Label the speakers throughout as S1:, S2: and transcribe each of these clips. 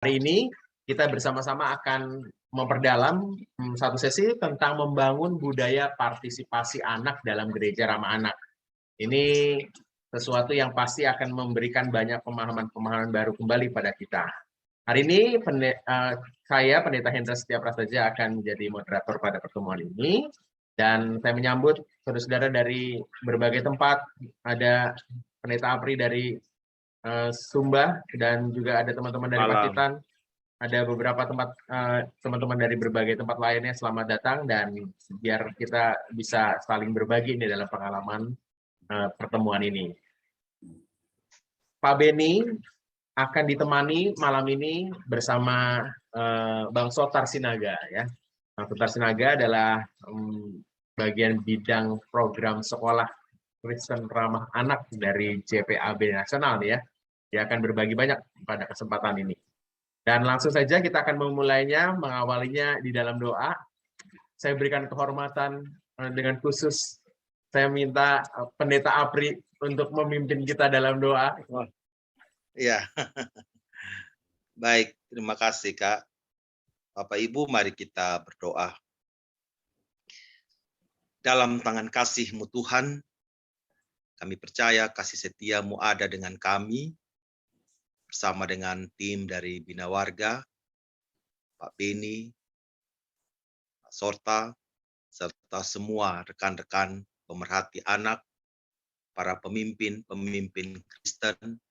S1: Hari ini kita bersama-sama akan memperdalam satu sesi tentang membangun budaya partisipasi anak dalam gereja ramah anak. Ini sesuatu yang pasti akan memberikan banyak pemahaman-pemahaman baru kembali pada kita. Hari ini saya, Pendeta Hendra Setia Prasaja, akan menjadi moderator pada pertemuan ini. Dan saya menyambut saudara-saudara dari berbagai tempat. Ada Pendeta Apri dari Sumba, dan juga ada teman-teman dari Pacitan. Ada beberapa teman-teman dari berbagai tempat lainnya. Selamat datang, dan biar kita bisa saling berbagi ini dalam pengalaman pertemuan ini. Pak Beni akan ditemani malam ini bersama Bang Sotar Sinaga, ya. Bang Sotar Sinaga adalah bagian bidang program sekolah Kristen ramah anak dari JPAB Nasional, ya. Dia akan berbagi banyak pada kesempatan ini. Dan langsung saja kita akan memulainya, mengawalinya di dalam doa. Saya berikan kehormatan dengan khusus, saya minta Pendeta Apri untuk memimpin kita dalam doa.
S2: Iya. Baik, terima kasih Kak. Bapak Ibu, mari kita berdoa. Dalam tangan kasih-Mu Tuhan, kami percaya kasih setia-Mu ada dengan kami, bersama dengan tim dari Bina Warga, Pak Beni, Pak Sorta, serta semua rekan-rekan pemerhati anak, para pemimpin Kristen.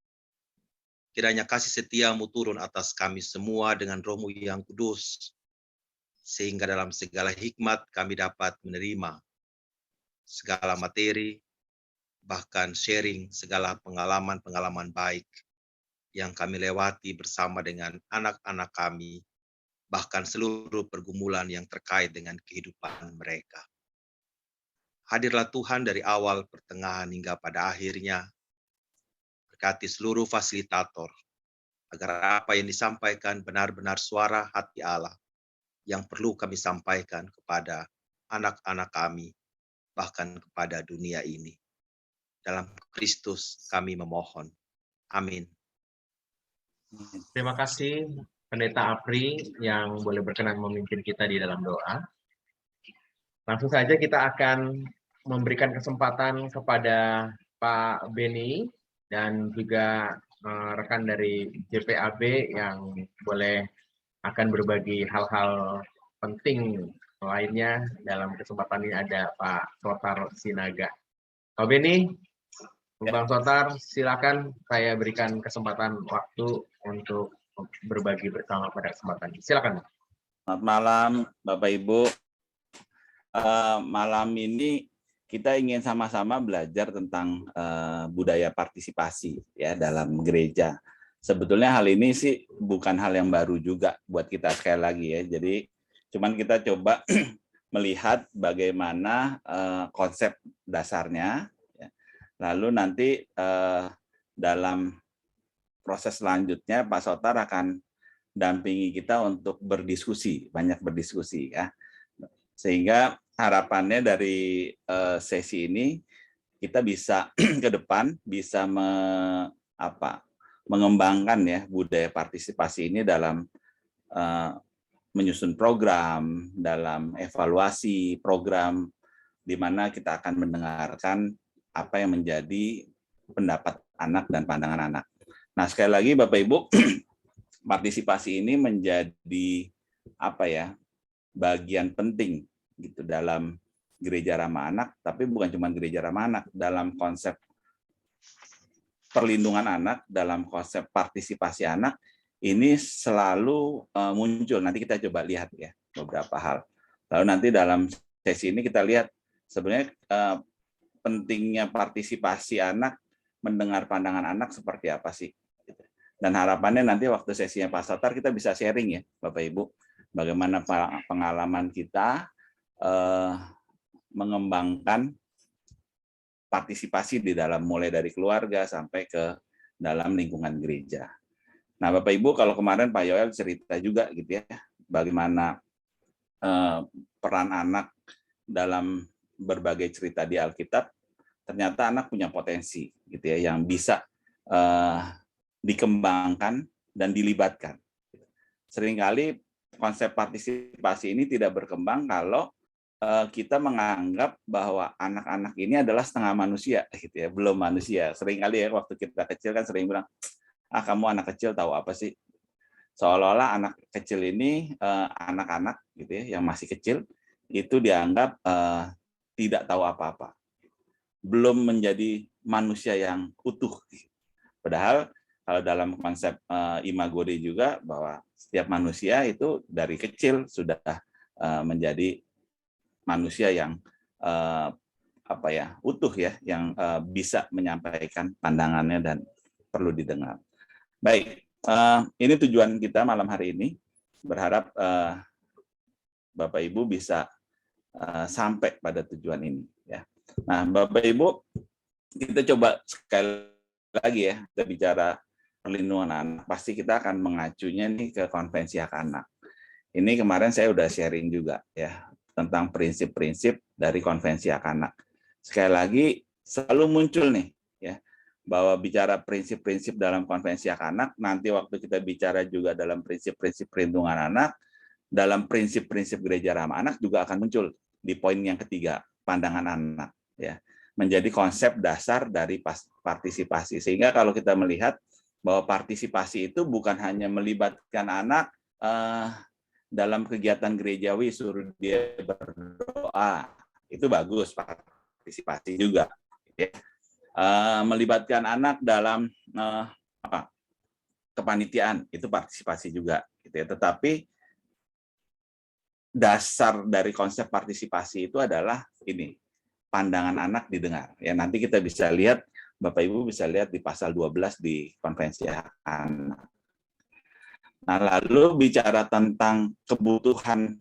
S2: Kiranya kasih setia-Mu turun atas kami semua dengan Roh-Mu yang kudus, sehingga dalam segala hikmat kami dapat menerima segala materi, bahkan sharing segala pengalaman-pengalaman baik yang kami lewati bersama dengan anak-anak kami, bahkan seluruh pergumulan yang terkait dengan kehidupan mereka. Hadirlah Tuhan dari awal, pertengahan, hingga pada akhirnya. Berkati seluruh fasilitator, agar apa yang disampaikan benar-benar suara hati Allah yang perlu kami sampaikan kepada anak-anak kami, bahkan kepada dunia ini. Dalam Kristus kami memohon. Amin.
S1: Terima kasih Pendeta Apri yang boleh berkenan memimpin kita di dalam doa. Langsung saja kita akan memberikan kesempatan kepada Pak Beni dan juga rekan dari JPAB yang boleh akan berbagi hal-hal penting lainnya. Dalam kesempatan ini ada Pak Sotar Sinaga. Pak Beni, Bang Sotar, silakan, saya berikan kesempatan waktu untuk berbagi bersama pada kesempatan ini. Silakan.
S3: Selamat malam Bapak Ibu. Malam ini kita ingin sama-sama belajar tentang budaya partisipasi ya dalam gereja. Sebetulnya hal ini sih bukan hal yang baru juga buat kita sekali lagi ya. Jadi cuman kita coba melihat bagaimana konsep dasarnya. Ya. Lalu nanti dalam proses selanjutnya Pak Sotar akan dampingi kita untuk berdiskusi, banyak berdiskusi ya. Sehingga harapannya dari sesi ini kita bisa ke depan bisa mengembangkan ya budaya partisipasi ini dalam menyusun program, dalam evaluasi program, di mana kita akan mendengarkan apa yang menjadi pendapat anak dan pandangan anak. Nah, sekali lagi Bapak Ibu, partisipasi ini menjadi bagian penting gitu dalam gereja ramah anak, tapi bukan cuma gereja ramah anak, dalam konsep perlindungan anak, dalam konsep partisipasi anak, ini selalu muncul. Nanti kita coba lihat ya beberapa hal. Lalu nanti dalam sesi ini kita lihat sebenarnya pentingnya partisipasi anak, mendengar pandangan anak seperti apa sih. Dan harapannya nanti waktu sesinya Pak Sotar kita bisa sharing ya Bapak Ibu, bagaimana pengalaman kita mengembangkan partisipasi di dalam, mulai dari keluarga sampai ke dalam lingkungan gereja. Nah Bapak Ibu, kalau kemarin Pak Yoel cerita juga gitu ya, bagaimana peran anak dalam berbagai cerita di Alkitab, ternyata anak punya potensi gitu ya, yang bisa dikembangkan dan dilibatkan. seringkali konsep partisipasi ini tidak berkembang kalau kita menganggap bahwa anak-anak ini adalah setengah manusia, gitu ya, belum manusia. Seringkali ya waktu kita kecil kan sering bilang, ah kamu anak kecil tahu apa sih? Seolah-olah anak kecil ini anak-anak gitu ya, yang masih kecil itu dianggap tidak tahu apa-apa, belum menjadi manusia yang utuh. Padahal kalau dalam konsep Imago Dei juga bahwa setiap manusia itu dari kecil sudah menjadi manusia yang utuh ya, yang bisa menyampaikan pandangannya dan perlu didengar. Baik, ini tujuan kita malam hari ini. Berharap Bapak Ibu bisa sampai pada tujuan ini. Ya. Nah, Bapak Ibu, kita coba sekali lagi ya, kita bicara perlindungan anak. Pasti kita akan mengacunya nih ke Konvensi Hak Anak. Ini kemarin saya udah sharing juga ya tentang prinsip-prinsip dari Konvensi Hak Anak. Sekali lagi selalu muncul nih ya bahwa bicara prinsip-prinsip dalam Konvensi Hak Anak, nanti waktu kita bicara juga dalam prinsip-prinsip perlindungan anak, dalam prinsip-prinsip Gereja Ramah Anak juga akan muncul di poin yang ketiga, pandangan anak ya. Menjadi konsep dasar dari partisipasi. Sehingga kalau kita melihat bahwa partisipasi itu bukan hanya melibatkan anak dalam kegiatan gerejawi, suruh dia berdoa, itu bagus, partisipasi juga. Ya. Melibatkan anak dalam kepanitiaan, itu partisipasi juga. Gitu ya. Tetapi dasar dari konsep partisipasi itu adalah ini, pandangan anak didengar. Ya, nanti kita bisa lihat, Bapak Ibu bisa lihat di pasal 12 di Konvensi Hak Anak. Nah, lalu bicara tentang kebutuhan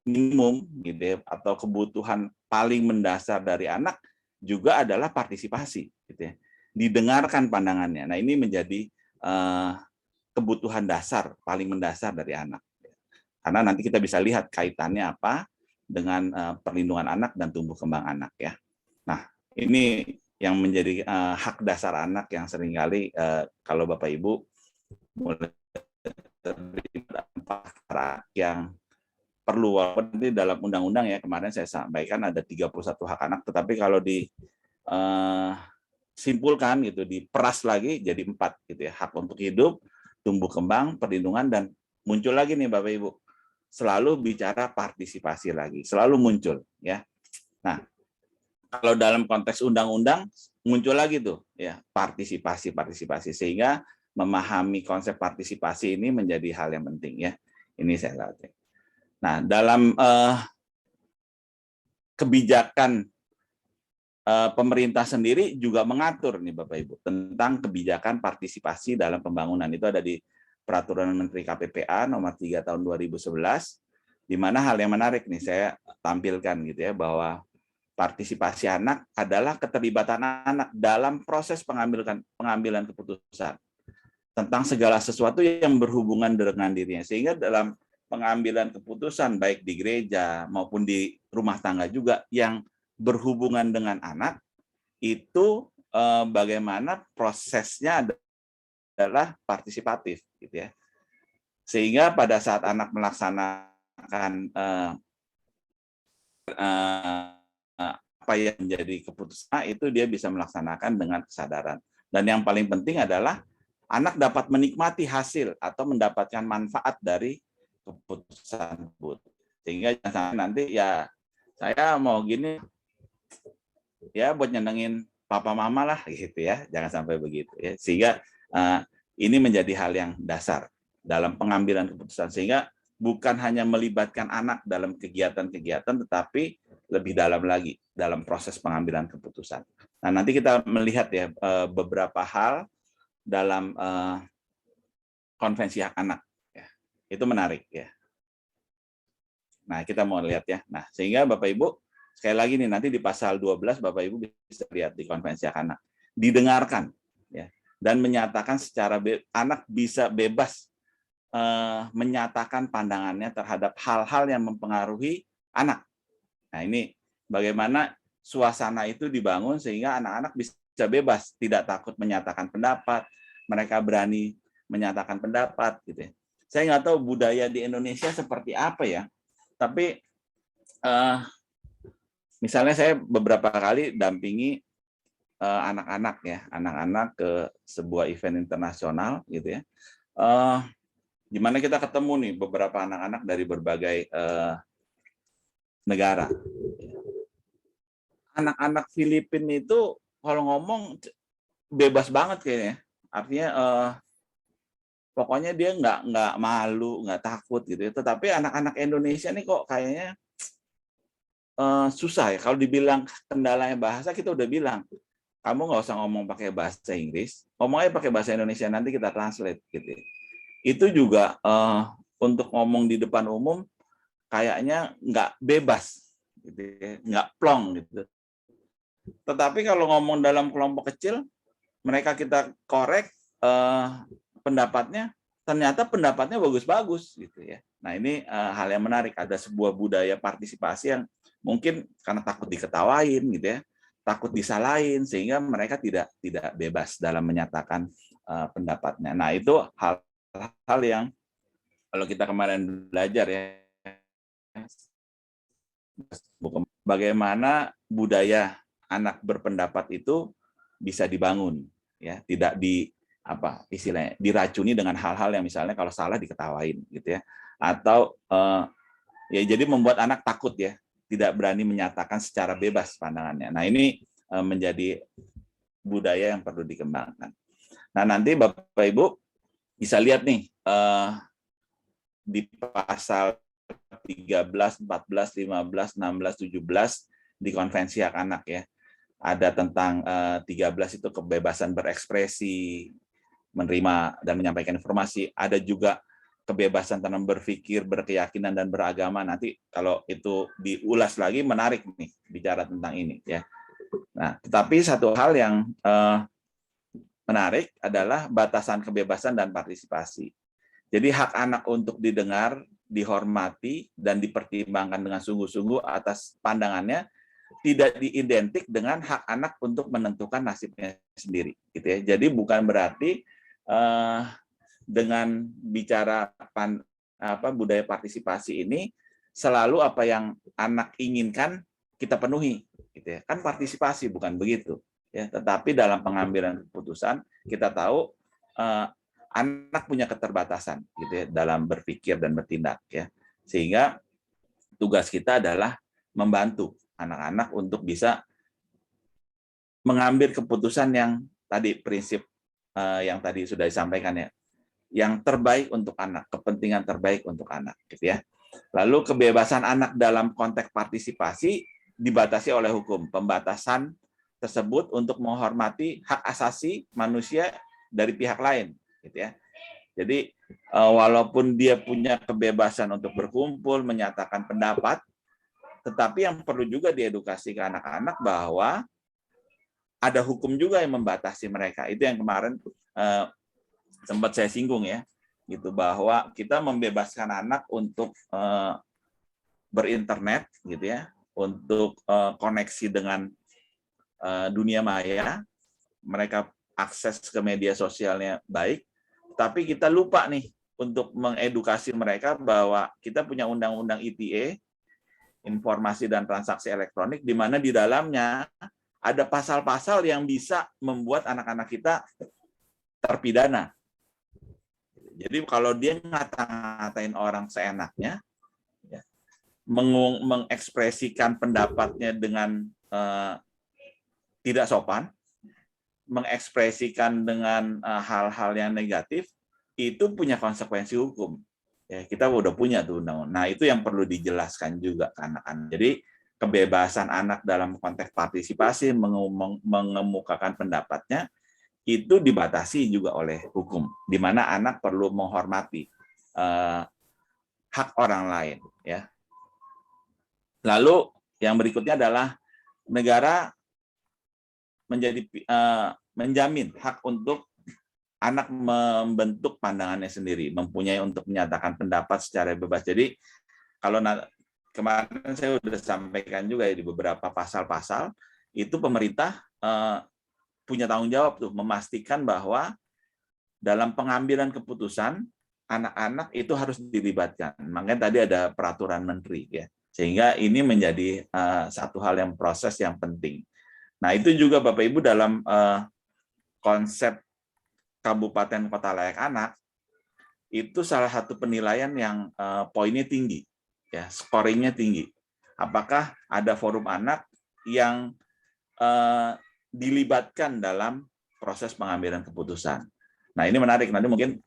S3: minimum gitu ya, atau kebutuhan paling mendasar dari anak juga adalah partisipasi gitu ya. Didengarkan pandangannya. Nah, ini menjadi kebutuhan dasar paling mendasar dari anak. Karena nanti kita bisa lihat kaitannya apa dengan perlindungan anak dan tumbuh kembang anak ya. Nah, ini yang menjadi hak dasar anak yang seringkali kalau Bapak Ibu mulai terlibat yang perlu, walaupun nanti dalam undang-undang ya kemarin saya sampaikan ada 31 hak anak, tetapi kalau disimpulkan gitu, diperas lagi jadi 4 gitu ya, hak untuk hidup, tumbuh kembang, perlindungan, dan muncul lagi nih Bapak Ibu, selalu bicara partisipasi lagi, selalu muncul ya. Nah, kalau dalam konteks undang-undang muncul lagi tuh ya partisipasi, sehingga memahami konsep partisipasi ini menjadi hal yang penting ya. Ini saya lihat. Nah, dalam kebijakan pemerintah sendiri juga mengatur nih Bapak Ibu tentang kebijakan partisipasi dalam pembangunan. Itu ada di Peraturan Menteri KPPA nomor 3 tahun 2011, di mana hal yang menarik nih saya tampilkan gitu ya, bahwa partisipasi anak adalah keterlibatan anak dalam proses pengambilan keputusan tentang segala sesuatu yang berhubungan dengan dirinya. Sehingga dalam pengambilan keputusan baik di gereja maupun di rumah tangga juga yang berhubungan dengan anak itu bagaimana prosesnya adalah partisipatif gitu ya. Sehingga pada saat anak melaksanakan apa yang menjadi keputusan itu dia bisa melaksanakan dengan kesadaran. Dan yang paling penting adalah anak dapat menikmati hasil atau mendapatkan manfaat dari keputusan tersebut. Sehingga jangan sampai nanti ya saya mau gini ya buat nyenengin papa mama lah gitu ya. Jangan sampai begitu ya. Sehingga ini menjadi hal yang dasar dalam pengambilan keputusan. Sehingga bukan hanya melibatkan anak dalam kegiatan-kegiatan, tetapi lebih dalam lagi dalam proses pengambilan keputusan. Nah, nanti kita melihat ya beberapa hal dalam Konvensi Hak Anak. Ya. Itu menarik ya. Nah, kita mau lihat ya. Nah, sehingga Bapak Ibu, sekali lagi nih nanti di pasal 12 Bapak Ibu bisa lihat di Konvensi Hak Anak. Didengarkan ya, dan menyatakan secara anak bisa bebas menyatakan pandangannya terhadap hal-hal yang mempengaruhi anak. Nah, ini bagaimana suasana itu dibangun sehingga anak-anak bisa bebas, tidak takut menyatakan pendapat, mereka berani menyatakan pendapat gitu ya. saya nggak tahu budaya di Indonesia seperti apa ya, tapi misalnya saya beberapa kali dampingi anak-anak ya, anak-anak ke sebuah event internasional gitu ya. Di mana kita ketemu nih beberapa anak-anak dari berbagai negara. Anak-anak Filipina itu kalau ngomong bebas banget kayaknya. Artinya pokoknya dia nggak malu, nggak takut gitu ya. Tetapi anak-anak Indonesia nih kok kayaknya susah ya. Kalau dibilang kendalanya bahasa, kita udah bilang, kamu nggak usah ngomong pakai bahasa Inggris, ngomong aja pakai bahasa Indonesia, nanti kita translate gitu ya. Itu juga untuk ngomong di depan umum kayaknya nggak bebas, gitu ya, nggak plong gitu. Tetapi kalau ngomong dalam kelompok kecil, mereka kita korek pendapatnya, ternyata pendapatnya bagus-bagus gitu ya. Nah ini hal yang menarik, ada sebuah budaya partisipasi yang mungkin karena takut diketawain gitu ya, takut disalahin sehingga mereka tidak bebas dalam menyatakan pendapatnya. Nah itu hal yang kalau kita kemarin belajar ya, bagaimana budaya anak berpendapat itu bisa dibangun ya, tidak istilahnya diracuni dengan hal-hal yang misalnya kalau salah diketawain gitu ya, atau ya jadi membuat anak takut ya, tidak berani menyatakan secara bebas pandangannya. Nah ini menjadi budaya yang perlu dikembangkan. Nah nanti Bapak Ibu bisa lihat nih di pasal 13, 14, 15, 16, 17 di Konvensi Hak Anak ya. Ada tentang 13 itu kebebasan berekspresi, menerima dan menyampaikan informasi. Ada juga kebebasan tentang berpikir, berkeyakinan dan beragama. Nanti kalau itu diulas lagi menarik nih bicara tentang ini ya. Nah, tetapi satu hal yang menarik adalah batasan kebebasan dan partisipasi. Jadi hak anak untuk didengar, dihormati dan dipertimbangkan dengan sungguh-sungguh atas pandangannya tidak diidentik dengan hak anak untuk menentukan nasibnya sendiri, gitu ya. Jadi bukan berarti dengan bicara budaya partisipasi ini selalu apa yang anak inginkan kita penuhi, gitu ya. Kan partisipasi bukan begitu, ya. Tetapi dalam pengambilan keputusan kita tahu anak punya keterbatasan, gitu ya, dalam berpikir dan bertindak, ya. Sehingga tugas kita adalah membantu anak-anak untuk bisa mengambil keputusan yang tadi prinsip yang tadi sudah disampaikan ya, yang terbaik untuk anak, kepentingan terbaik untuk anak, gitu ya. Lalu kebebasan anak dalam konteks partisipasi dibatasi oleh hukum. Pembatasan tersebut untuk menghormati hak asasi manusia dari pihak lain, gitu ya. Jadi walaupun dia punya kebebasan untuk berkumpul, menyatakan pendapat, tetapi yang perlu juga diedukasi ke anak-anak bahwa ada hukum juga yang membatasi mereka. Itu yang kemarin sempat saya singgung ya, gitu, bahwa kita membebaskan anak untuk berinternet, gitu ya, untuk koneksi dengan dunia maya, mereka akses ke media sosialnya baik, tapi kita lupa nih untuk mengedukasi mereka bahwa kita punya undang-undang ITE, informasi dan transaksi elektronik, di mana di dalamnya ada pasal-pasal yang bisa membuat anak-anak kita terpidana. Jadi kalau dia ngata-ngatain orang seenaknya, ya, mengekspresikan pendapatnya dengan tidak sopan, mengekspresikan dengan hal-hal yang negatif, itu punya konsekuensi hukum. Ya, kita udah punya tuh undang-undang. Nah, itu yang perlu dijelaskan juga ke anak-anak. Jadi kebebasan anak dalam konteks partisipasi mengemukakan pendapatnya itu dibatasi juga oleh hukum, di mana anak perlu menghormati hak orang lain. Ya. Lalu yang berikutnya adalah negara menjamin hak untuk anak membentuk pandangannya sendiri, mempunyai untuk menyatakan pendapat secara bebas. Jadi kalau kemarin saya sudah sampaikan juga ya, di beberapa pasal-pasal itu pemerintah punya tanggung jawab tuh memastikan bahwa dalam pengambilan keputusan anak-anak itu harus dilibatkan. Makanya tadi ada peraturan menteri ya. Sehingga ini menjadi satu hal yang proses yang penting. Nah, itu juga Bapak Ibu dalam konsep Kabupaten Kota Layak Anak itu salah satu penilaian yang poinnya tinggi, ya, scoringnya tinggi. Apakah ada forum anak yang dilibatkan dalam proses pengambilan keputusan? Nah, ini menarik. Nanti mungkin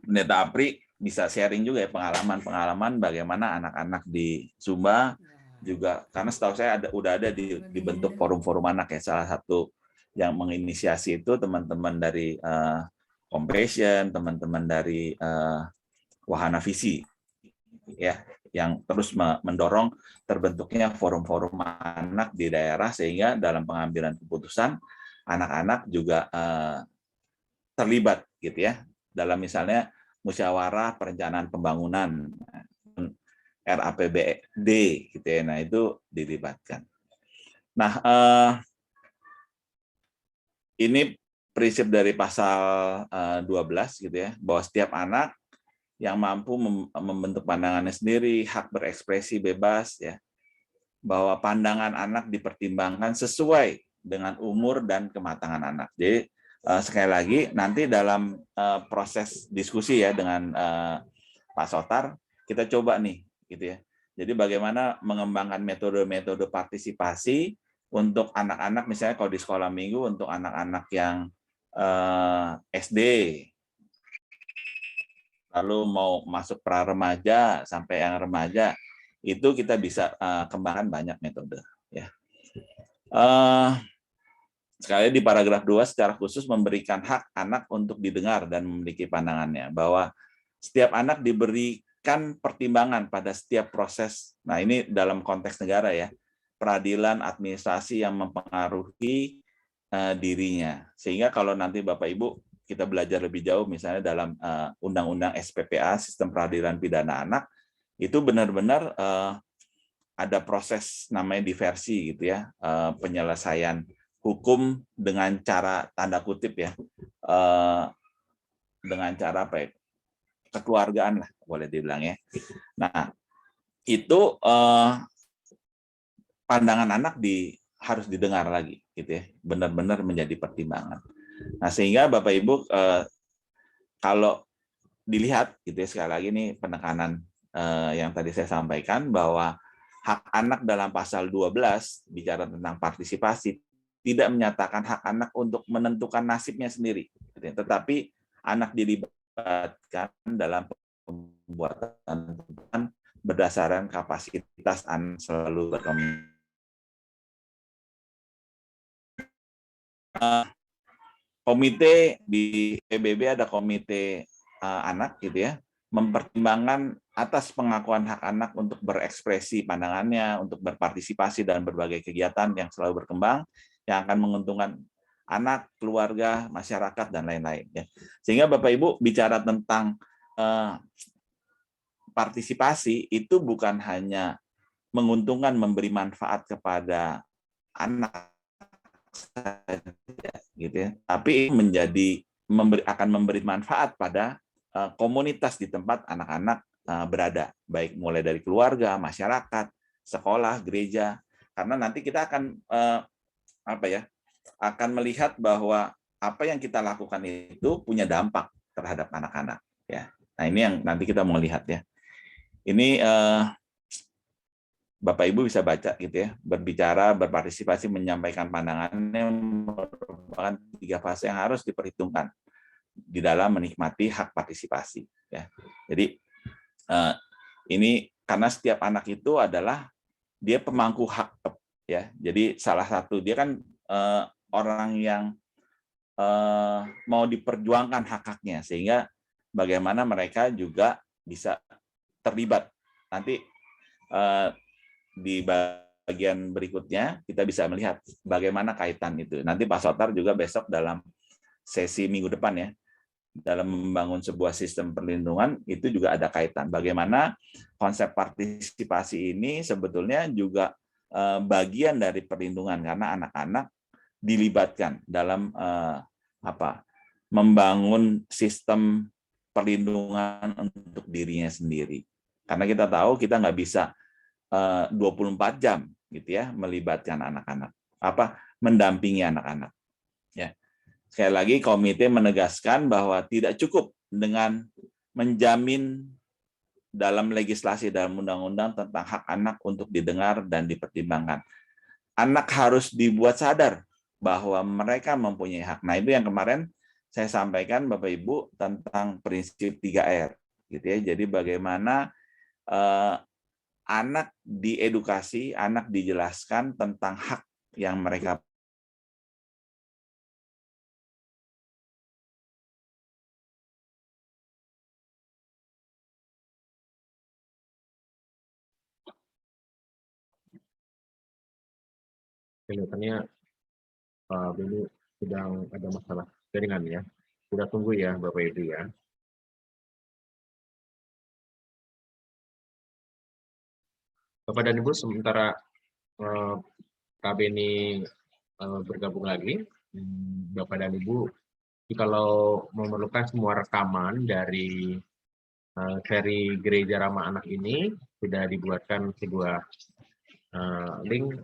S3: Pendeta Apri bisa sharing juga ya pengalaman-pengalaman bagaimana anak-anak di Sumba juga, karena setahu saya udah ada dibentuk forum-forum anak ya. Salah satu yang menginisiasi itu teman-teman dari Compassion, teman-teman dari Wahana Visi, ya, yang terus mendorong terbentuknya forum-forum anak di daerah sehingga dalam pengambilan keputusan anak-anak juga terlibat, gitu ya, dalam misalnya musyawarah perencanaan pembangunan RAPBD, gitu ya. Nah, itu dilibatkan. Nah, ini prinsip dari pasal 12 gitu ya, bahwa setiap anak yang mampu membentuk pandangannya sendiri, hak berekspresi bebas ya, bahwa pandangan anak dipertimbangkan sesuai dengan umur dan kematangan anak. Jadi sekali lagi nanti dalam proses diskusi ya dengan Pak Sotar, kita coba nih gitu ya. Jadi bagaimana mengembangkan metode-metode partisipasi untuk anak-anak, misalnya kalau di sekolah minggu untuk anak-anak yang SD, lalu mau masuk pra-remaja sampai yang remaja, itu kita bisa kembangkan banyak metode. Ya. Sekali di paragraf 2 secara khusus memberikan hak anak untuk didengar dan memiliki pandangannya, bahwa setiap anak diberikan pertimbangan pada setiap proses. Nah, ini dalam konteks negara ya, peradilan, administrasi yang mempengaruhi dirinya. Sehingga kalau nanti Bapak Ibu kita belajar lebih jauh misalnya dalam Undang-Undang SPPA, Sistem Peradilan Pidana Anak, itu benar-benar ada proses namanya diversi gitu ya, penyelesaian hukum dengan cara tanda kutip ya, dengan cara apa ya, kekeluargaan lah boleh dibilang ya. Nah, itu pandangan anak harus didengar lagi gitu ya, benar-benar menjadi pertimbangan. Nah, sehingga Bapak Ibu kalau dilihat gitu ya, sekali lagi nih penekanan yang tadi saya sampaikan bahwa hak anak dalam pasal 12 bicara tentang partisipasi tidak menyatakan hak anak untuk menentukan nasibnya sendiri, gitu ya, tetapi anak dilibatkan dalam pembuatan keputusan berdasarkan kapasitas anak selalu berkembang. Komite di PBB ada komite anak gitu ya, mempertimbangkan atas pengakuan hak anak untuk berekspresi pandangannya, untuk berpartisipasi dalam berbagai kegiatan yang selalu berkembang yang akan menguntungkan anak, keluarga, masyarakat dan lain-lain ya. Sehingga Bapak Ibu bicara tentang partisipasi itu bukan hanya menguntungkan, memberi manfaat kepada anak saja, gitu ya, tapi akan memberi manfaat pada komunitas di tempat anak-anak berada, baik mulai dari keluarga, masyarakat, sekolah, gereja, karena nanti kita akan akan melihat bahwa apa yang kita lakukan itu punya dampak terhadap anak-anak ya. Nah, ini yang nanti kita mau lihat ya. Ini Bapak Ibu bisa baca gitu ya, berbicara, berpartisipasi, menyampaikan pandangannya merupakan 3 fase yang harus diperhitungkan di dalam menikmati hak partisipasi ya. Jadi ini karena setiap anak itu adalah dia pemangku hak ya. Jadi salah satu dia kan orang yang mau diperjuangkan hak-haknya, sehingga bagaimana mereka juga bisa terlibat. Nanti di bagian berikutnya kita bisa melihat bagaimana kaitan itu. Nanti Pak Sotar juga besok dalam sesi minggu depan ya, dalam membangun sebuah sistem perlindungan itu juga ada kaitan. Bagaimana konsep partisipasi ini sebetulnya juga bagian dari perlindungan karena anak-anak dilibatkan dalam membangun sistem perlindungan untuk dirinya sendiri. Karena kita tahu kita nggak bisa 24 jam gitu ya melibatkan anak-anak, mendampingi anak-anak. Ya. Sekali lagi komite menegaskan bahwa tidak cukup dengan menjamin dalam legislasi dalam undang-undang tentang hak anak untuk didengar dan dipertimbangkan. Anak harus dibuat sadar bahwa mereka mempunyai hak. Nah, itu yang kemarin saya sampaikan Bapak Ibu tentang prinsip 3R gitu ya. Jadi bagaimana anak diedukasi, anak dijelaskan tentang hak yang mereka
S1: Kelihatannya Pak Beni sedang ada masalah jaringan ya. Sudah tunggu ya Bapak Ibu ya. Bapak dan Ibu, sementara Pak Beni bergabung lagi, Bapak dan Ibu, kalau memerlukan semua rekaman dari seri Gereja Ramah Anak ini, sudah dibuatkan sebuah link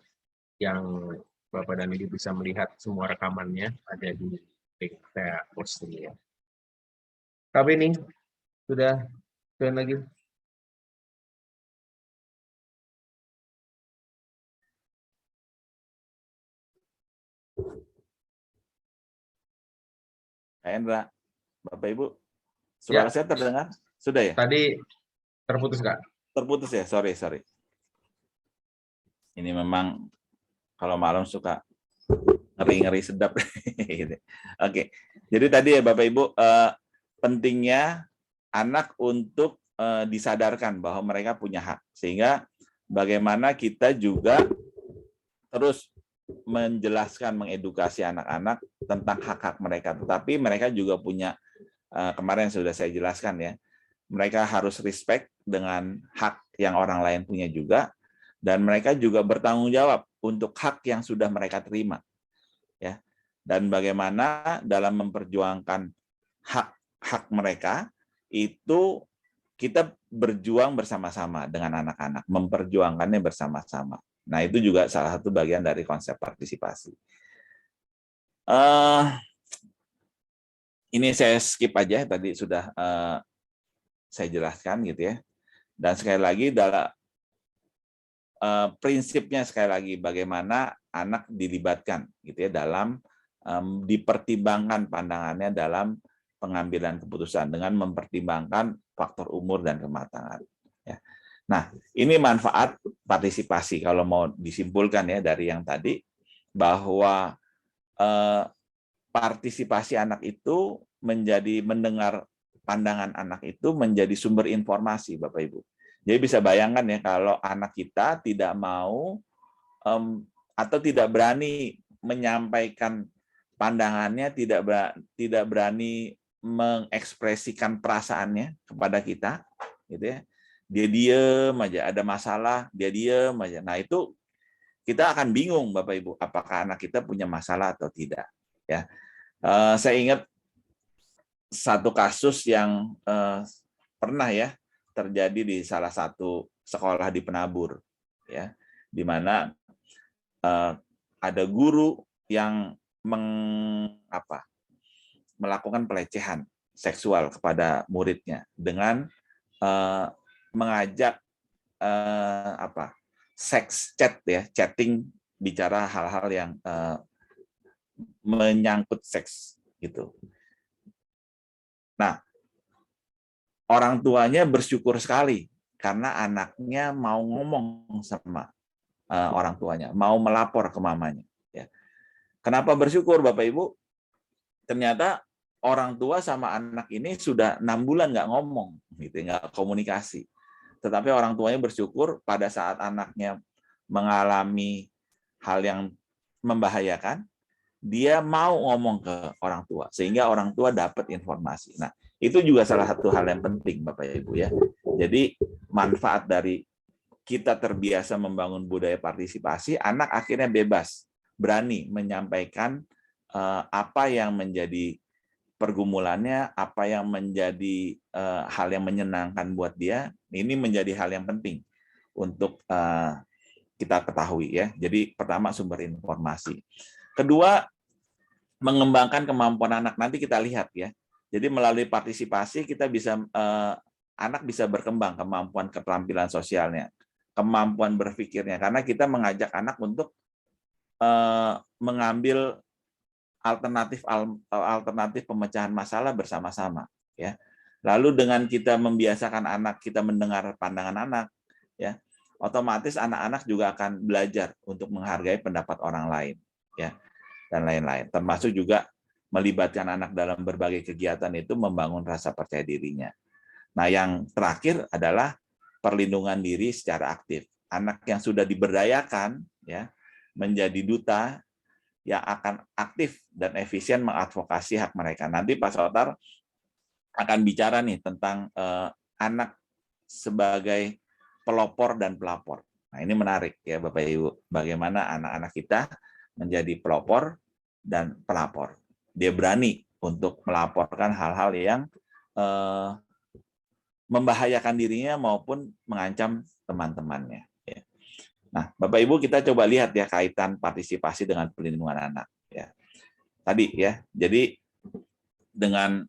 S1: yang Bapak dan Ibu bisa melihat semua rekamannya, ada di link saya post ini ya. Pak Beni, sudah join lagi?
S3: Hendra, Bapak Ibu, suara saya terdengar? Sudah ya?
S1: Tadi terputus Kak?
S3: Terputus ya, sorry. Ini memang kalau malam suka ngeri-ngeri sedap. Oke, jadi tadi ya Bapak Ibu, pentingnya anak untuk disadarkan bahwa mereka punya hak. Sehingga bagaimana kita juga terus menjelaskan, mengedukasi anak-anak tentang hak-hak mereka. Tetapi mereka juga punya, kemarin sudah saya jelaskan ya, mereka harus respect dengan hak yang orang lain punya juga, dan mereka juga bertanggung jawab untuk hak yang sudah mereka terima. Ya. Dan bagaimana dalam memperjuangkan hak mereka, itu kita berjuang bersama-sama dengan anak-anak, memperjuangkannya bersama-sama. Nah, itu juga salah satu bagian dari konsep partisipasi. Ini saya skip aja, tadi sudah saya jelaskan gitu ya. Dan sekali lagi dalam prinsipnya sekali lagi bagaimana anak dilibatkan gitu ya dalam dipertimbangkan pandangannya dalam pengambilan keputusan dengan mempertimbangkan faktor umur dan kematangan. Ya. Nah, ini manfaat partisipasi kalau mau disimpulkan ya dari yang tadi, bahwa partisipasi anak itu menjadi mendengar pandangan anak itu menjadi sumber informasi, Bapak Ibu. Jadi bisa bayangkan ya kalau anak kita tidak mau atau tidak berani menyampaikan pandangannya, tidak berani mengekspresikan perasaannya kepada kita, gitu ya. Dia diem aja, ada masalah, dia diem aja. Nah, itu kita akan bingung Bapak Ibu, apakah anak kita punya masalah atau tidak. Ya, saya ingat satu kasus yang pernah ya terjadi di salah satu sekolah di Penabur, ya, di mana ada guru yang melakukan pelecehan seksual kepada muridnya dengan mengajak seks chat ya, chatting, bicara hal-hal yang menyangkut seks gitu. Nah, orang tuanya bersyukur sekali karena anaknya mau ngomong sama orang tuanya, mau melapor ke mamanya. Ya. Kenapa bersyukur Bapak Ibu? Ternyata orang tua sama anak ini sudah 6 bulan nggak ngomong, gitu, nggak komunikasi. Tetapi orang tuanya bersyukur pada saat anaknya mengalami hal yang membahayakan, dia mau ngomong ke orang tua, sehingga orang tua dapat informasi. Nah, itu juga salah satu hal yang penting, Bapak Ibu ya. Jadi manfaat dari kita terbiasa membangun budaya partisipasi, anak akhirnya bebas, berani menyampaikan apa yang menjadi pergumulannya, apa yang menjadi hal yang menyenangkan buat dia, ini menjadi hal yang penting untuk kita ketahui ya. Jadi pertama sumber informasi. Kedua, mengembangkan kemampuan anak. Nanti kita lihat ya. Jadi melalui partisipasi kita bisa anak bisa berkembang kemampuan keterampilan sosialnya, kemampuan berpikirnya, karena kita mengajak anak untuk mengambil alternatif pemecahan masalah bersama-sama ya. Lalu dengan kita membiasakan anak kita mendengar pandangan anak ya, otomatis anak-anak juga akan belajar untuk menghargai pendapat orang lain ya, dan lain-lain. Termasuk juga melibatkan anak dalam berbagai kegiatan itu membangun rasa percaya dirinya. Nah, yang terakhir adalah perlindungan diri secara aktif. Anak yang sudah diberdayakan ya menjadi duta yang akan aktif dan efisien mengadvokasi hak mereka. Nanti Pak Sotar akan bicara nih tentang anak sebagai pelopor dan pelapor. Nah, ini menarik ya Bapak Ibu, bagaimana anak-anak kita menjadi pelopor dan pelapor. Dia berani untuk melaporkan hal-hal yang membahayakan dirinya maupun mengancam teman-temannya. Nah, Bapak Ibu, kita coba lihat ya kaitan partisipasi dengan perlindungan anak. Ya. Tadi ya, jadi dengan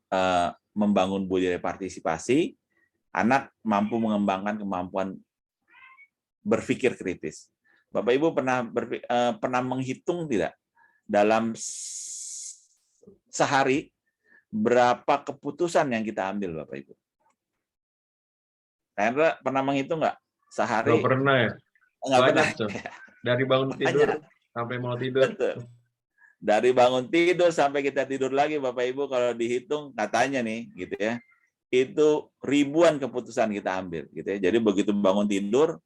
S3: membangun budaya partisipasi, anak mampu mengembangkan kemampuan berpikir kritis. Bapak Ibu pernah menghitung tidak dalam sehari berapa keputusan yang kita ambil, Bapak Ibu? Hendra pernah menghitung nggak sehari?
S1: Nggak pernah ya.
S3: Nggak pernah.
S1: Tuh. Dari bangun tidur sampai mau tidur.
S3: Betul. Dari bangun tidur sampai kita tidur lagi, Bapak Ibu, kalau dihitung katanya nih, gitu ya, itu ribuan keputusan kita ambil, gitu ya. Jadi begitu bangun tidur,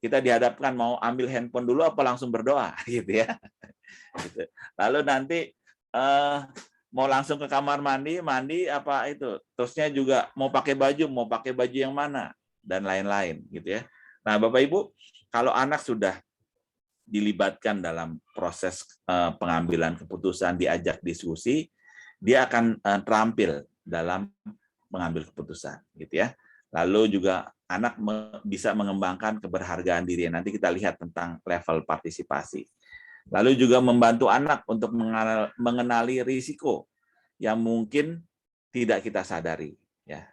S3: kita dihadapkan mau ambil handphone dulu apa langsung berdoa, gitu ya. Gitu. Lalu nanti mau langsung ke kamar mandi apa itu, terusnya juga mau pakai baju yang mana, dan lain-lain, gitu ya. Nah, Bapak Ibu, kalau anak sudah dilibatkan dalam proses pengambilan keputusan, diajak diskusi, dia akan terampil dalam mengambil keputusan, gitu ya. Lalu juga anak bisa mengembangkan keberhargaan diri. Nanti kita lihat tentang level partisipasi. Lalu juga membantu anak untuk mengenali risiko yang mungkin tidak kita sadari, ya.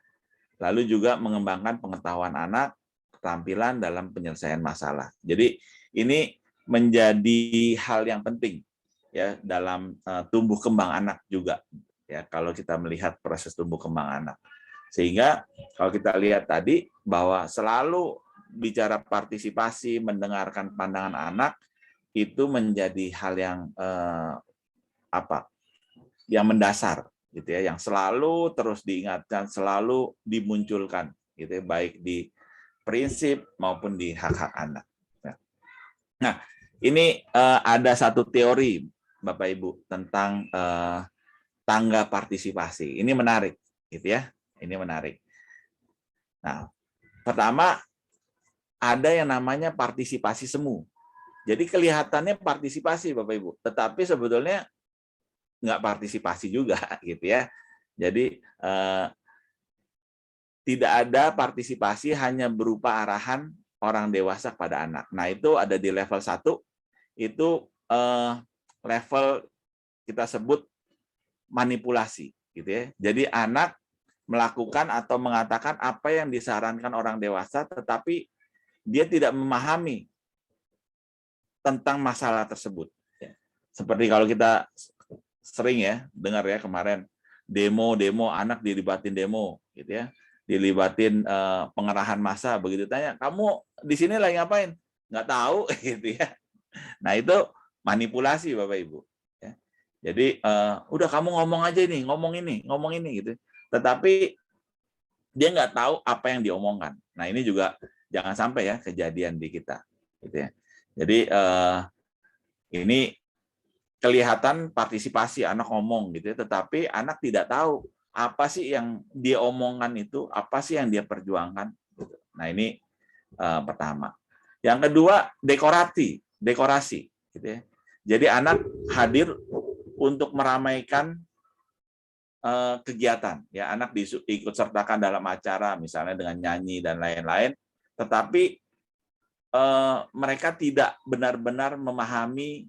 S3: Lalu juga mengembangkan pengetahuan anak, keterampilan dalam penyelesaian masalah. Jadi ini menjadi hal yang penting ya dalam tumbuh kembang anak juga ya, kalau kita melihat proses tumbuh kembang anak. Sehingga kalau kita lihat tadi bahwa selalu bicara partisipasi, mendengarkan pandangan anak itu menjadi hal yang yang mendasar gitu ya, yang selalu terus diingatkan, selalu dimunculkan gitu ya, baik di prinsip maupun di hak-hak anak. Nah, ini ada satu teori Bapak Ibu tentang tangga partisipasi. Ini menarik, gitu ya. Ini menarik. Nah, pertama ada yang namanya partisipasi semu. Jadi kelihatannya partisipasi Bapak Ibu, tetapi sebetulnya nggak partisipasi juga, gitu ya. Jadi tidak ada partisipasi hanya berupa arahan orang dewasa pada anak. Nah, itu ada di level 1, itu level kita sebut manipulasi, gitu ya. Jadi anak melakukan atau mengatakan apa yang disarankan orang dewasa, tetapi dia tidak memahami tentang masalah tersebut. Seperti kalau kita sering ya dengar ya kemarin demo anak dilibatin demo, gitu ya. Dilibatin pengerahan massa, begitu tanya, kamu di sini lagi ngapain? Nggak tahu, gitu ya. Nah, itu manipulasi Bapak Ibu. Ya. Jadi udah kamu ngomong aja nih, ngomong ini, gitu. Tetapi dia nggak tahu apa yang diomongkan. Nah, ini juga jangan sampai ya kejadian di kita, gitu ya. Jadi ini kelihatan partisipasi anak ngomong, gitu ya, tetapi anak tidak tahu apa sih yang dia omongkan itu, apa sih yang dia perjuangkan. Nah, ini pertama. Yang kedua, dekorasi, gitu ya. Jadi anak hadir untuk meramaikan kegiatan, ya anak ikut sertakan dalam acara, misalnya dengan nyanyi dan lain-lain, tetapi mereka tidak benar-benar memahami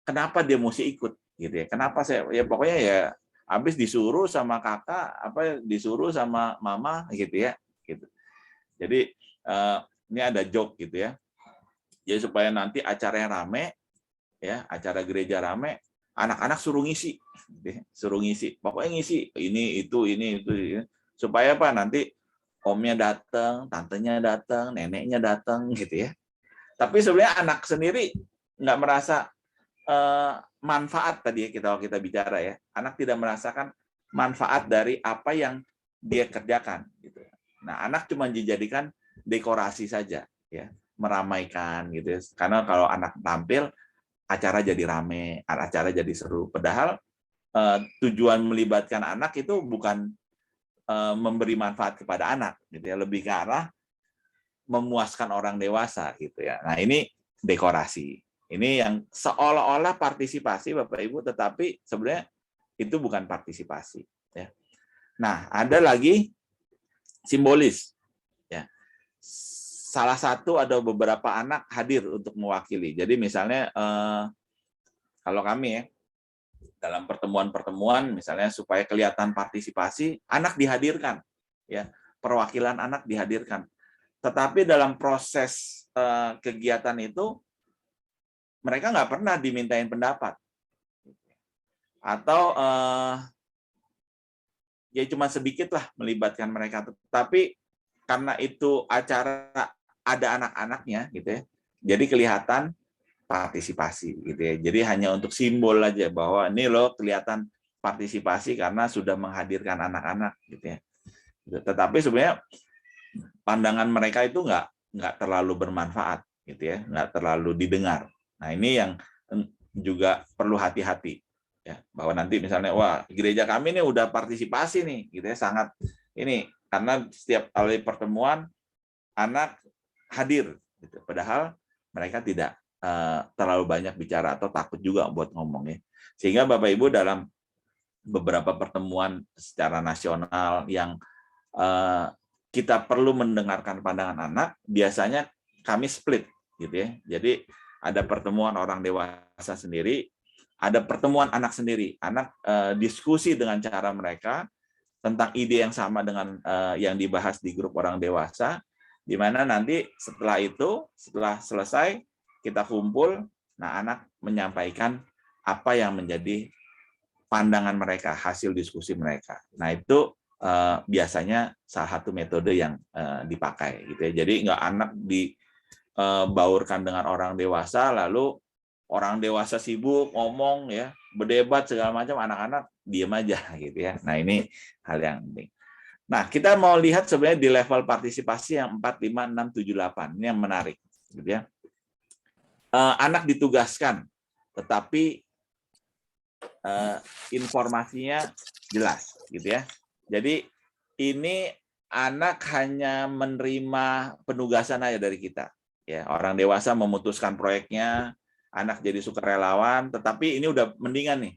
S3: kenapa dia mesti ikut, gitu ya. Kenapa ya pokoknya ya habis disuruh sama kakak, disuruh sama mama, gitu ya, gitu. Jadi ini ada joke gitu ya. Jadi supaya nanti acaranya rame, ya acara gereja rame, anak-anak suruh ngisi, pokoknya ngisi ini itu, supaya apa nanti omnya datang, tantenya datang, neneknya datang, gitu ya. Tapi sebenarnya anak sendiri nggak merasa manfaat tadi ya kita bicara ya. Anak tidak merasakan manfaat dari apa yang dia kerjakan, gitu. Nah, anak cuma dijadikan dekorasi saja, ya, meramaikan, gitu ya. Karena kalau anak tampil, acara jadi rame, acara jadi seru. Padahal tujuan melibatkan anak itu bukan memberi manfaat kepada anak, gitu ya, lebih ke arah memuaskan orang dewasa, gitu ya. Nah, ini dekorasi. Ini yang seolah-olah partisipasi, Bapak Ibu, tetapi sebenarnya itu bukan partisipasi. Ya. Nah, ada lagi simbolis. Ya. Salah satu ada beberapa anak hadir untuk mewakili. Jadi misalnya kalau kami ya dalam pertemuan-pertemuan, misalnya supaya kelihatan partisipasi, anak dihadirkan, ya perwakilan anak dihadirkan. Tetapi dalam proses kegiatan itu mereka nggak pernah dimintain pendapat, atau ya cuma sedikit lah melibatkan mereka. Tapi karena itu acara ada anak-anaknya, gitu ya, jadi kelihatan partisipasi, gitu ya. Jadi hanya untuk simbol aja bahwa ini loh kelihatan partisipasi karena sudah menghadirkan anak-anak, gitu ya. Tetapi sebenarnya pandangan mereka itu nggak terlalu bermanfaat, gitu ya, nggak terlalu didengar. Nah, ini yang juga perlu hati-hati, ya, bahwa nanti misalnya wah gereja kami ini udah partisipasi nih, gitu ya, sangat ini karena setiap kali pertemuan anak hadir, gitu. Padahal mereka tidak terlalu banyak bicara atau takut juga buat ngomong, ya. Sehingga Bapak Ibu dalam beberapa pertemuan secara nasional yang kita perlu mendengarkan pandangan anak, biasanya kami split, gitu ya. Jadi ada pertemuan orang dewasa sendiri, ada pertemuan anak sendiri. Anak diskusi dengan cara mereka tentang ide yang sama dengan yang dibahas di grup orang dewasa, di mana nanti setelah itu, setelah selesai, kita kumpul, nah anak menyampaikan apa yang menjadi pandangan mereka, hasil diskusi mereka. Nah, itu biasanya salah satu metode yang dipakai, gitu ya. Jadi nggak anak dibaurkan dengan orang dewasa, lalu orang dewasa sibuk ngomong, ya, berdebat segala macam, anak-anak diam aja, gitu ya. Nah, ini hal yang penting. Nah, kita mau lihat sebenarnya di level partisipasi yang 4, 5, 6, 7, 8. Ini yang menarik, gitu ya. Anak ditugaskan, tetapi informasinya jelas, gitu ya. Jadi ini anak hanya menerima penugasan aja dari kita, ya. Orang dewasa memutuskan proyeknya, anak jadi sukarelawan, tetapi ini udah mendingan nih.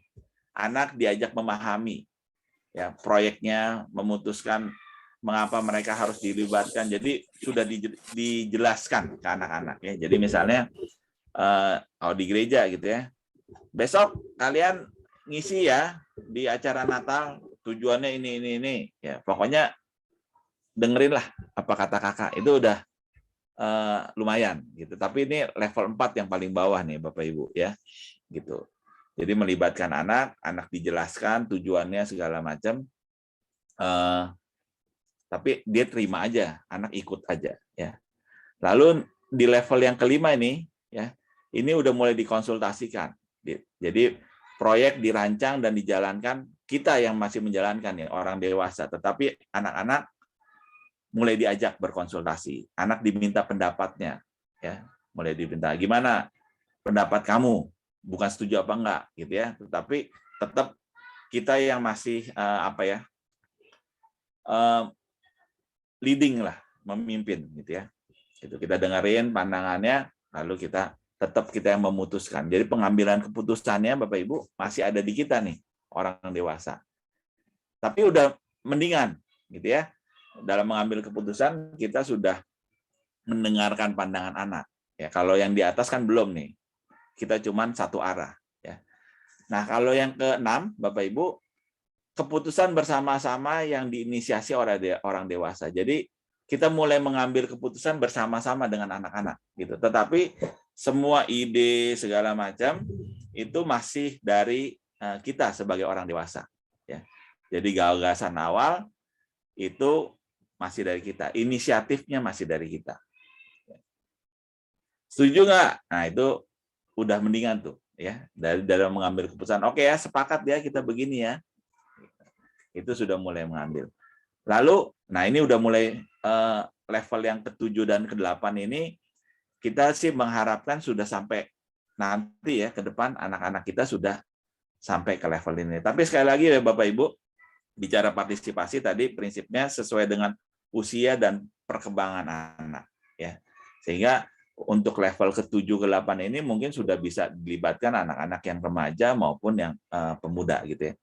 S3: Anak diajak memahami, ya, proyeknya, memutuskan mengapa mereka harus dilibatkan. Jadi sudah dijelaskan ke anak-anak, ya. Jadi misalnya di gereja, gitu ya, besok kalian ngisi ya di acara Natal, tujuannya ini, ya pokoknya dengerin lah apa kata kakak, itu udah lumayan, gitu. Tapi ini level 4 yang paling bawah nih Bapak Ibu, ya, gitu. Jadi melibatkan anak dijelaskan tujuannya segala macam, tapi dia terima aja, anak ikut aja, ya. Lalu di level yang kelima ini, ya, ini udah mulai dikonsultasikan. Jadi proyek dirancang dan dijalankan, kita yang masih menjalankan, ya, orang dewasa, tetapi anak-anak mulai diajak berkonsultasi. Anak diminta pendapatnya, ya, mulai diminta gimana pendapat kamu, bukan setuju apa enggak, gitu ya. Tetapi tetap kita yang masih leading lah, memimpin, gitu ya. Itu kita dengerin pandangannya, lalu kita yang memutuskan. Jadi pengambilan keputusannya Bapak Ibu masih ada di kita nih, orang dewasa. Tapi udah mendingan, gitu ya. Dalam mengambil keputusan kita sudah mendengarkan pandangan anak. Ya, kalau yang di atas kan belum nih. Kita cuman satu arah. Ya. Nah, kalau yang keenam, Bapak Ibu, keputusan bersama-sama yang diinisiasi oleh orang dewasa. Jadi kita mulai mengambil keputusan bersama-sama dengan anak-anak, gitu. Tetapi semua ide segala macam itu masih dari kita sebagai orang dewasa. Ya. Jadi gagasan awal itu masih dari kita, inisiatifnya masih dari kita. Setuju nggak? Nah itu udah mendingan tuh, ya, dari dalam mengambil keputusan. Oke ya, sepakat ya kita begini ya. Itu sudah mulai mengambil. Lalu, nah ini udah mulai level yang ke-7 dan ke-8 ini, kita sih mengharapkan sudah sampai nanti ya ke depan anak-anak kita sudah sampai ke level ini. Tapi sekali lagi ya Bapak Ibu, bicara partisipasi tadi prinsipnya sesuai dengan usia dan perkembangan anak, ya. Sehingga untuk level ke-7 ke-8 ini mungkin sudah bisa dilibatkan anak-anak yang remaja maupun yang pemuda gitu ya.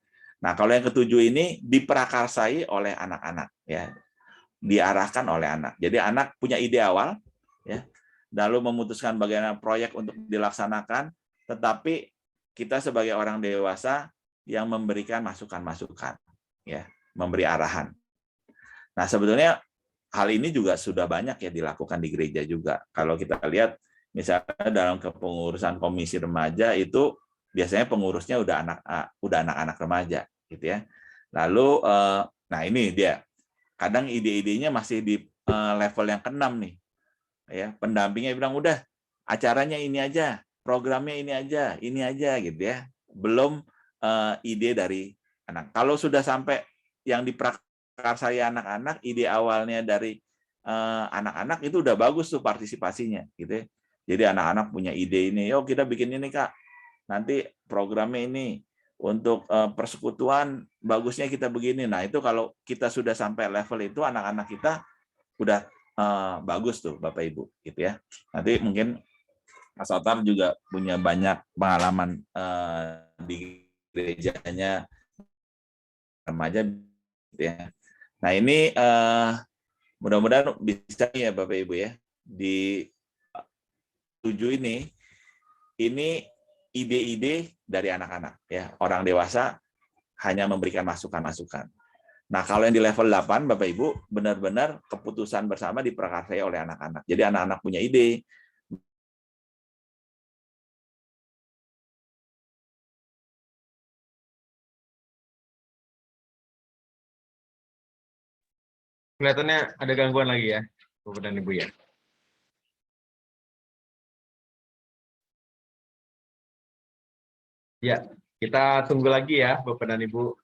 S3: Nah, kalau yang ke-7 ini diprakarsai oleh anak-anak ya. Diarahkan oleh anak. Jadi anak punya ide awal ya, lalu memutuskan bagaimana proyek untuk dilaksanakan, tetapi kita sebagai orang dewasa yang memberikan masukan-masukan ya, memberi arahan. Nah, sebetulnya hal ini juga sudah banyak ya dilakukan di gereja juga. Kalau kita lihat misalnya dalam kepengurusan komisi remaja itu biasanya pengurusnya udah anak-anak remaja gitu ya. Lalu nah ini dia. Kadang ide-idenya masih di level yang ke-6 nih. Ya, pendampingnya bilang udah acaranya ini aja, programnya ini aja gitu ya. Belum ide dari anak. Kalau sudah sampai yang diprakarsai anak-anak, ide awalnya dari anak-anak itu udah bagus tuh partisipasinya gitu ya. Jadi anak-anak punya ide ini, yuk kita bikin ini Kak. Nanti programnya ini untuk persekutuan bagusnya kita begini. Nah, itu kalau kita sudah sampai level itu anak-anak kita udah bagus tuh Bapak Ibu gitu ya. Nanti mungkin Mas Otar juga punya banyak pengalaman di gerejanya remaja gitu ya. Nah, ini mudah-mudahan bisa ya Bapak Ibu ya di 7 ini ide-ide dari anak-anak ya. Orang dewasa hanya memberikan masukan-masukan. Nah, kalau yang di level 8 Bapak Ibu benar-benar keputusan bersama diprakarsai oleh anak-anak. Jadi anak-anak punya ide.
S1: Kelihatannya ada gangguan lagi ya, Bapak dan Ibu ya. Ya, kita tunggu lagi ya, Bapak dan Ibu.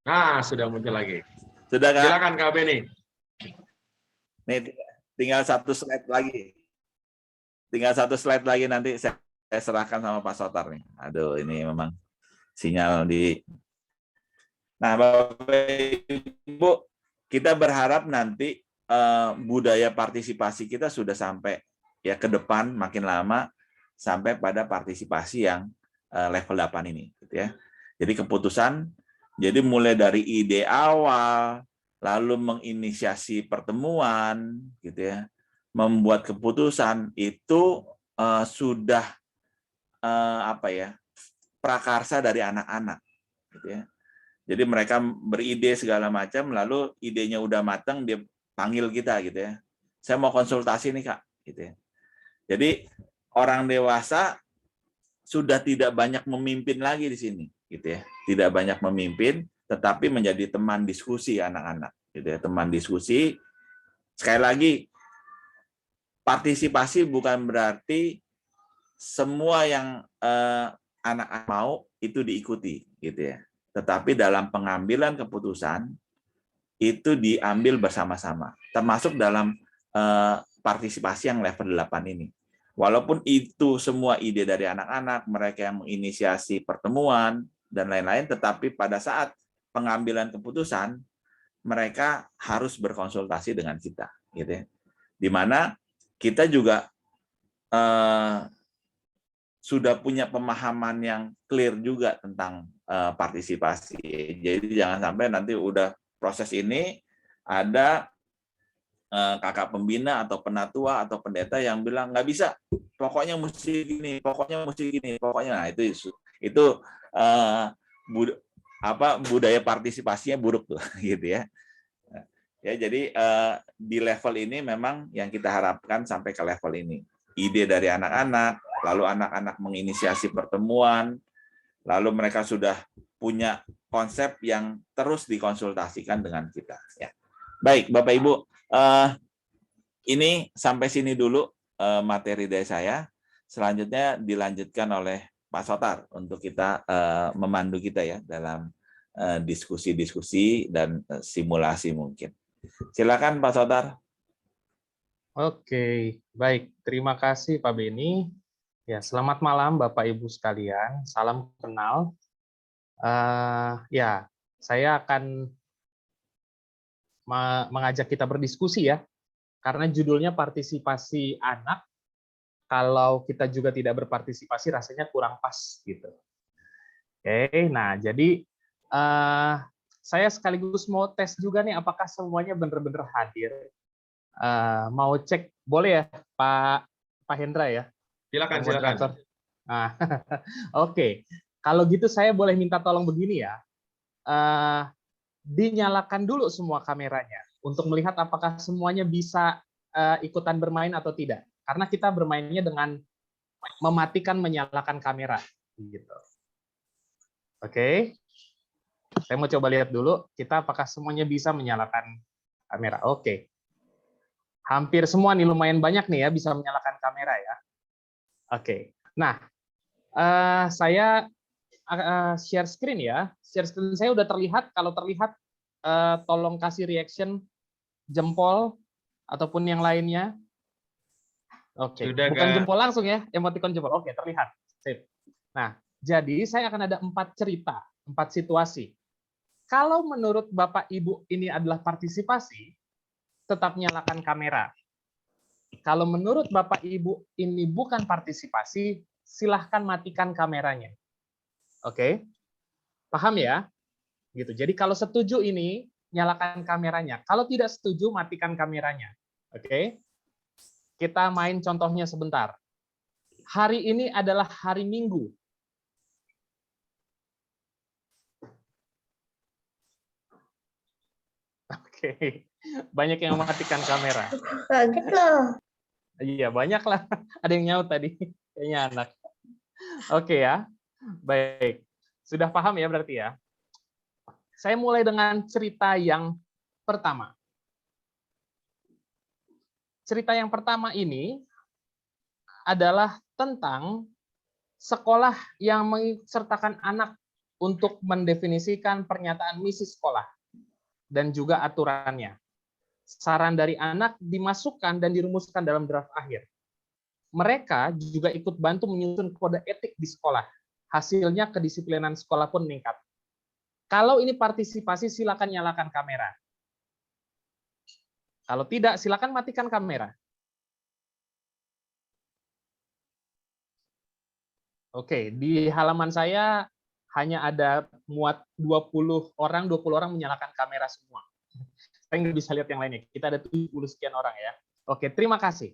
S1: Nah, sudah muncul lagi.
S3: Sudah Kak?
S1: Silakan Kak Beni.
S3: Nih tinggal satu slide lagi. Tinggal satu slide lagi nanti saya serahkan sama Pak Sotar nih. Aduh, ini memang sinyal di. Nah, Bapak Ibu, kita berharap nanti budaya partisipasi kita sudah sampai ya ke depan makin lama sampai pada partisipasi yang level 8 ini gitu ya. Jadi keputusan jadi mulai dari ide awal lalu menginisiasi pertemuan gitu ya. Membuat keputusan itu sudah apa ya? Prakarsa dari anak-anak gitu ya. Jadi mereka beride segala macam, lalu idenya udah matang, dia panggil kita gitu ya. Saya mau konsultasi nih Kak, gitu ya. Jadi orang dewasa sudah tidak banyak memimpin lagi di sini, gitu ya. Tidak banyak memimpin, tetapi menjadi teman diskusi anak-anak, gitu ya. Teman diskusi. Sekali lagi, partisipasi bukan berarti semua yang anak-anak mau itu diikuti, gitu ya. Tetapi dalam pengambilan keputusan itu diambil bersama-sama, termasuk dalam partisipasi yang level 8 ini. Walaupun itu semua ide dari anak-anak, mereka yang menginisiasi pertemuan dan lain-lain, tetapi pada saat pengambilan keputusan mereka harus berkonsultasi dengan kita, gitu ya. Di mana kita juga sudah punya pemahaman yang clear juga tentang partisipasi. Jadi jangan sampai nanti udah proses ini ada kakak pembina atau penatua atau pendeta yang bilang nggak bisa, pokoknya mesti gini, pokoknya mesti gini, pokoknya. Nah itu budaya partisipasinya buruk tuh, gitu ya. Ya jadi di level ini memang yang kita harapkan sampai ke level ini. Ide dari anak-anak, lalu anak-anak menginisiasi pertemuan, lalu mereka sudah punya konsep yang terus dikonsultasikan dengan kita. Ya. Baik, Bapak Ibu, ini sampai sini dulu materi dari saya. Selanjutnya dilanjutkan oleh Pak Sotar untuk kita memandu kita ya dalam diskusi-diskusi dan simulasi mungkin. Silakan Pak Sotar.
S4: Oke, baik. Terima kasih Pak Beni. Ya, selamat malam Bapak Ibu sekalian. Salam kenal. Ya, saya akan mengajak kita berdiskusi ya, karena judulnya partisipasi anak. Kalau kita juga tidak berpartisipasi, rasanya kurang pas gitu. Oke, nah jadi saya sekaligus mau tes juga nih, apakah semuanya benar-benar hadir. Mau cek, boleh ya Pak Hendra ya?
S1: Silakan.
S4: Nah, oke. Kalau gitu saya boleh minta tolong begini ya. Dinyalakan dulu semua kameranya untuk melihat apakah semuanya bisa ikutan bermain atau tidak. Karena kita bermainnya dengan mematikan menyalakan kamera gitu. Oke. Saya mau coba lihat dulu kita apakah semuanya bisa menyalakan kamera. Oke. Hampir semua nih, lumayan banyak nih ya bisa menyalakan kamera ya. Oke. Nah, saya share screen ya. Share screen saya udah terlihat. Kalau terlihat, tolong kasih reaction jempol ataupun yang lainnya. Oke, bukan jempol langsung ya, emoticon jempol. Oke, terlihat. Sip. Nah, jadi saya akan ada 4 cerita, 4 situasi. Kalau menurut Bapak Ibu ini adalah partisipasi, tetap nyalakan kamera. Kalau menurut Bapak Ibu ini bukan partisipasi, silahkan matikan kameranya. Oke, paham ya? Gitu. Jadi kalau setuju ini, nyalakan kameranya. Kalau tidak setuju, matikan kameranya. Oke? Kita main contohnya sebentar. Hari ini adalah hari Minggu. Oke. Banyak yang mematikan kamera.
S5: Kaget loh.
S4: Iya, banyak lah. Ada yang nyaut tadi. Kayaknya anak. Oke ya. Baik. Sudah paham ya berarti ya? Saya mulai dengan cerita yang pertama. Cerita yang pertama ini adalah tentang sekolah yang mensertakan anak untuk mendefinisikan pernyataan misi sekolah dan juga aturannya. Saran dari anak dimasukkan dan dirumuskan dalam draft akhir. Mereka juga ikut bantu menyusun kode etik di sekolah. Hasilnya kedisiplinan sekolah pun meningkat. Kalau ini partisipasi, silakan nyalakan kamera. Kalau tidak, silakan matikan kamera. Oke, di halaman saya hanya ada muat 20 orang menyalakan kamera semua. Saya nggak bisa lihat yang lainnya. Kita ada 70 sekian orang ya. Oke, terima kasih.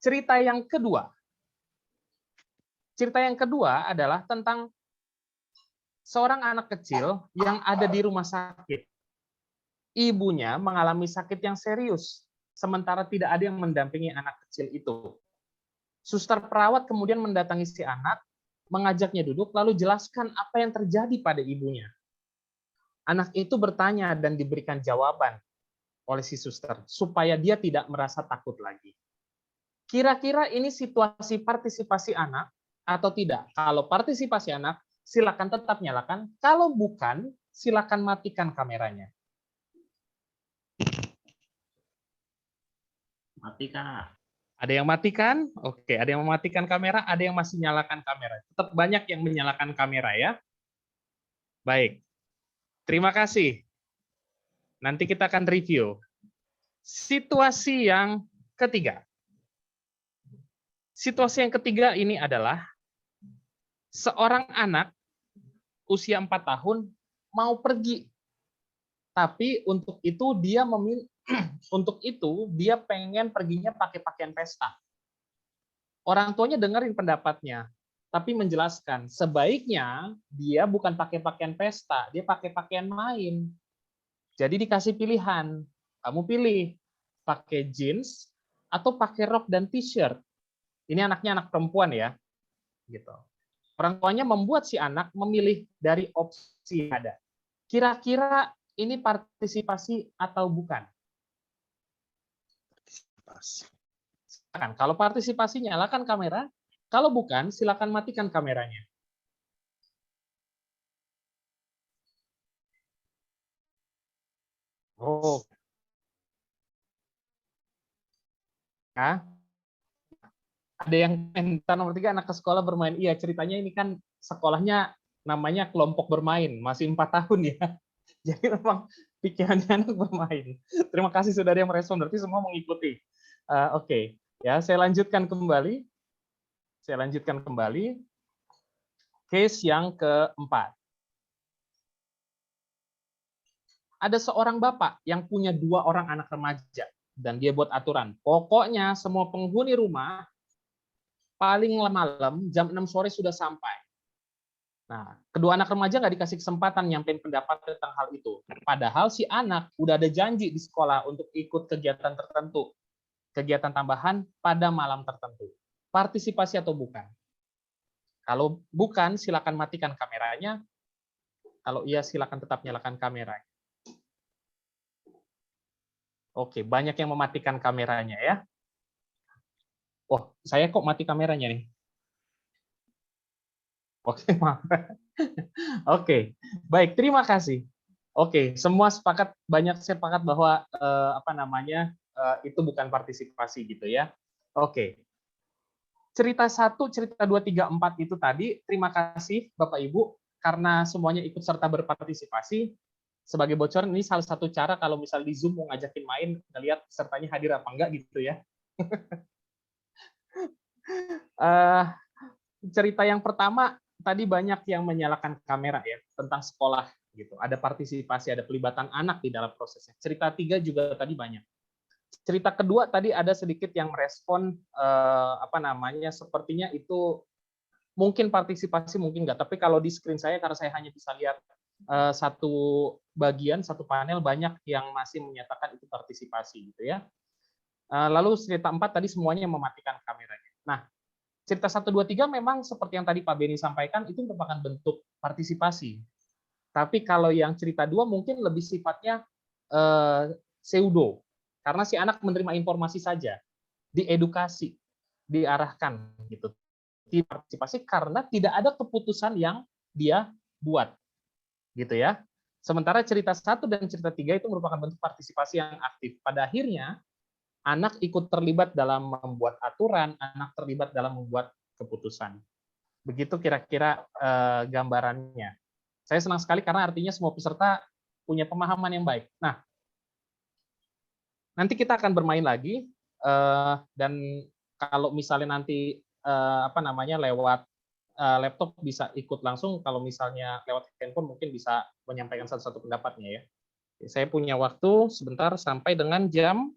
S4: Cerita yang kedua. Cerita yang kedua adalah tentang seorang anak kecil yang ada di rumah sakit. Ibunya mengalami sakit yang serius, sementara tidak ada yang mendampingi anak kecil itu. Suster perawat kemudian mendatangi si anak, mengajaknya duduk, lalu jelaskan apa yang terjadi pada ibunya. Anak itu bertanya dan diberikan jawaban oleh si suster, supaya dia tidak merasa takut lagi. Kira-kira ini situasi partisipasi anak atau tidak? Kalau partisipasi anak, silakan tetap nyalakan. Kalau bukan, silakan matikan kameranya.
S1: Matikan.
S4: Ada yang matikan? Oke, ada yang mematikan kamera, ada yang masih nyalakan kamera. Tetap banyak yang menyalakan kamera ya. Baik. Terima kasih. Nanti kita akan review. Situasi yang ketiga. Situasi yang ketiga ini adalah seorang anak usia 4 tahun mau pergi. Tapi untuk itu dia untuk itu dia pengen perginya pakai pakaian pesta. Orang tuanya dengerin pendapatnya, tapi menjelaskan sebaiknya dia bukan pakai pakaian pesta, dia pakai pakaian main. Jadi dikasih pilihan, kamu pilih pakai jeans atau pakai rok dan t-shirt. Ini anaknya anak perempuan ya, gitu. Orang tuanya membuat si anak memilih dari opsi yang ada. Kira-kira ini partisipasi atau bukan? Silakan. Kalau partisipasi nyalakan kamera, kalau bukan silakan matikan kameranya. Oh, nah, ada yang minta nomor 3 anak ke sekolah bermain. Iya, ceritanya ini kan sekolahnya namanya kelompok bermain, masih 4 tahun ya. Jadi memang pikirannya anak bermain. Terima kasih saudara yang merespon, berarti semua mengikuti. Oke, ya saya lanjutkan kembali. Case yang keempat. Ada seorang bapak yang punya 2 orang anak remaja dan dia buat aturan. Pokoknya semua penghuni rumah paling malam jam 6 sore sudah sampai. Nah, kedua anak remaja nggak dikasih kesempatan nyampein pendapat tentang hal itu. Padahal si anak udah ada janji di sekolah untuk ikut kegiatan tertentu, kegiatan tambahan pada malam tertentu. Partisipasi atau bukan? Kalau bukan, silakan matikan kameranya. Kalau iya, silakan tetap nyalakan kameranya. Oke, banyak yang mematikan kameranya ya. Oh, saya kok mati kameranya nih? Oke, maaf. Oke, baik, terima kasih. Oke, semua sepakat, banyak sepakat bahwa itu bukan partisipasi gitu ya. Oke. Cerita 1, cerita 2, 3, 4 itu tadi, terima kasih Bapak Ibu karena semuanya ikut serta berpartisipasi. Sebagai bocoran, ini salah satu cara kalau misal di Zoom mau ngajakin main, kita lihat pesertanya hadir apa enggak gitu ya. Cerita yang pertama tadi banyak yang menyalakan kamera ya tentang sekolah gitu. Ada partisipasi, ada pelibatan anak di dalam prosesnya. Cerita 3 juga tadi banyak. Cerita kedua tadi ada sedikit yang merespon sepertinya itu mungkin partisipasi mungkin enggak, tapi kalau di screen saya karena saya hanya bisa lihat satu bagian, satu panel, banyak yang masih menyatakan itu partisipasi gitu ya. Lalu cerita 4 tadi semuanya mematikan kameranya. Nah, cerita 1, 2, 3 memang seperti yang tadi Pak Beni sampaikan, itu merupakan bentuk partisipasi. Tapi kalau yang cerita 2 mungkin lebih sifatnya pseudo, karena si anak menerima informasi saja, diedukasi, diarahkan gitu. Partisipasi karena tidak ada keputusan yang dia buat. Gitu ya. Sementara cerita 1 dan cerita 3 itu merupakan bentuk partisipasi yang aktif. Pada akhirnya, anak ikut terlibat dalam membuat aturan, anak terlibat dalam membuat keputusan. Begitu kira-kira gambarannya. Saya senang sekali karena artinya semua peserta punya pemahaman yang baik. Nah, nanti kita akan bermain lagi, dan kalau misalnya nanti lewat laptop bisa ikut langsung, kalau misalnya lewat handphone mungkin bisa menyampaikan satu-satu pendapatnya ya. Saya punya waktu sebentar sampai dengan jam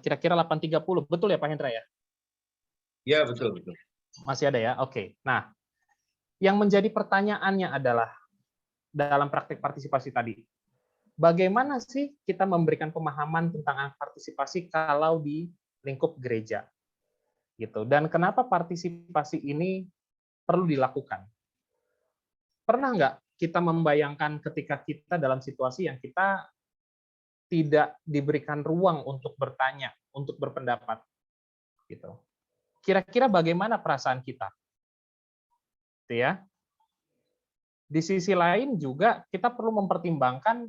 S4: kira-kira 8.30. Betul ya Pak Hendra ya?
S1: Ya, betul.
S4: Masih ada ya? Oke. Nah, yang menjadi pertanyaannya adalah dalam praktik partisipasi tadi, bagaimana sih kita memberikan pemahaman tentang partisipasi kalau di lingkup gereja? Gitu. Dan kenapa partisipasi ini perlu dilakukan? Pernah nggak kita membayangkan ketika kita dalam situasi yang kita tidak diberikan ruang untuk bertanya, untuk berpendapat, gitu. Kira-kira bagaimana perasaan kita? Gitu ya. Di sisi lain juga kita perlu mempertimbangkan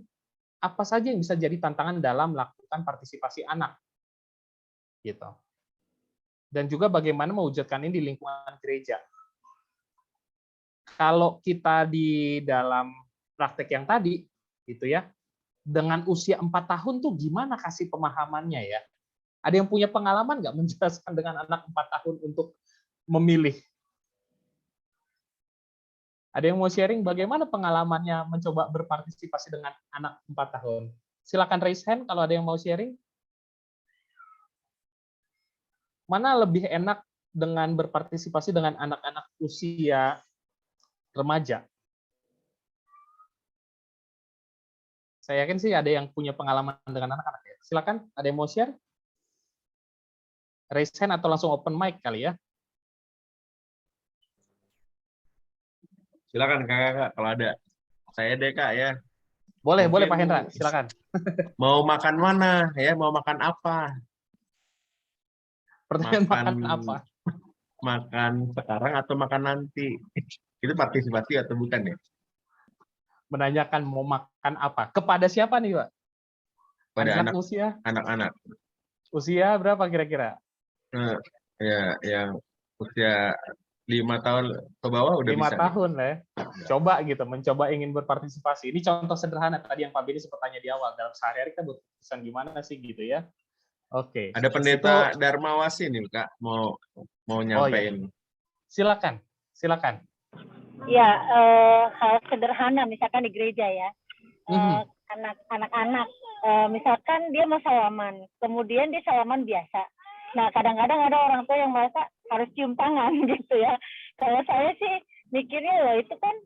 S4: apa saja yang bisa jadi tantangan dalam melakukan partisipasi anak, gitu. Dan juga bagaimana mewujudkan ini di lingkungan gereja. Kalau kita di dalam praktek yang tadi, gitu ya, dengan usia 4 tahun tuh gimana kasih pemahamannya ya? Ada yang punya pengalaman nggak menjelaskan dengan anak 4 tahun untuk memilih? Ada yang mau sharing bagaimana pengalamannya mencoba berpartisipasi dengan anak 4 tahun? Silakan raise hand kalau ada yang mau sharing. Mana lebih enak dengan berpartisipasi dengan anak-anak usia remaja? Saya yakin sih ada yang punya pengalaman dengan anak-anak ya. Silakan, ada yang mau share? Raise hand atau langsung open mic kali ya?
S1: Silakan kakak kalau ada. Saya deh kak ya.
S4: Boleh, boleh Pak
S1: Mungkin
S4: Hendra, silakan.
S1: mau makan mana ya? Mau makan apa?
S4: Pertanyaan
S1: Makan
S4: makan apa?
S1: makan sekarang atau makan nanti? Itu partisipasi atau bukan ya?
S4: Menanyakan mau makan apa? Kepada siapa nih, Pak?
S1: Pada
S4: Anak usia?
S1: anak-anak.
S4: Usia berapa kira-kira?
S1: Ya, yang usia 5 tahun ke bawah udah
S4: 5
S1: bisa nih.
S4: tahun lah ya. Coba gitu, mencoba ingin berpartisipasi. Ini contoh sederhana tadi yang Pak Beni sempat tanya di awal. Dalam sehari-hari kita berkesan gimana sih gitu ya. Oke.
S1: Ada pendeta Dharmawasi nih kak, mau
S4: Oh ya,
S1: nyampein.
S4: silakan, silakan.
S5: Ya, hal sederhana misalkan di gereja ya, anak-anak, misalkan dia mau salaman, kemudian dia salaman biasa. Nah, kadang-kadang ada orang tua yang merasa harus cium tangan gitu ya. Kalau saya sih mikirnya loh itu kan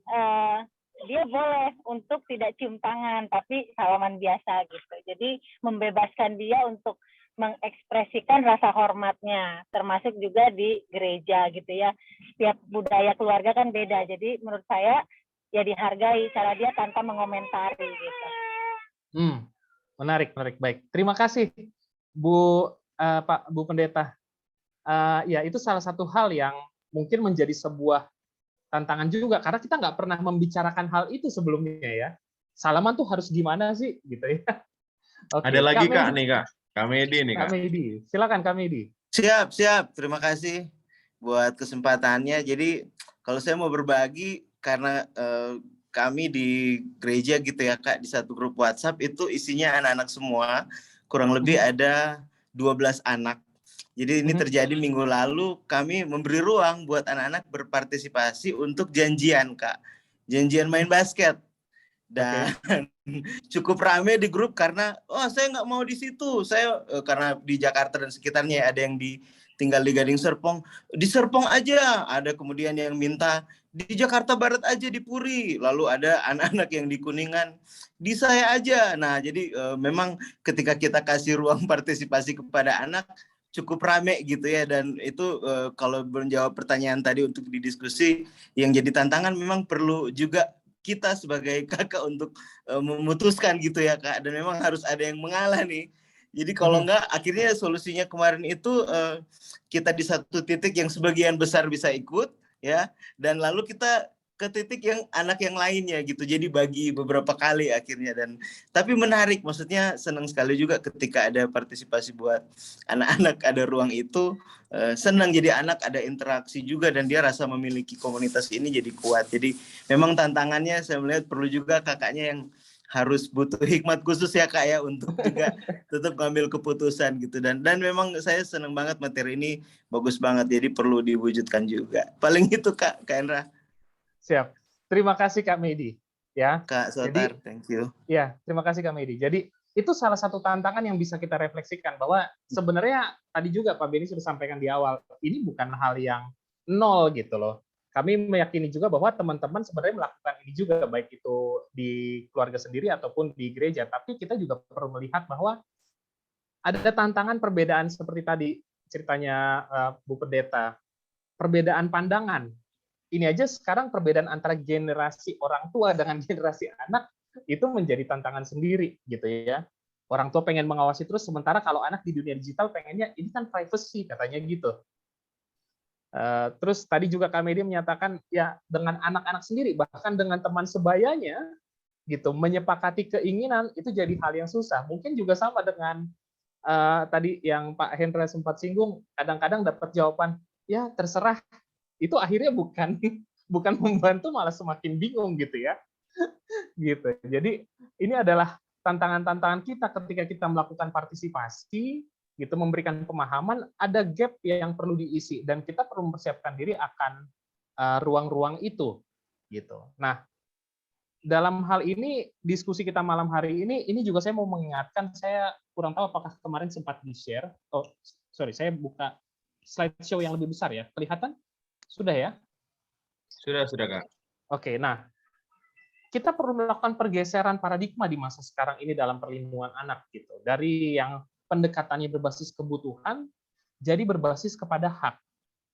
S5: dia boleh untuk tidak cium tangan, tapi salaman biasa gitu. Jadi membebaskan dia untuk mengekspresikan rasa hormatnya, termasuk juga di gereja gitu ya. Setiap budaya keluarga kan beda, jadi menurut saya ya dihargai cara dia tanpa mengomentari gitu.
S4: Menarik, menarik. Baik, terima kasih Bu Pendeta. Ya itu salah satu hal yang mungkin menjadi sebuah tantangan juga karena kita nggak pernah membicarakan hal itu sebelumnya ya. Salaman tuh harus gimana sih gitu ya. Oke,
S1: Ada lagi kak nih kak. Kak Medi nih kak.
S4: Kak Medi, silakan Kak Medi.
S6: Siap. Terima kasih buat kesempatannya. Jadi kalau saya mau berbagi karena kami di gereja gitu ya Kak, di satu grup WhatsApp itu isinya anak-anak semua. Kurang lebih ada 12 anak. Jadi ini terjadi minggu lalu, kami memberi ruang buat anak-anak berpartisipasi untuk janjian Kak. Janjian main basket. Dan cukup rame di grup karena saya nggak mau di situ. Saya karena di Jakarta dan sekitarnya ada yang tinggal di Gading Serpong. Di Serpong aja. Ada kemudian yang minta di Jakarta Barat aja di Puri. Lalu ada anak-anak yang di Kuningan. Di saya aja. Nah jadi memang ketika kita kasih ruang partisipasi kepada anak cukup rame gitu ya. Dan itu kalau menjawab pertanyaan tadi untuk didiskusi, yang jadi tantangan memang perlu juga kita sebagai kakak untuk memutuskan gitu ya Kak, dan memang harus ada yang mengalah nih. Jadi kalau enggak akhirnya solusinya kemarin itu kita di satu titik yang sebagian besar bisa ikut ya, dan lalu kita ke titik yang anak yang lainnya gitu. Jadi bagi beberapa kali akhirnya, dan tapi menarik, maksudnya senang sekali juga ketika ada partisipasi buat anak-anak, ada ruang itu. Senang jadi anak ada interaksi juga dan dia rasa memiliki komunitas ini jadi kuat. Jadi memang tantangannya saya melihat perlu juga kakaknya yang harus butuh hikmat khusus ya Kak ya untuk juga tetap ngambil keputusan gitu, dan memang saya senang banget materi ini bagus banget, jadi perlu diwujudkan juga. Paling itu Kak Endra.
S4: Siap. Terima kasih Kak Medi ya.
S6: Kak Sotar, thank you.
S4: Ya, terima kasih Kak Medi. Jadi itu salah satu tantangan yang bisa kita refleksikan bahwa sebenarnya tadi juga Pak Beni sudah sampaikan di awal, ini bukan hal yang nol gitu loh. Kami meyakini juga bahwa teman-teman sebenarnya melakukan ini juga, baik itu di keluarga sendiri ataupun di gereja. Tapi kita juga perlu melihat bahwa ada tantangan perbedaan seperti tadi ceritanya Bu Pendeta, perbedaan pandangan. Ini aja sekarang perbedaan antara generasi orang tua dengan generasi anak itu menjadi tantangan sendiri gitu ya. Orang tua pengen mengawasi terus, sementara kalau anak di dunia digital pengennya ini kan privacy katanya gitu. Terus tadi juga Kak Medi menyatakan ya dengan anak-anak sendiri, bahkan dengan teman sebayanya gitu, menyepakati keinginan itu jadi hal yang susah. Mungkin juga sama dengan tadi yang Pak Hendra sempat singgung, kadang-kadang dapat jawaban ya terserah, itu akhirnya bukan membantu, malah semakin bingung gitu ya. Gitu. Jadi ini adalah tantangan-tantangan kita ketika kita melakukan partisipasi gitu, memberikan pemahaman, ada gap yang perlu diisi dan kita perlu mempersiapkan diri akan ruang-ruang itu gitu. Nah, dalam hal ini diskusi kita malam hari ini juga saya mau mengingatkan, saya kurang tahu apakah kemarin sempat di-share. Oh, sorry, saya buka slideshow yang lebih besar ya. Kelihatan? Sudah ya?
S1: Sudah, Kak.
S4: Oke, nah kita perlu melakukan pergeseran paradigma di masa sekarang ini dalam perlindungan anak gitu. Dari yang pendekatannya berbasis kebutuhan jadi berbasis kepada hak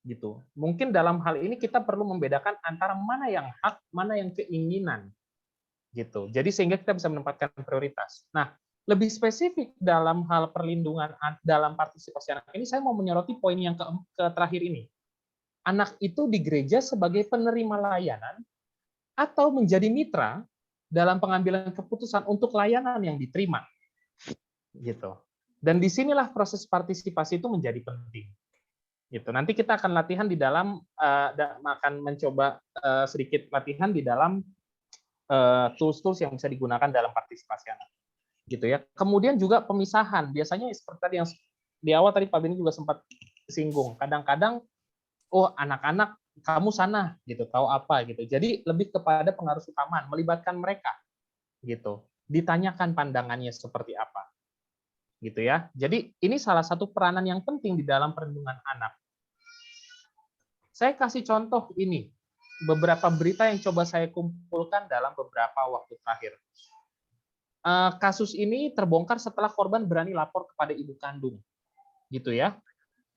S4: gitu. Mungkin dalam hal ini kita perlu membedakan antara mana yang hak, mana yang keinginan gitu. Jadi sehingga kita bisa menempatkan prioritas. Nah, lebih spesifik dalam hal perlindungan dalam partisipasi anak ini saya mau menyoroti poin yang ke terakhir ini. Anak itu di gereja sebagai penerima layanan atau menjadi mitra dalam pengambilan keputusan untuk layanan yang diterima, gitu. Dan disinilah proses partisipasi itu menjadi penting, gitu. Nanti kita akan latihan di dalam, akan mencoba sedikit latihan di dalam tools-tools yang bisa digunakan dalam partisipasi anak, gitu ya. Kemudian juga pemisahan, biasanya seperti tadi yang di awal tadi Pak Beni juga sempat singgung. Kadang-kadang, oh anak-anak kamu sana gitu, tahu apa gitu. Jadi lebih kepada pengaruh utamaan, melibatkan mereka gitu. Ditanyakan pandangannya seperti apa. Gitu ya. Jadi ini salah satu peranan yang penting di dalam perlindungan anak. Saya kasih contoh ini, beberapa berita yang coba saya kumpulkan dalam beberapa waktu terakhir. Kasus ini terbongkar setelah korban berani lapor kepada ibu kandung. Gitu ya.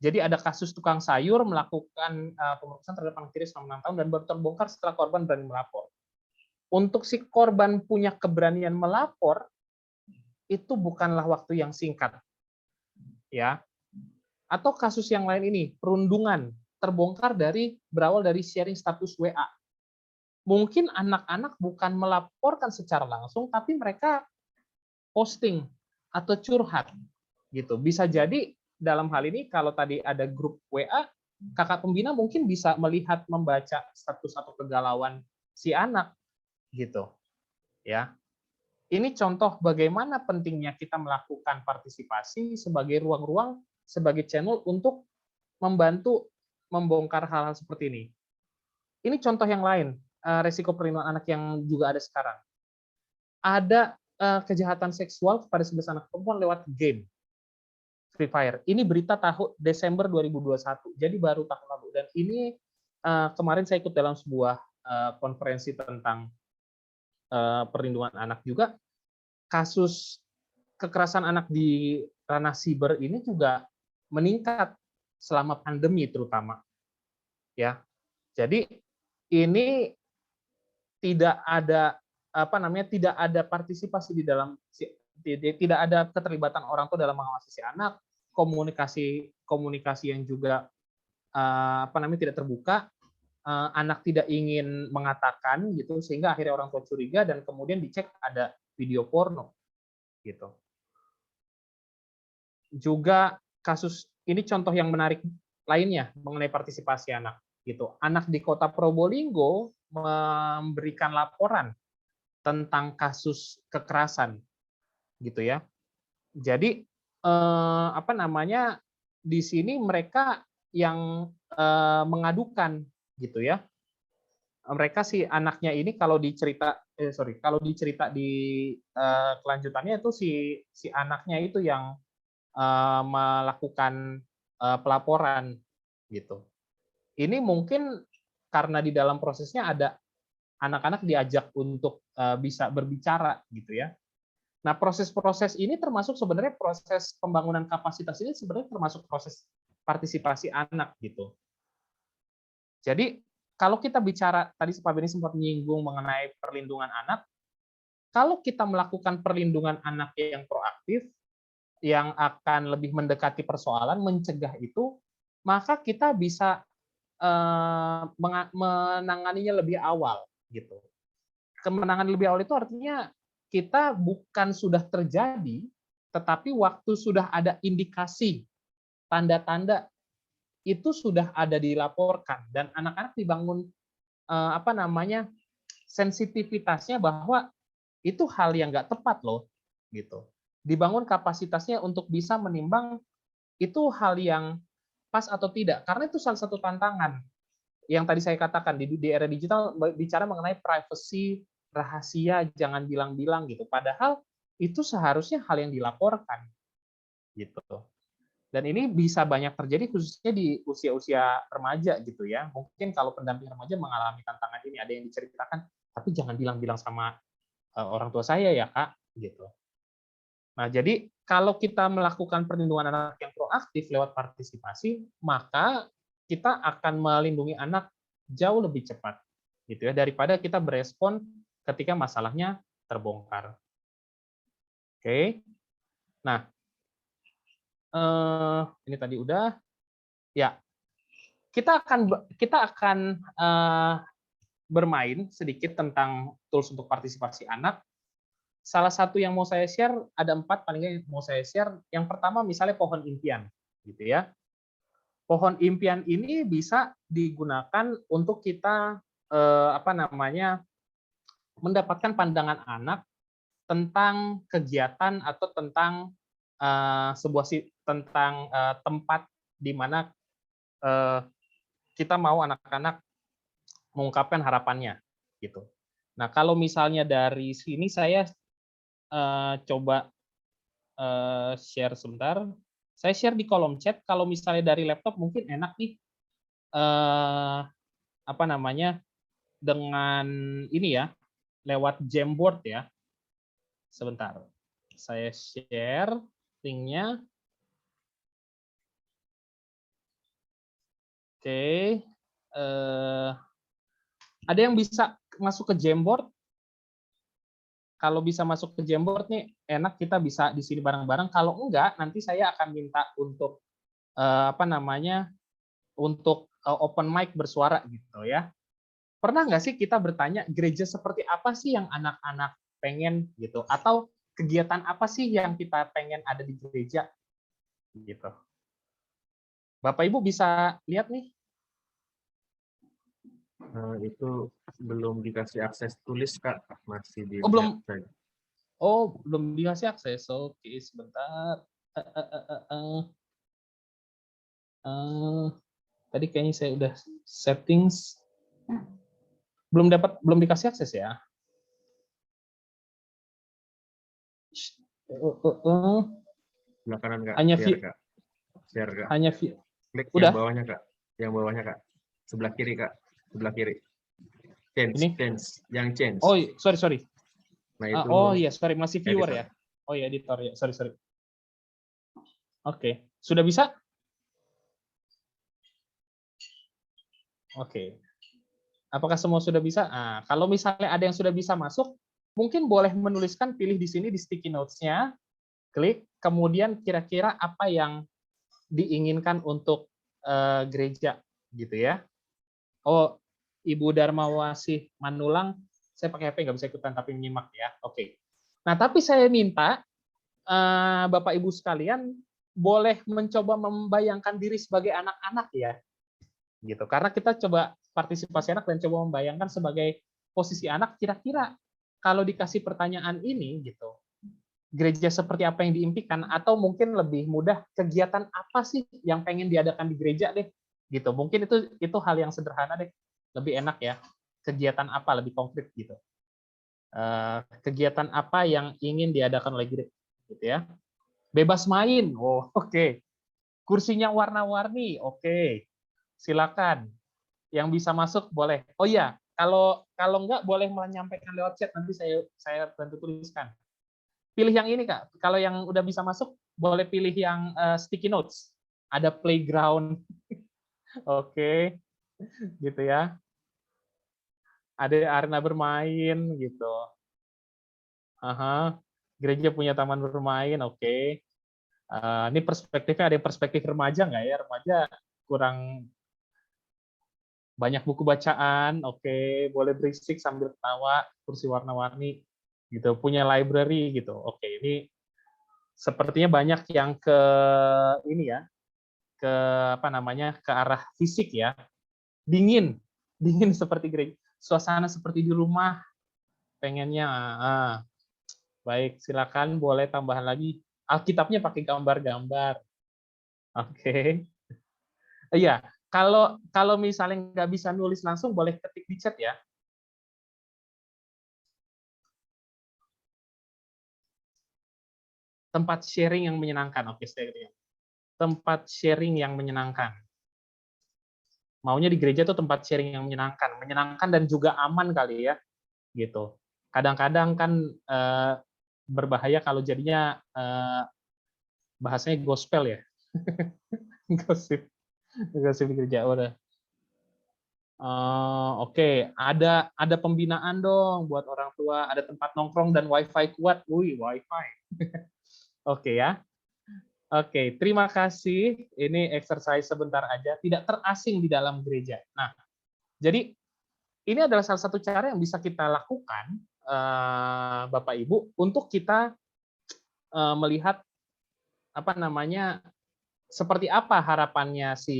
S4: Jadi ada kasus tukang sayur melakukan pemerkosaan terhadap anak tiri selama 6 tahun dan baru terbongkar setelah korban berani melapor. Untuk si korban punya keberanian melapor, itu bukanlah waktu yang singkat. Ya. Atau kasus yang lain ini, perundungan, terbongkar berawal dari sharing status WA. Mungkin anak-anak bukan melaporkan secara langsung, tapi mereka posting atau curhat. Gitu. Bisa jadi dalam hal ini kalau tadi ada grup WA, kakak pembina mungkin bisa melihat, membaca status atau kegalauan si anak gitu. Ya. Ini contoh bagaimana pentingnya kita melakukan partisipasi sebagai ruang-ruang, sebagai channel untuk membantu membongkar hal-hal seperti ini. Ini contoh yang lain, resiko perlindungan anak yang juga ada sekarang. Ada kejahatan seksual kepada 11 anak perempuan lewat game. Free Fire. Ini berita tahun Desember 2021, jadi baru tahun lalu. Dan ini kemarin saya ikut dalam sebuah konferensi tentang perlindungan anak juga. Kasus kekerasan anak di ranah siber ini juga meningkat selama pandemi terutama. Ya, jadi ini tidak ada tidak ada partisipasi di dalam, tidak ada keterlibatan orang tua dalam mengawasi si anak, komunikasi yang juga tidak terbuka, anak tidak ingin mengatakan gitu sehingga akhirnya orang tua curiga dan kemudian dicek ada video porno gitu. Juga kasus ini contoh yang menarik lainnya mengenai partisipasi anak gitu. Anak di Kota Probolinggo memberikan laporan tentang kasus kekerasan gitu ya. Jadi di sini mereka yang mengadukan gitu ya. Mereka si anaknya ini kalau dicerita di kelanjutannya itu si anaknya itu yang melakukan pelaporan gitu. Ini mungkin karena di dalam prosesnya ada anak-anak diajak untuk bisa berbicara gitu ya. Nah, proses-proses ini termasuk sebenarnya proses pembangunan kapasitas ini sebenarnya termasuk proses partisipasi anak gitu. Jadi kalau kita bicara tadi Pak Beni sempat menyinggung mengenai perlindungan anak, kalau kita melakukan perlindungan anak yang proaktif, yang akan lebih mendekati persoalan, mencegah itu, maka kita bisa menanganinya lebih awal gitu. Kemenangan lebih awal itu artinya kita bukan sudah terjadi, tetapi waktu sudah ada indikasi, tanda-tanda itu sudah ada dilaporkan dan anak-anak dibangun sensitivitasnya bahwa itu hal yang nggak tepat loh, gitu. Dibangun kapasitasnya untuk bisa menimbang itu hal yang pas atau tidak, karena itu salah satu tantangan yang tadi saya katakan di era digital bicara mengenai privacy, rahasia, jangan bilang-bilang gitu. Padahal itu seharusnya hal yang dilaporkan gitu. Dan ini bisa banyak terjadi khususnya di usia-usia remaja gitu ya. Mungkin kalau pendamping remaja mengalami tantangan ini, ada yang diceritakan, tapi jangan bilang-bilang sama orang tua saya ya Kak, gitu. Nah, jadi kalau kita melakukan perlindungan anak yang proaktif lewat partisipasi, maka kita akan melindungi anak jauh lebih cepat, gitu ya, daripada kita berespon ketika masalahnya terbongkar. Oke. Nah, ini tadi udah. Ya, kita akan bermain sedikit tentang tools untuk partisipasi anak. Salah satu yang mau saya share, ada 4 paling nggak yang mau saya share. Yang pertama misalnya pohon impian, gitu ya. Pohon impian ini bisa digunakan untuk kita mendapatkan pandangan anak tentang kegiatan atau tentang tempat di mana kita mau anak-anak mengungkapkan harapannya, gitu. Nah, kalau misalnya dari sini saya coba share sebentar. Saya share di kolom chat. Kalau misalnya dari laptop mungkin enak nih dengan ini ya, lewat Jamboard ya. Sebentar. Saya share linknya. Oke. Ada yang bisa masuk ke Jamboard? Kalau bisa masuk ke Jamboard nih, enak kita bisa di sini bareng-bareng. Kalau enggak, nanti saya akan minta untuk open mic bersuara gitu ya. Pernah nggak sih kita bertanya gereja seperti apa sih yang anak-anak pengen gitu? Atau kegiatan apa sih yang kita pengen ada di gereja? Gitu. Bapak Ibu bisa lihat nih?
S1: Itu belum dikasih akses tulis Kak, masih di
S4: belum dikasih akses. Oke, sebentar. Tadi kayaknya saya udah settings. Belum dikasih akses ya.
S1: Sebelah kanan Kak.
S4: Hanya
S1: Share Kak.
S4: Hanya
S1: klik
S4: udah?
S1: yang bawahnya Kak. Yang bawahnya Kak. Sebelah kiri Kak. Sebelah kiri. Change. Yang change.
S4: Oh, sorry.
S1: Nah, itu
S4: iya, sorry, masih viewer
S1: editor.
S4: ya. Oh ya, editor ya. Sorry. Oke. Sudah bisa? Oke. Apakah semua sudah bisa? Nah, kalau misalnya ada yang sudah bisa masuk, mungkin boleh menuliskan, pilih di sini di sticky notes-nya, klik, kemudian kira-kira apa yang diinginkan untuk gereja, gitu ya. Oh, Ibu Darmawasih Manulang, saya pakai HP nggak bisa ikutan tapi menyimak ya. Oke. Nah, tapi saya minta Bapak Ibu sekalian boleh mencoba membayangkan diri sebagai anak-anak ya. Gitu. Karena kita coba partisipasi anak dan coba membayangkan sebagai posisi anak, kira-kira kalau dikasih pertanyaan ini gitu. Gereja seperti apa yang diimpikan, atau mungkin lebih mudah, kegiatan apa sih yang pengen diadakan di gereja deh, gitu. Mungkin itu hal yang sederhana deh, lebih enak ya. Kegiatan apa lebih konkret gitu. Kegiatan apa yang ingin diadakan oleh gereja, gitu ya. Bebas main, oke. Kursinya warna-warni, oke. Silakan. Yang bisa masuk boleh. Oh iya, kalau enggak boleh menyampaikan lewat chat, nanti saya bantu tuliskan. Pilih yang ini Kak. Kalau yang udah bisa masuk, boleh pilih yang sticky notes. Ada playground. Oke. Gitu ya. Ada arena bermain gitu. Gereja punya taman bermain, oke. Ini perspektifnya ada yang perspektif remaja nggak ya? Remaja kurang banyak buku bacaan, oke. Boleh berisik sambil ketawa, kursi warna-warni. Gitu, punya library gitu. Oke, ini sepertinya banyak yang ke arah fisik ya. Dingin seperti gereja. Suasana seperti di rumah. Pengennya baik, silakan boleh tambahan lagi. Alkitabnya pakai gambar-gambar. Oke. Iya, Kalau misalnya nggak bisa nulis langsung, boleh ketik di chat ya. Tempat sharing yang menyenangkan. Oke, tempat sharing yang menyenangkan. Maunya di gereja itu tempat sharing yang menyenangkan dan juga aman kali ya, gitu. Kadang-kadang kan berbahaya kalau jadinya bahasanya gospel ya, gosip di gereja udah. Oke, ada pembinaan dong buat orang tua, ada tempat nongkrong dan wifi kuat. Wih, wifi. Oke ya. Oke, terima kasih. Ini exercise sebentar aja, tidak terasing di dalam gereja. Nah, jadi ini adalah salah satu cara yang bisa kita lakukan, Bapak Ibu, untuk kita melihat apa namanya, seperti apa harapannya si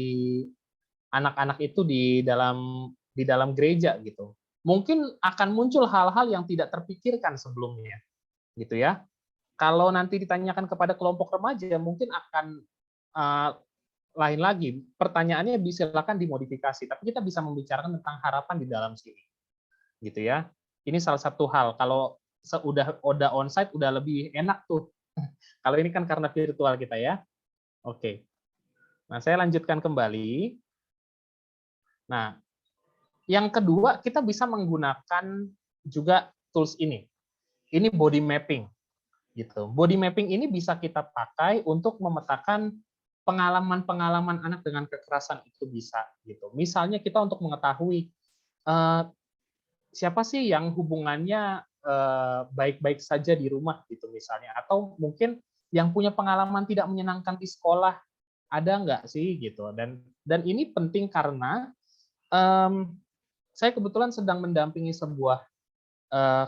S4: anak-anak itu di dalam gereja gitu. Mungkin akan muncul hal-hal yang tidak terpikirkan sebelumnya, gitu ya. Kalau nanti ditanyakan kepada kelompok remaja, mungkin akan lain lagi. Pertanyaannya silakan dimodifikasi, tapi kita bisa membicarakan tentang harapan di dalam sini, gitu ya. Ini salah satu hal. Kalau udah onsite udah lebih enak tuh. Kalau ini kan karena virtual kita ya. Oke. Nah, saya lanjutkan kembali. Nah, yang kedua kita bisa menggunakan juga tools ini. Ini body mapping. Gitu. Body mapping ini bisa kita pakai untuk memetakan pengalaman-pengalaman anak dengan kekerasan itu bisa gitu. Misalnya kita untuk mengetahui siapa sih yang hubungannya baik-baik saja di rumah gitu misalnya, atau mungkin yang punya pengalaman tidak menyenangkan di sekolah ada nggak sih gitu. Dan ini penting karena saya kebetulan sedang mendampingi sebuah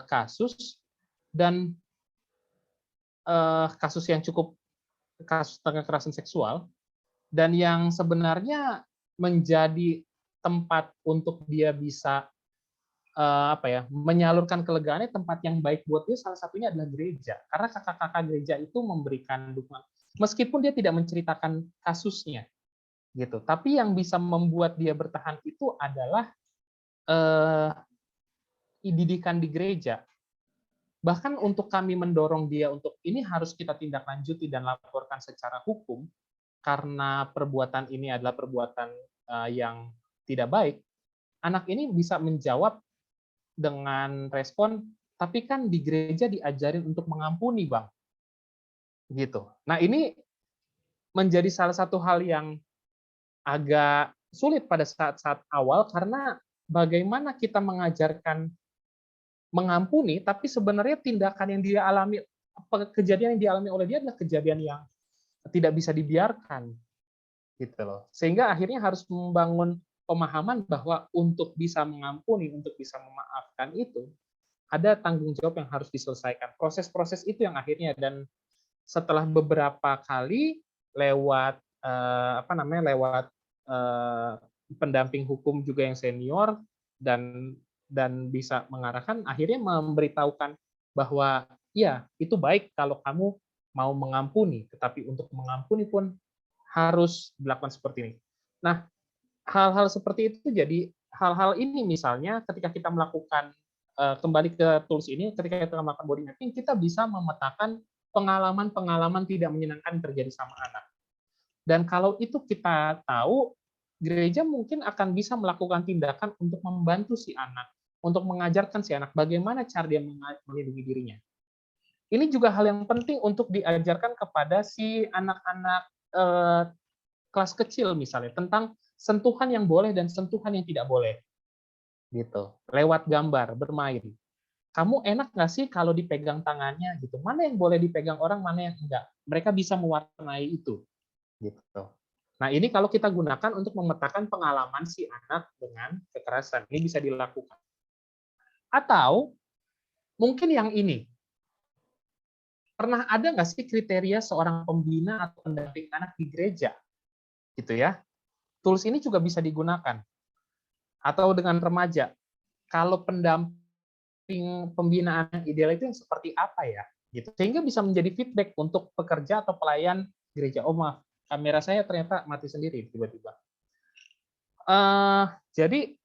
S4: kasus dan kasus yang cukup kasus kekerasan seksual dan yang sebenarnya menjadi tempat untuk dia bisa menyalurkan kelegaannya, tempat yang baik buat dia salah satunya adalah gereja, karena kakak-kakak gereja itu memberikan dukungan meskipun dia tidak menceritakan kasusnya gitu, tapi yang bisa membuat dia bertahan itu adalah didikan di gereja. Bahkan untuk kami mendorong dia untuk ini harus kita tindak lanjuti dan laporkan secara hukum karena perbuatan ini adalah perbuatan yang tidak baik, anak ini bisa menjawab dengan respon, tapi kan di gereja diajarin untuk mengampuni, Bang. Gitu. Nah, ini menjadi salah satu hal yang agak sulit pada saat-saat awal karena bagaimana kita mengajarkan mengampuni, tapi sebenarnya tindakan yang dia alami, kejadian yang dialami oleh dia adalah kejadian yang tidak bisa dibiarkan, gitu loh. Sehingga akhirnya harus membangun pemahaman bahwa untuk bisa mengampuni, untuk bisa memaafkan itu, ada tanggung jawab yang harus diselesaikan. Proses-proses itu yang akhirnya, dan setelah beberapa kali lewat lewat pendamping hukum juga yang senior dan bisa mengarahkan, akhirnya memberitahukan bahwa ya itu baik kalau kamu mau mengampuni, tetapi untuk mengampuni pun harus dilakukan seperti ini. Nah, hal-hal seperti itu jadi hal-hal ini misalnya ketika kita melakukan kembali ke tools ini, ketika kita melakukan body mapping, kita bisa memetakan pengalaman-pengalaman tidak menyenangkan terjadi sama anak. Dan kalau itu kita tahu, gereja mungkin akan bisa melakukan tindakan untuk membantu si anak, untuk mengajarkan si anak bagaimana cara dia melindungi dirinya. Ini juga hal yang penting untuk diajarkan kepada si anak-anak kelas kecil misalnya, tentang sentuhan yang boleh dan sentuhan yang tidak boleh. Gitu. Lewat gambar, bermain. Kamu enak nggak sih kalau dipegang tangannya gitu? Mana yang boleh dipegang orang, mana yang enggak? Mereka bisa mewarnai itu. Gitu. Nah, ini kalau kita gunakan untuk memetakan pengalaman si anak dengan kekerasan, ini bisa dilakukan. Atau mungkin yang ini, pernah ada nggak sih kriteria seorang pembina atau pendamping anak di gereja? Gitu ya. Tools ini juga bisa digunakan. Atau dengan remaja, kalau pendamping pembinaan ideal itu yang seperti apa ya? Gitu. Sehingga bisa menjadi feedback untuk pekerja atau pelayan gereja. Oh maaf, kamera saya ternyata mati sendiri tiba-tiba. Jadi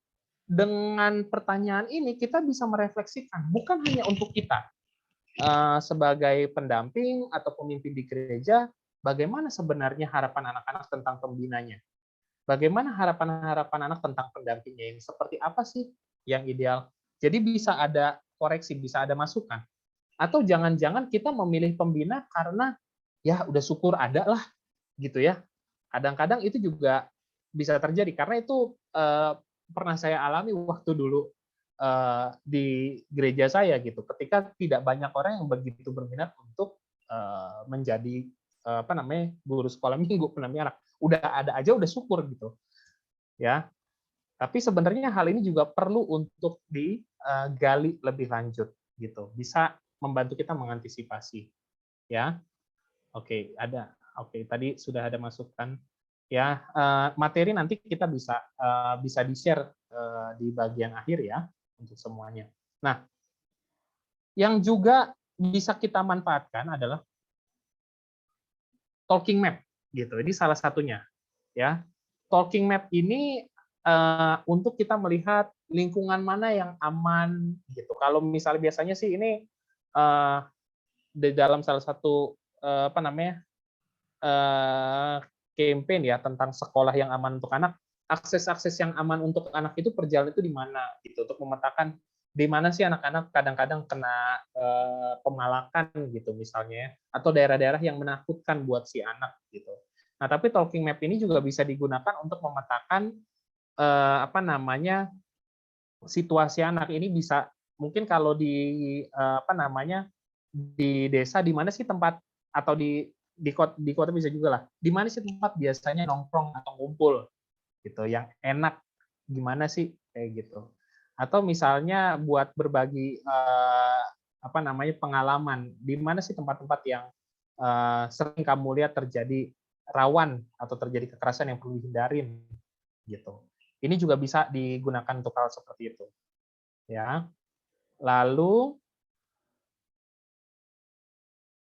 S4: dengan pertanyaan ini kita bisa merefleksikan bukan hanya untuk kita sebagai pendamping atau pemimpin di gereja, bagaimana sebenarnya harapan anak-anak tentang pembinanya, bagaimana harapan-harapan anak tentang pendampingnya ini, seperti apa sih yang ideal. Jadi bisa ada koreksi, bisa ada masukan. Atau jangan-jangan kita memilih pembina karena ya udah syukur ada lah gitu ya. Kadang-kadang itu juga bisa terjadi karena itu pernah saya alami waktu dulu di gereja saya gitu. Ketika tidak banyak orang yang begitu berminat untuk menjadi guru sekolah minggu pendamping anak. Udah ada aja udah syukur gitu. Ya. Tapi sebenarnya hal ini juga perlu untuk digali lebih lanjut gitu. Bisa membantu kita mengantisipasi. Ya. Oke, ada. Oke, tadi sudah ada masukan. Ya, materi nanti kita bisa di-share di bagian akhir ya untuk semuanya. Nah, yang juga bisa kita manfaatkan adalah talking map gitu. Ini salah satunya ya. Talking map ini untuk kita melihat lingkungan mana yang aman gitu. Kalau misalnya biasanya sih ini di dalam salah satu campaign ya tentang sekolah yang aman untuk anak, akses-akses yang aman untuk anak itu perjalanan itu di mana gitu, untuk memetakan di mana sih anak-anak kadang-kadang kena pemalakan gitu misalnya, atau daerah-daerah yang menakutkan buat si anak gitu. Nah, tapi talking map ini juga bisa digunakan untuk memetakan situasi anak ini. Bisa mungkin kalau di di desa di mana sih tempat, atau di kota bisa juga lah. Di mana sih tempat biasanya nongkrong atau ngumpul gitu yang enak, gimana sih kayak gitu. Atau misalnya buat berbagi pengalaman, di mana sih tempat-tempat yang sering kamu lihat terjadi rawan atau terjadi kekerasan yang perlu dihindarin gitu. Ini juga bisa digunakan untuk hal seperti itu. Ya. Lalu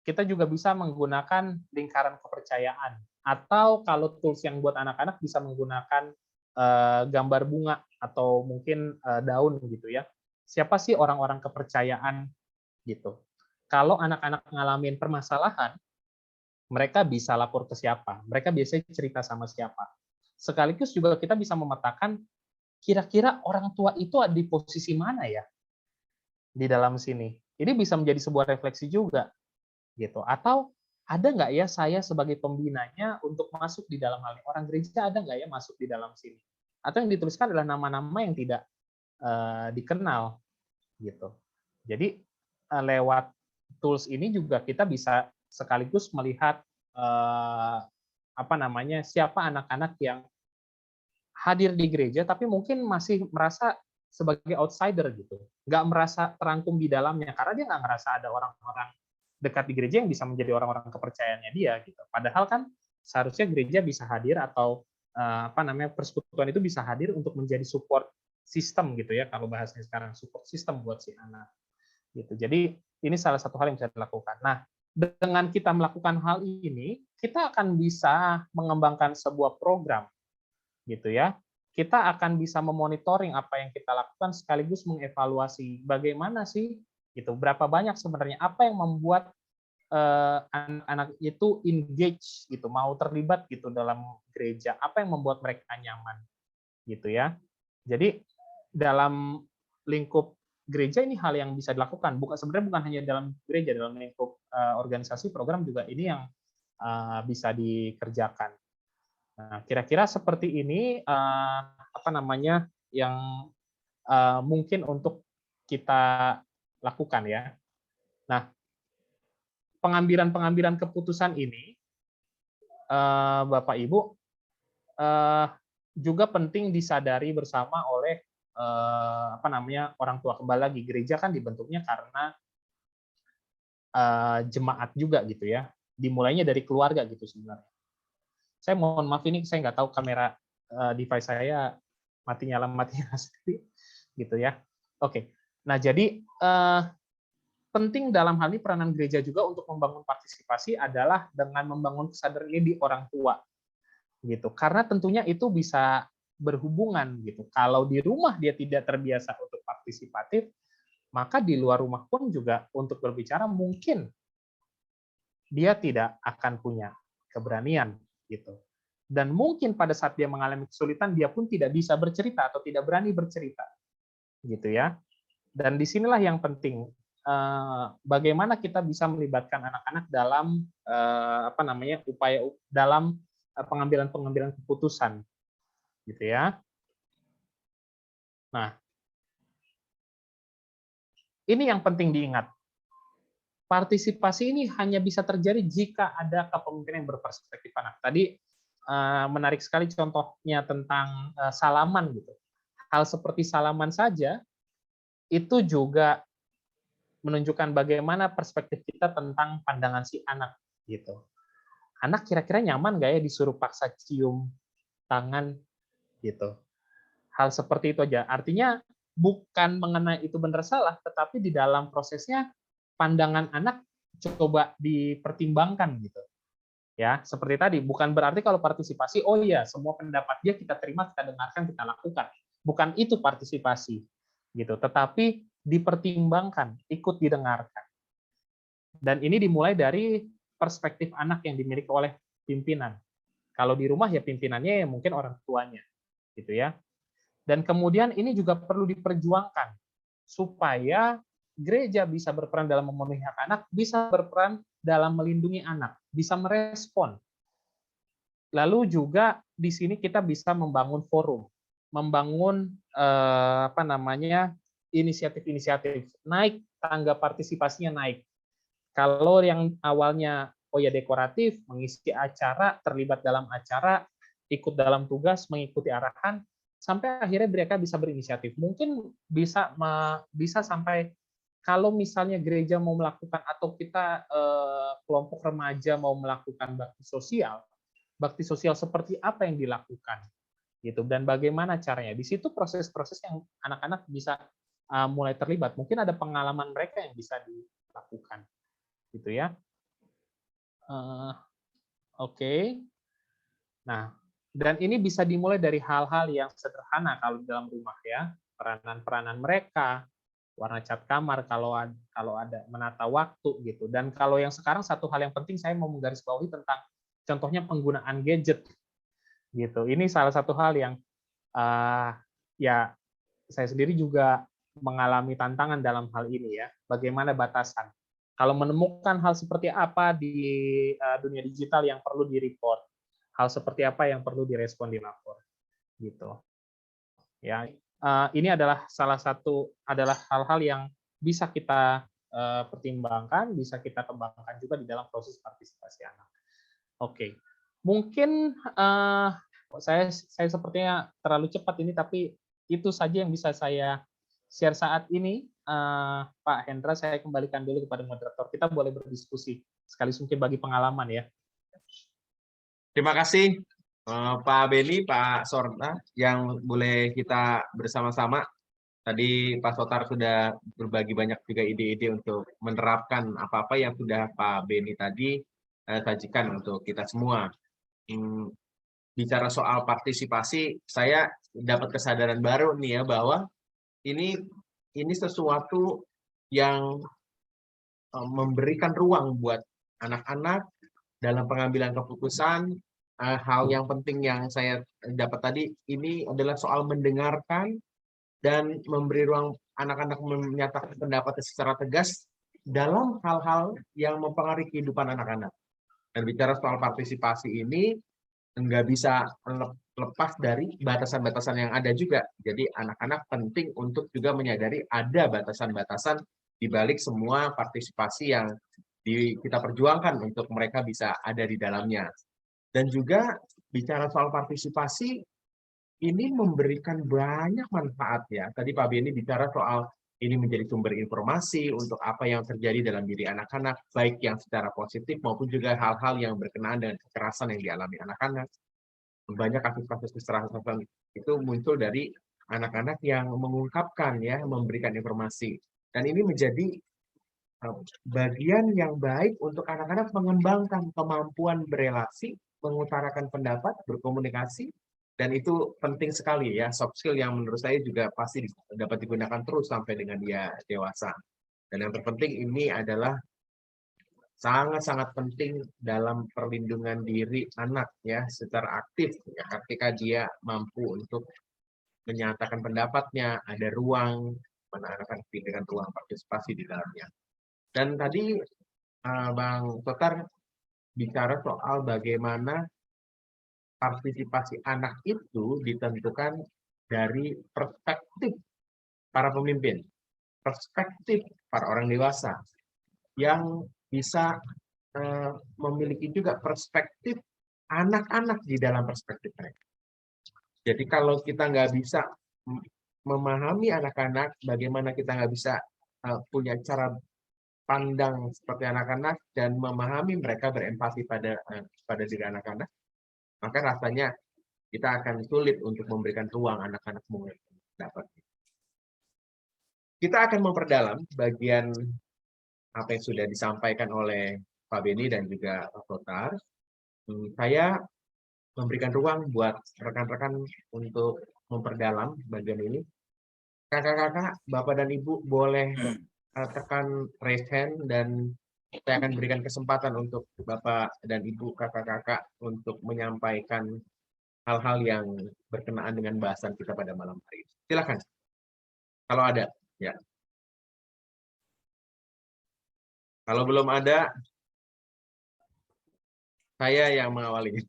S4: kita juga bisa menggunakan lingkaran kepercayaan, atau kalau tools yang buat anak-anak bisa menggunakan gambar bunga atau mungkin daun gitu ya. Siapa sih orang-orang kepercayaan gitu. Kalau anak-anak ngalamin permasalahan, mereka bisa lapor ke siapa? Mereka biasanya cerita sama siapa? Sekaligus juga kita bisa memetakan kira-kira orang tua itu di posisi mana ya di dalam sini. Ini bisa menjadi sebuah refleksi juga gitu. Atau ada nggak ya saya sebagai pembinanya untuk masuk di dalam hal ini? Orang gereja ada nggak ya masuk di dalam sini? Atau yang dituliskan adalah nama-nama yang tidak dikenal gitu. Jadi lewat tools ini juga kita bisa sekaligus melihat siapa anak-anak yang hadir di gereja tapi mungkin masih merasa sebagai outsider gitu, nggak merasa terangkum di dalamnya karena dia nggak ngerasa ada orang-orang dekat di gereja yang bisa menjadi orang-orang kepercayaannya dia gitu. Padahal kan seharusnya gereja bisa hadir atau persekutuan itu bisa hadir untuk menjadi support system gitu ya, kalau bahasanya sekarang support system buat si anak gitu. Jadi ini salah satu hal yang bisa dilakukan. Nah, dengan kita melakukan hal ini, kita akan bisa mengembangkan sebuah program gitu ya. Kita akan bisa memonitoring apa yang kita lakukan sekaligus mengevaluasi bagaimana sih gitu, berapa banyak sebenarnya apa yang membuat anak-anak itu engage gitu, mau terlibat gitu dalam gereja, apa yang membuat mereka nyaman gitu ya. Jadi dalam lingkup gereja ini hal yang bisa dilakukan, sebenarnya bukan hanya dalam gereja, dalam lingkup organisasi program juga ini yang bisa dikerjakan. Nah, kira-kira seperti ini yang mungkin untuk kita lakukan ya. Nah, pengambilan keputusan ini, Bapak Ibu, juga penting disadari bersama oleh orang tua. Kembali lagi, gereja kan dibentuknya karena jemaat juga gitu ya. Dimulainya dari keluarga gitu sebenarnya. Saya mohon maaf ini saya nggak tahu kamera device saya mati nyala sendiri gitu ya. Oke. Nah, jadi penting dalam hal ini peranan gereja juga untuk membangun partisipasi adalah dengan membangun kesadaran ini di orang tua gitu, karena tentunya itu bisa berhubungan gitu. Kalau di rumah dia tidak terbiasa untuk partisipatif, maka di luar rumah pun juga untuk berbicara mungkin dia tidak akan punya keberanian gitu. Dan mungkin pada saat dia mengalami kesulitan, dia pun tidak bisa bercerita atau tidak berani bercerita, gitu ya. Dan disinilah yang penting, bagaimana kita bisa melibatkan anak-anak dalam upaya dalam pengambilan keputusan, gitu ya. Nah, ini yang penting diingat. Partisipasi ini hanya bisa terjadi jika ada kepemimpinan yang berperspektif anak. Tadi menarik sekali contohnya tentang salaman gitu. Hal seperti salaman saja itu juga menunjukkan bagaimana perspektif kita tentang pandangan si anak gitu. Anak kira-kira nyaman nggak ya disuruh paksa cium tangan gitu. Hal seperti itu aja. Artinya bukan mengenai itu benar salah, tetapi di dalam prosesnya pandangan anak coba dipertimbangkan gitu. Ya, seperti tadi, bukan berarti kalau partisipasi, oh iya, semua pendapat dia kita terima, kita dengarkan, kita lakukan. Bukan itu partisipasi, gitu. Tetapi dipertimbangkan, ikut didengarkan. Dan ini dimulai dari perspektif anak yang dimiliki oleh pimpinan. Kalau di rumah ya pimpinannya ya mungkin orang tuanya, gitu ya. Dan kemudian ini juga perlu diperjuangkan supaya gereja bisa berperan dalam memenuhi hak anak, bisa berperan dalam melindungi anak, bisa merespon. Lalu juga di sini kita bisa membangun forum, membangun inisiatif-inisiatif, naik tangga partisipasinya naik. Kalau yang awalnya oh ya dekoratif, mengisi acara, terlibat dalam acara, ikut dalam tugas, mengikuti arahan, sampai akhirnya mereka bisa berinisiatif. Mungkin bisa sampai kalau misalnya gereja mau melakukan atau kita kelompok remaja mau melakukan bakti sosial seperti apa yang dilakukan gitu dan bagaimana caranya. Di situ proses-proses yang anak-anak bisa mulai terlibat. Mungkin ada pengalaman mereka yang bisa dilakukan gitu ya. Oke. Nah, dan ini bisa dimulai dari hal-hal yang sederhana kalau di dalam rumah ya, peranan-peranan mereka, warna cat kamar kalau ada menata waktu gitu. Dan kalau yang sekarang satu hal yang penting saya mau menggarisbawahi tentang contohnya penggunaan gadget gitu. Ini salah satu hal yang ya saya sendiri juga mengalami tantangan dalam hal ini ya. Bagaimana batasan? Kalau menemukan hal seperti apa di dunia digital yang perlu di-report, hal seperti apa yang perlu direspon di lapor gitu. Ya, ini adalah adalah hal-hal yang bisa kita pertimbangkan, bisa kita kembangkan juga di dalam proses partisipasi anak. Oke, mungkin saya sepertinya terlalu cepat ini, tapi itu saja yang bisa saya share saat ini. Pak Hendra, saya kembalikan dulu kepada moderator. Kita boleh berdiskusi, sekaligus mungkin bagi pengalaman ya.
S1: Terima kasih Pak Beni, Pak Sorta, yang boleh kita bersama-sama. Tadi Pak Sotar sudah berbagi banyak juga ide-ide untuk menerapkan apa-apa yang sudah Pak Beni tadi sajikan untuk kita semua. Bicara soal partisipasi, saya dapat kesadaran baru nih ya bahwa ini sesuatu yang memberikan ruang buat anak-anak dalam pengambilan keputusan. Hal yang penting yang saya dapat tadi ini adalah soal mendengarkan dan memberi ruang anak-anak menyatakan pendapat secara tegas dalam hal-hal yang mempengaruhi kehidupan anak-anak. Dan bicara soal partisipasi ini nggak bisa lepas dari batasan-batasan yang ada juga. Jadi anak-anak penting untuk juga menyadari ada batasan-batasan di balik semua partisipasi yang kita perjuangkan untuk mereka bisa ada di dalamnya. Dan juga bicara soal partisipasi, ini memberikan banyak manfaat ya. Tadi Pak Beni bicara soal ini menjadi sumber informasi untuk apa yang terjadi dalam diri anak-anak, baik yang secara positif maupun juga hal-hal yang berkenaan dengan kekerasan yang dialami anak-anak. Banyak kasus-kasus kekerasan itu muncul dari anak-anak yang mengungkapkan ya, memberikan informasi. Dan ini menjadi bagian yang baik untuk anak-anak mengembangkan kemampuan berelasi, mengutarakan pendapat, berkomunikasi, Dan itu penting sekali ya, soft skill yang menurut saya juga pasti dapat digunakan terus sampai dengan dia dewasa. Dan yang terpenting ini adalah sangat-sangat penting dalam perlindungan diri anak ya secara aktif ya, ketika dia mampu untuk menyatakan pendapatnya, ada ruang mana anak-anak dengan ruang partisipasi di dalamnya. Dan tadi Bang Totar bicara soal bagaimana partisipasi anak itu ditentukan dari perspektif para pemimpin, perspektif para orang dewasa yang bisa memiliki juga perspektif anak-anak di dalam perspektif mereka. Jadi kalau kita nggak bisa memahami anak-anak, bagaimana kita nggak bisa punya cara pandang seperti anak-anak dan memahami mereka, berempati pada diri anak-anak, maka rasanya kita akan sulit untuk memberikan ruang anak-anak dapat. Kita akan memperdalam bagian apa yang sudah disampaikan oleh Pak Beni dan juga Pak Totar. Saya memberikan ruang buat rekan-rekan untuk memperdalam bagian ini. Kakak-kakak, Bapak dan Ibu boleh tekan raise hand dan saya akan berikan kesempatan untuk Bapak dan Ibu, kakak-kakak untuk menyampaikan hal-hal yang berkenaan dengan bahasan kita pada malam hari ini. Silakan. Kalau ada, ya. Kalau belum ada, saya yang mengawali.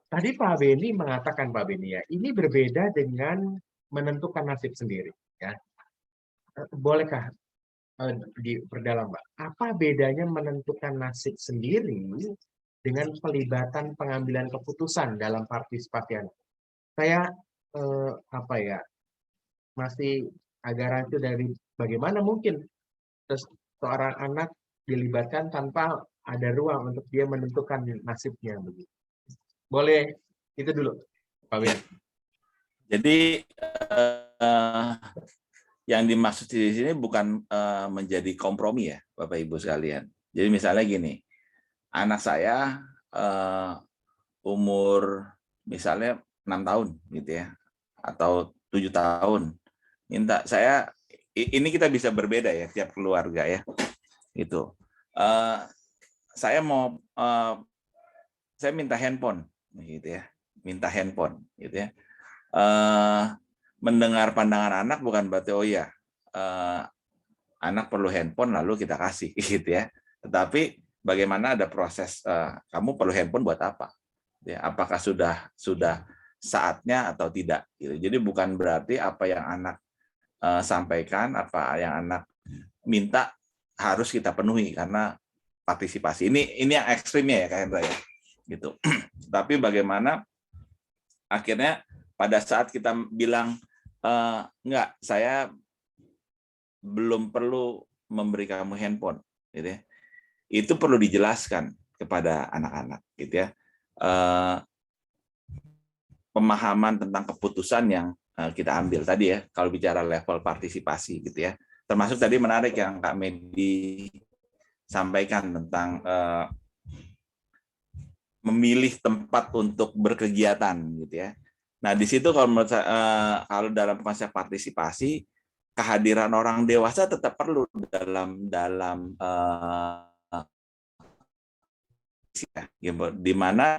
S1: Tadi Pak Beni mengatakan, Pak Beni ya, ini berbeda dengan menentukan nasib sendiri. Ya. Bolehkah diperdalam, Mbak? Apa bedanya menentukan nasib sendiri dengan pelibatan pengambilan keputusan dalam partisipasi anak? Saya masih agak rancu dari bagaimana mungkin seorang anak dilibatkan tanpa ada ruang untuk dia menentukan nasibnya. Boleh itu dulu, Pak Ben.
S3: Jadi yang dimaksud di sini bukan menjadi kompromi ya, Bapak Ibu sekalian. Jadi misalnya gini, anak saya umur misalnya 6 tahun gitu ya, atau 7 tahun, minta saya, ini kita bisa berbeda ya tiap keluarga ya, itu. Saya mau, saya minta handphone, gitu ya, minta handphone, gitu ya. Mendengar pandangan anak bukan berarti oh ya anak perlu handphone lalu kita kasih, gitu ya. Tetapi bagaimana ada proses, kamu perlu handphone buat apa? Ya, apakah sudah saatnya atau tidak? Gitu. Jadi bukan berarti apa yang anak sampaikan, apa yang anak minta harus kita penuhi karena partisipasi. Ini yang ekstrimnya ya Kak Hendra ya, gitu. Tapi bagaimana akhirnya pada saat kita bilang enggak, saya belum perlu memberi kamu handphone, gitu ya. Itu perlu dijelaskan kepada anak-anak, gitu ya. Pemahaman tentang keputusan yang kita ambil tadi ya, kalau bicara level partisipasi gitu ya. Termasuk tadi menarik yang Kak Medi sampaikan tentang memilih tempat untuk berkegiatan gitu ya. Nah, di situ kalau menurut saya, kalau dalam konsep partisipasi, kehadiran orang dewasa tetap perlu dalam di mana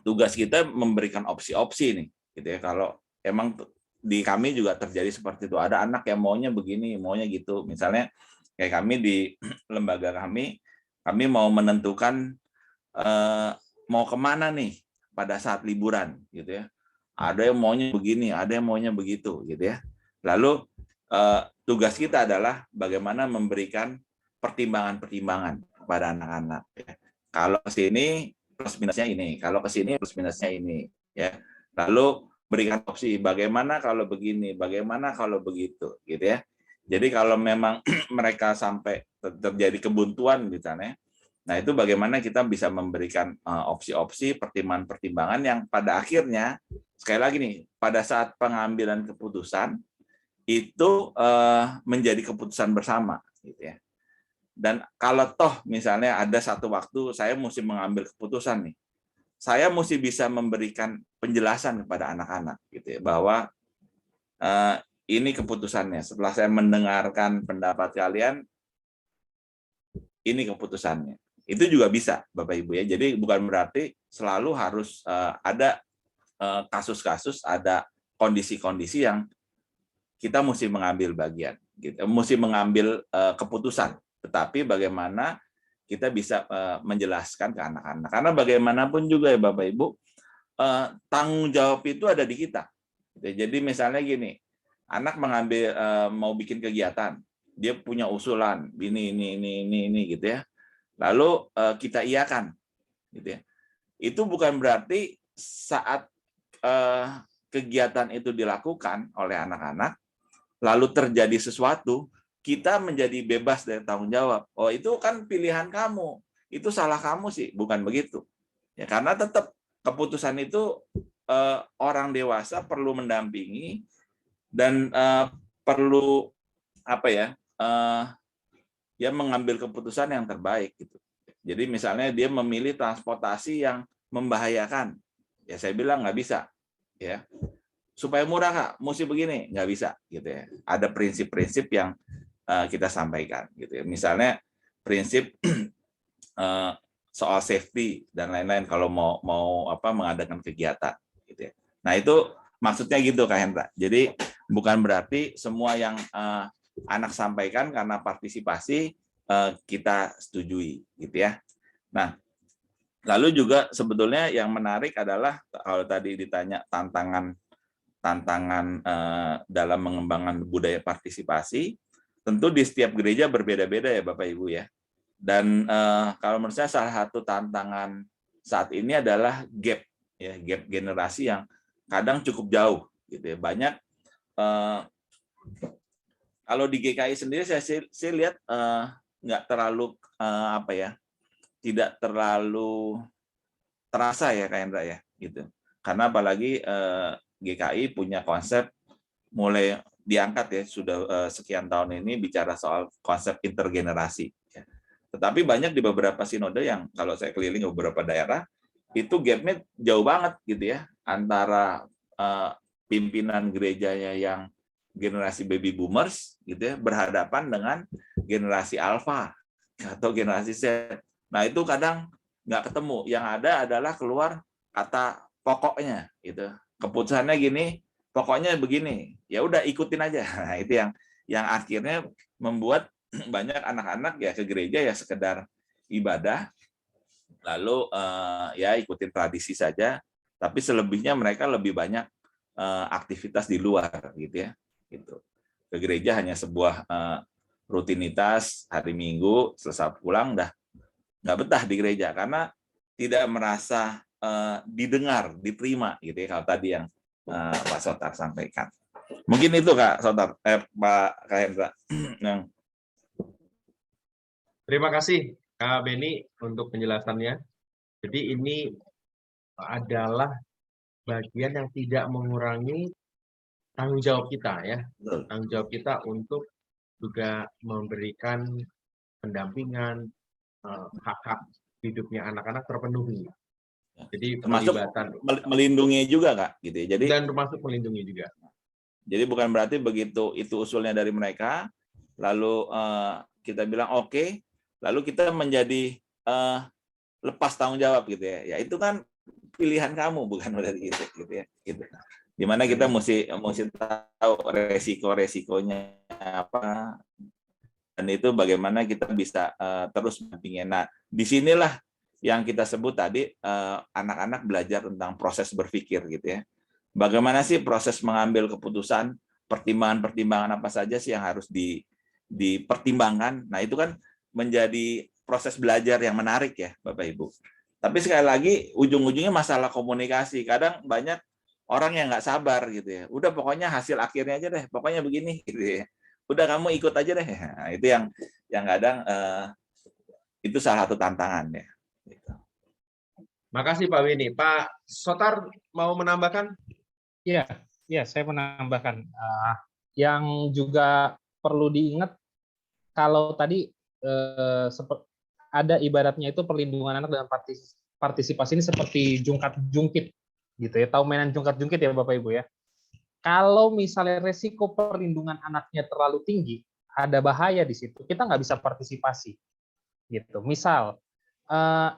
S3: tugas kita memberikan opsi-opsi nih, gitu ya. Kalau emang di kami juga terjadi seperti itu, ada anak yang maunya begini, maunya gitu. Misalnya kayak kami di lembaga kami mau menentukan mau kemana nih pada saat liburan, gitu ya. Ada yang maunya begini, ada yang maunya begitu, gitu ya. Lalu tugas kita adalah bagaimana memberikan pertimbangan-pertimbangan kepada anak-anak. Ya. Kalau ke sini plus minusnya ini, kalau ke sini plus minusnya ini, ya. Lalu berikan opsi bagaimana kalau begini, bagaimana kalau begitu, gitu ya. Jadi kalau memang mereka sampai terjadi kebuntuan misalnya, nah itu bagaimana kita bisa memberikan opsi-opsi, pertimbangan-pertimbangan yang pada akhirnya sekali lagi nih, pada saat pengambilan keputusan itu menjadi keputusan bersama, gitu ya. Dan kalau toh misalnya ada satu waktu saya mesti mengambil keputusan nih, saya mesti bisa memberikan penjelasan kepada anak-anak gitu ya, bahwa ini keputusannya. Setelah saya mendengarkan pendapat kalian, ini keputusannya. Itu juga bisa, Bapak Ibu ya. Jadi bukan berarti selalu harus ada kasus-kasus, ada kondisi-kondisi yang kita mesti mengambil bagian, gitu. Mesti mengambil keputusan. Tetapi bagaimana kita bisa menjelaskan ke anak-anak. Karena bagaimanapun juga ya Bapak Ibu, tanggung jawab itu ada di kita. Jadi misalnya gini, anak mengambil mau bikin kegiatan, dia punya usulan ini gitu ya. Lalu kita iakan, gitu ya. Itu bukan berarti saat kegiatan itu dilakukan oleh anak-anak, lalu terjadi sesuatu, kita menjadi bebas dari tanggung jawab. Oh, itu kan pilihan kamu, itu salah kamu sih, bukan begitu. Ya, karena tetap keputusan itu orang dewasa perlu mendampingi dan perlu apa ya? Ya mengambil keputusan yang terbaik gitu. Jadi misalnya dia memilih transportasi yang membahayakan, ya saya bilang nggak bisa, ya. Supaya murah Kak, mesti begini, nggak bisa gitu ya. Ada prinsip-prinsip yang kita sampaikan gitu ya. Misalnya prinsip soal safety dan lain-lain kalau mau mengadakan kegiatan gitu ya. Nah, itu maksudnya gitu Kak Hendra. Jadi bukan berarti semua yang anak sampaikan karena partisipasi kita setujui gitu ya. Nah, lalu juga sebetulnya yang menarik adalah kalau tadi ditanya tantangan dalam mengembangkan budaya partisipasi, tentu di setiap gereja berbeda-beda ya Bapak Ibu ya. Dan kalau menurut saya salah satu tantangan saat ini adalah gap generasi yang kadang cukup jauh gitu ya. Banyak kalau di GKI sendiri saya lihat nggak terlalu tidak terlalu terasa ya Kak Hendra ya gitu. Karena apalagi GKI punya konsep mulai diangkat ya sudah sekian tahun ini bicara soal konsep intergenerasi. Ya. Tetapi banyak di beberapa sinode yang kalau saya keliling beberapa daerah itu gapnya jauh banget gitu ya antara pimpinan gerejanya yang generasi baby boomers gitu ya berhadapan dengan generasi alpha atau generasi Z. Nah itu kadang nggak ketemu. Yang ada adalah keluar kata pokoknya gitu. Keputusannya gini, pokoknya begini. Ya udah ikutin aja. Nah itu yang akhirnya membuat banyak anak-anak ya ke gereja ya sekedar ibadah, lalu ya ikutin tradisi saja. Tapi selebihnya mereka lebih banyak aktivitas di luar gitu ya. Gitu. Ke gereja hanya sebuah rutinitas hari Minggu, selesai pulang dah nggak betah di gereja karena tidak merasa didengar, diterima gitu ya kalau tadi yang Pak Sotar sampaikan. Mungkin itu Kak Sotar, Pak Hendra.
S1: Terima kasih Kak Beni untuk penjelasannya. Jadi ini adalah bagian yang tidak mengurangi tanggung jawab kita ya. Tanggung jawab kita untuk juga memberikan pendampingan, hak-hak hidupnya anak-anak terpenuhi. Jadi
S3: termasuk
S1: pelibatan
S3: melindungi juga Kak gitu ya. Jadi
S1: dan termasuk melindungi juga.
S3: Jadi bukan berarti begitu itu usulnya dari mereka lalu kita bilang oke, lalu kita menjadi lepas tanggung jawab gitu ya. Ya itu kan pilihan kamu bukan dari gitu ya. Gitu. Dimana kita mesti tahu resiko-resikonya apa dan itu bagaimana kita bisa terus mendampingi. Nah, disinilah yang kita sebut tadi anak-anak belajar tentang proses berpikir gitu ya. Bagaimana sih proses mengambil keputusan, pertimbangan-pertimbangan apa saja sih yang harus dipertimbangkan. Nah, itu kan menjadi proses belajar yang menarik ya, Bapak Ibu. Tapi sekali lagi ujung-ujungnya masalah komunikasi. Kadang banyak orang yang nggak sabar gitu ya. Udah pokoknya hasil akhirnya aja deh, pokoknya begini gitu ya. Udah kamu ikut aja deh. Nah, itu yang kadang itu salah satu tantangan ya. Gitu.
S1: Makasih Pak Beni. Pak Sotar mau menambahkan?
S4: Ya, saya menambahkan yang juga perlu diingat kalau tadi ada ibaratnya itu perlindungan anak dan partisipasi ini seperti jungkat-jungkit gitu ya. Tahu mainan jungkat-jungkit ya Bapak Ibu ya. Kalau misalnya resiko perlindungan anaknya terlalu tinggi, ada bahaya di situ. Kita nggak bisa partisipasi gitu. Misal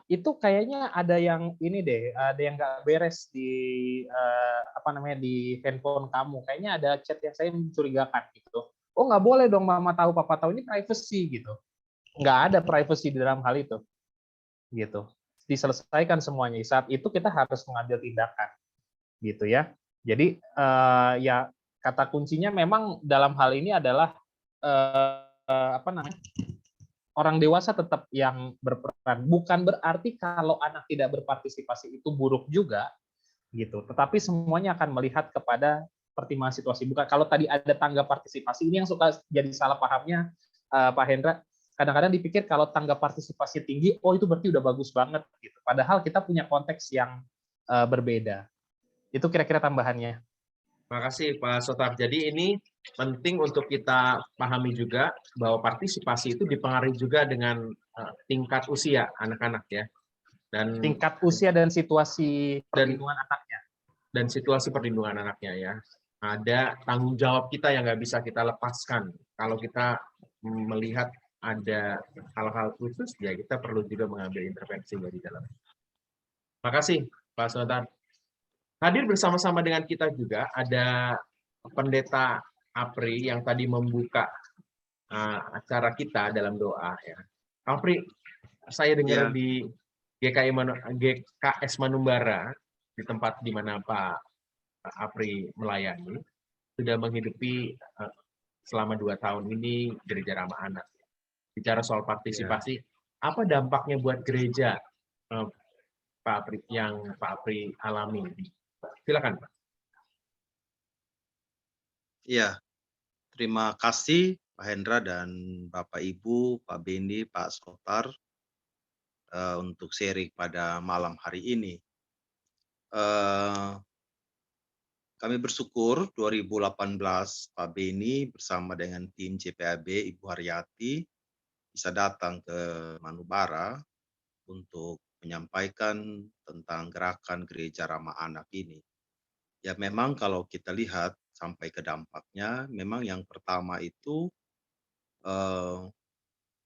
S4: itu kayaknya ada yang ini deh, ada yang nggak beres di apa namanya di handphone kamu. Kayaknya ada chat yang saya mencurigakan gitu. Oh nggak boleh dong mama tahu, papa tahu, ini privacy gitu. Nggak ada privacy di dalam hal itu gitu. Diselesaikan semuanya. Saat itu kita harus mengambil tindakan gitu ya. Jadi ya kata kuncinya memang dalam hal ini adalah apa namanya, orang dewasa tetap yang berperan. Bukan berarti kalau anak tidak berpartisipasi itu buruk juga, gitu. Tetapi semuanya akan melihat kepada pertimbangan situasi. Bukan kalau tadi ada tangga partisipasi, ini yang suka jadi salah pahamnya Pak Hendra. Kadang-kadang dipikir kalau tangga partisipasi tinggi, oh itu berarti udah bagus banget, gitu. Padahal kita punya konteks yang berbeda. Itu kira-kira tambahannya.
S1: Makasih Pak Sotar. Jadi ini penting untuk kita pahami juga bahwa partisipasi itu dipengaruhi juga dengan tingkat usia anak-anak ya. Dan
S4: Tingkat usia dan situasi perlindungan anaknya.
S1: Dan situasi perlindungan anaknya ya. Ada tanggung jawab kita yang nggak bisa kita lepaskan. Kalau kita melihat ada hal-hal khusus, ya kita perlu juga mengambil intervensi dari dalam. Makasih Pak Sotar. Hadir bersama-sama dengan kita juga ada Pendeta Apri yang tadi membuka acara kita dalam doa ya. Apri, saya dengar di GKS Manumbara, di tempat di mana Pak Apri melayani, sudah menghidupi selama 2 tahun ini gereja ramah anak. Bicara soal partisipasi, apa dampaknya buat gereja Pak Apri yang Pak Apri alami? Silakan Pak.
S2: Iya, terima kasih Pak Hendra dan Bapak Ibu, Pak Bendi, Pak Sotar untuk sharing pada malam hari ini. Kami bersyukur 2018 Pak Beni bersama dengan tim JPAB Ibu Haryati bisa datang ke Manubara untuk menyampaikan tentang gerakan gereja ramah anak ini. Ya memang kalau kita lihat sampai ke dampaknya, memang yang pertama itu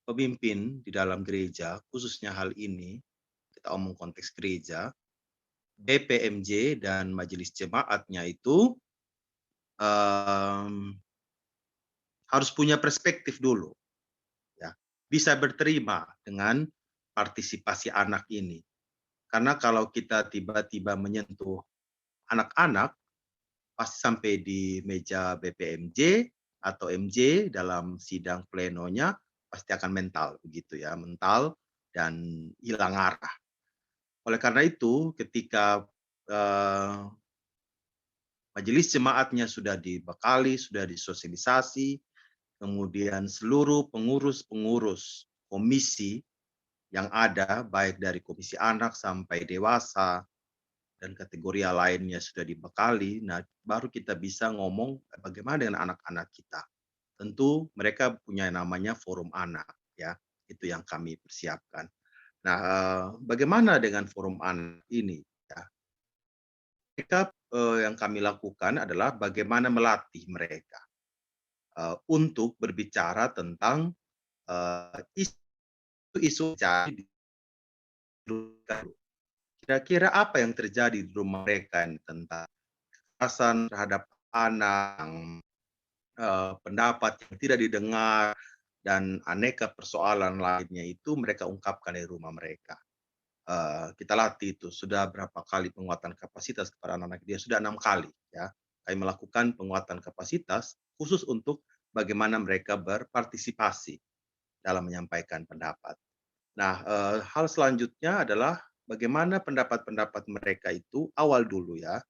S2: pemimpin di dalam gereja, khususnya hal ini, kita omong konteks gereja, BPMJ dan majelis jemaatnya itu harus punya perspektif dulu, ya, bisa berterima dengan partisipasi anak ini. Karena kalau kita tiba-tiba menyentuh anak-anak, pasti sampai di meja BPMJ atau MJ dalam sidang plenonya pasti akan mental, begitu ya, mental dan hilang arah. Oleh karena itu, ketika majelis jemaatnya sudah dibekali, sudah disosialisasi, kemudian seluruh pengurus-pengurus komisi yang ada, baik dari komisi anak sampai dewasa, dan kategori lainnya sudah dibekali, nah baru kita bisa ngomong bagaimana dengan anak-anak kita. Tentu mereka punya namanya forum anak, ya, itu yang kami persiapkan. Nah, bagaimana dengan forum anak ini? Ya. Mereka yang kami lakukan adalah bagaimana melatih mereka untuk berbicara tentang isu-isu kira-kira apa yang terjadi di rumah mereka tentang kekerasan terhadap anak, pendapat yang tidak didengar, dan aneka persoalan lainnya itu mereka ungkapkan di rumah mereka. Kita latih itu sudah berapa kali penguatan kapasitas kepada anak-anak dia, sudah 6 kali ya. Kami melakukan penguatan kapasitas khusus untuk bagaimana mereka berpartisipasi dalam menyampaikan pendapat. Nah, hal selanjutnya adalah bagaimana pendapat-pendapat mereka itu awal dulu ya.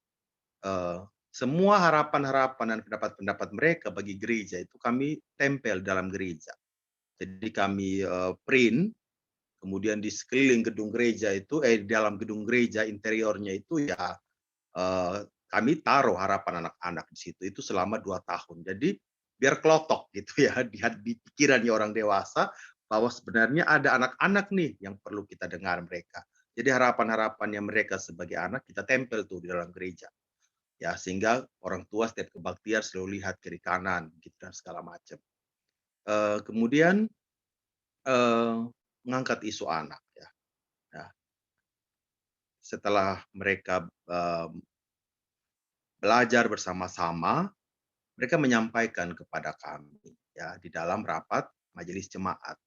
S2: Semua harapan-harapan dan pendapat-pendapat mereka bagi gereja itu kami tempel dalam gereja. Jadi kami print, kemudian di sekeliling gedung gereja itu, di dalam gedung gereja interiornya itu ya kami taruh harapan anak-anak di situ itu selama 2 tahun. Jadi biar kelotok gitu ya di pikirannya orang dewasa bahwa sebenarnya ada anak-anak nih yang perlu kita dengar mereka. Jadi harapan-harapannya mereka sebagai anak kita tempel tuh di dalam gereja. Ya, sehingga orang tua setiap kebaktian selalu lihat kiri kanan gitu dan segala macam. Kemudian mengangkat isu anak ya. Nah, setelah mereka belajar bersama-sama, mereka menyampaikan kepada kami ya di dalam rapat majelis jemaat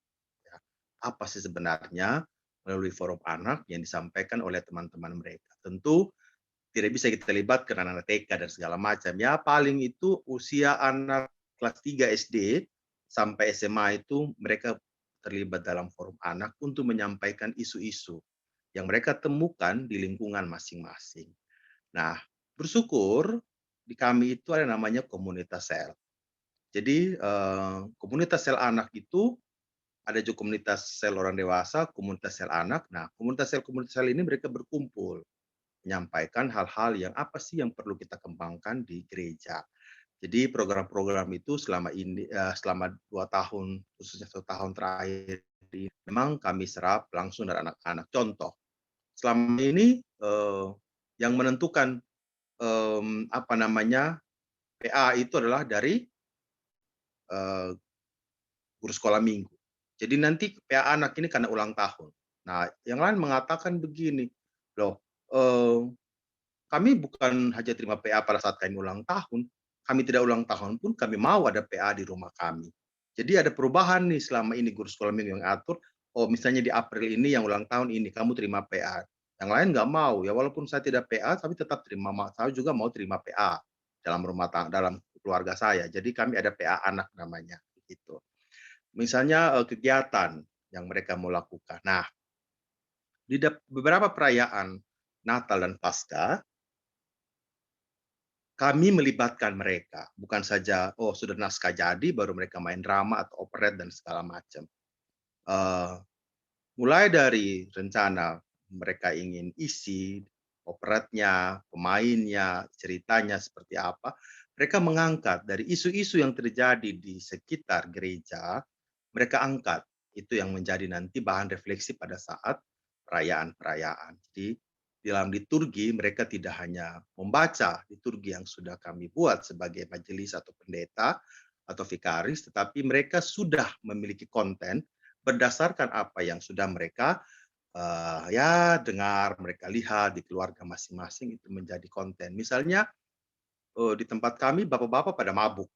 S2: ya, apa sih sebenarnya melalui forum anak yang disampaikan oleh teman-teman mereka. Tentu tidak bisa kita libatkan anak-anak TK dan segala macam. Ya paling itu usia anak kelas 3 SD sampai SMA itu mereka terlibat dalam forum anak untuk menyampaikan isu-isu yang mereka temukan di lingkungan masing-masing. Nah, bersyukur di kami itu ada namanya komunitas sel. Jadi komunitas sel anak itu ada juga komunitas sel orang dewasa, komunitas sel anak. Nah, komunitas sel ini mereka berkumpul menyampaikan hal-hal yang apa sih yang perlu kita kembangkan di gereja. Jadi program-program itu selama ini selama 2 tahun, khususnya 1 tahun terakhir ini memang kami serap langsung dari anak-anak. Contoh, selama ini yang menentukan apa namanya PA itu adalah dari guru sekolah minggu. Jadi nanti PA anak ini karena ulang tahun. Nah, yang lain mengatakan begini, loh, kami bukan hanya terima PA pada saat kami ulang tahun, kami tidak ulang tahun pun kami mau ada PA di rumah kami. Jadi ada perubahan nih selama ini guru sekolah minggu yang atur, oh misalnya di April ini yang ulang tahun ini kamu terima PA. Yang lain nggak mau, ya walaupun saya tidak PA tapi tetap terima, saya juga mau terima PA dalam rumah tangga, dalam keluarga saya. Jadi kami ada PA anak namanya, gitu. Misalnya kegiatan yang mereka mau lakukan. Nah, di beberapa perayaan Natal dan Paskah, kami melibatkan mereka, bukan saja oh sudah naskah jadi baru mereka main drama atau operet dan segala macam. Mulai dari rencana mereka ingin isi operetnya, pemainnya, ceritanya seperti apa, mereka mengangkat dari isu-isu yang terjadi di sekitar gereja, mereka angkat. Itu yang menjadi nanti bahan refleksi pada saat perayaan-perayaan. Jadi dalam liturgi mereka tidak hanya membaca liturgi yang sudah kami buat sebagai majelis atau pendeta atau vikaris, tetapi mereka sudah memiliki konten berdasarkan apa yang sudah mereka ya dengar, mereka lihat di keluarga masing-masing itu menjadi konten. Misalnya di tempat kami bapak-bapak pada mabuk.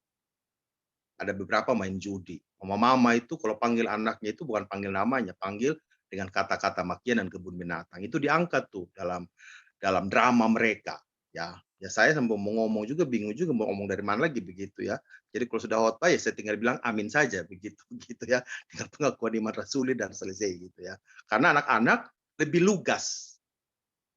S2: Ada beberapa main judi. Mama-mama itu kalau panggil anaknya itu bukan panggil namanya, panggil dengan kata-kata makian dan kebun binatang. Itu diangkat tuh dalam drama mereka. Ya, saya sampai mau ngomong juga bingung juga mau ngomong dari mana lagi begitu ya. Jadi kalau sudah khotbah ya saya tinggal bilang amin saja begitu gitu ya. Tinggal pengakuan iman rasuli dan selesai gitu ya. Karena anak-anak lebih lugas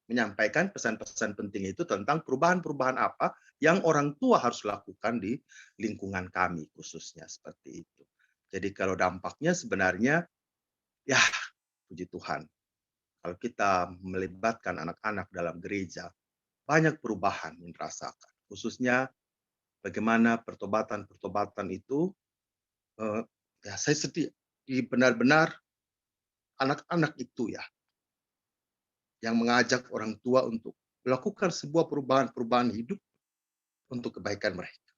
S2: menyampaikan pesan-pesan penting itu tentang perubahan-perubahan apa yang orang tua harus lakukan di lingkungan kami khususnya seperti itu. Jadi kalau dampaknya sebenarnya ya puji Tuhan. Kalau kita melibatkan anak-anak dalam gereja, banyak perubahan yang dirasakan. Khususnya bagaimana pertobatan-pertobatan itu ya saya sedih benar-benar anak-anak itu ya yang mengajak orang tua untuk melakukan sebuah perubahan-perubahan hidup untuk kebaikan mereka.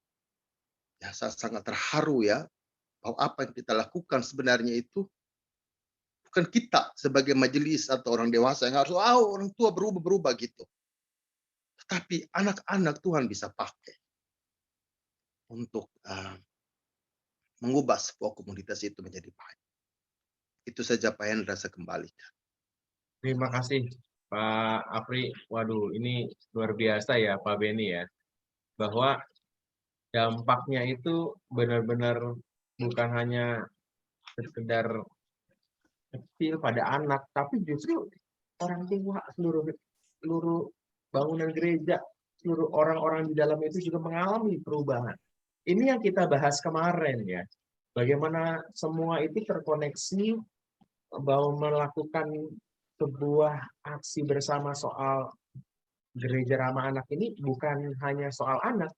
S2: Ya, saya sangat terharu ya bahwa apa yang kita lakukan sebenarnya itu bukan kita sebagai majelis atau orang dewasa yang harus orang tua berubah gitu. Tetapi anak-anak Tuhan bisa pakai untuk mengubah sebuah komunitas itu menjadi baik. Itu saja Pak Hendra, saya kembalikan.
S1: Terima kasih Pak Apri. Waduh, ini luar biasa ya Pak Beni ya. Bahwa dampaknya itu benar-benar bukan hanya sekedar kecil pada anak, tapi justru orang tua, seluruh bangunan gereja, seluruh orang-orang di dalam itu juga mengalami perubahan. Ini yang kita bahas kemarin ya. Bagaimana semua itu terkoneksi bahwa melakukan sebuah aksi bersama soal gereja ramah anak ini bukan hanya soal anak,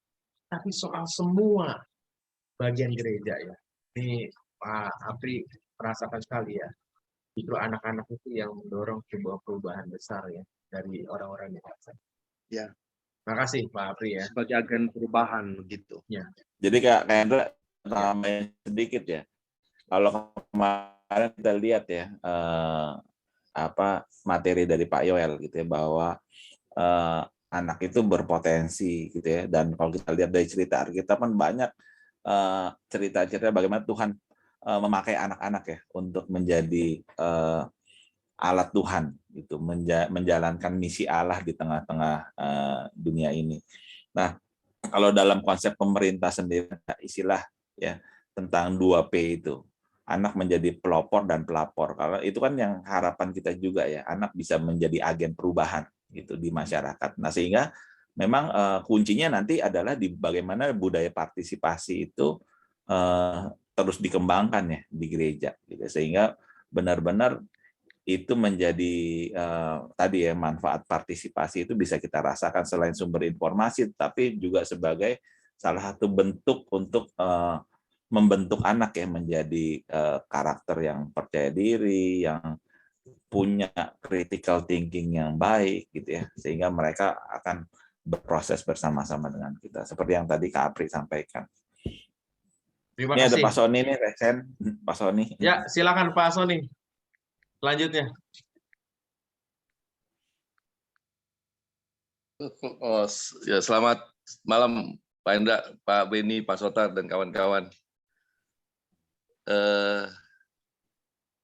S1: tapi soal semua bagian gereja ya. Ini Pak Apri merasakan sekali ya. Justru anak-anak itu yang mendorong sebuah perubahan besar ya dari orang-orang dewasa.
S2: Ya.
S1: Terima kasih Pak Apri ya.
S2: Sebagai agen perubahan begitu.
S3: Jadi Kak Hendra, tambahin sedikit ya. Kalau kemarin kita lihat ya materi dari Pak Yoel gitu ya, bahwa anak itu berpotensi gitu ya. Dan kalau kita lihat dari cerita kita kan banyak cerita-cerita bagaimana Tuhan memakai anak-anak ya untuk menjadi alat Tuhan itu menjalankan misi Allah di tengah-tengah dunia ini. Nah, kalau dalam konsep pemerintah sendiri istilah ya tentang 2P itu, anak menjadi pelopor dan pelapor. Kalau itu kan yang harapan kita juga ya, anak bisa menjadi agen perubahan gitu di masyarakat. Nah, sehingga memang kuncinya nanti adalah di bagaimana budaya partisipasi itu terus dikembangkan ya di gereja gitu. Sehingga benar-benar itu menjadi tadi ya, manfaat partisipasi itu bisa kita rasakan selain sumber informasi, tapi juga sebagai salah satu bentuk untuk membentuk anak ya menjadi karakter yang percaya diri, yang punya critical thinking yang baik gitu ya, sehingga mereka akan berproses bersama-sama dengan kita seperti yang tadi Kak Apri sampaikan.
S1: Terima
S3: Ini ada
S1: kasih.
S3: Pak Sony nih, Resen. Pak Sony.
S1: Ya, silakan Pak Sony. Selanjutnya.
S7: Oh, ya, selamat malam Pak Hendra, Pak Beni, Pak Sotar, dan kawan-kawan.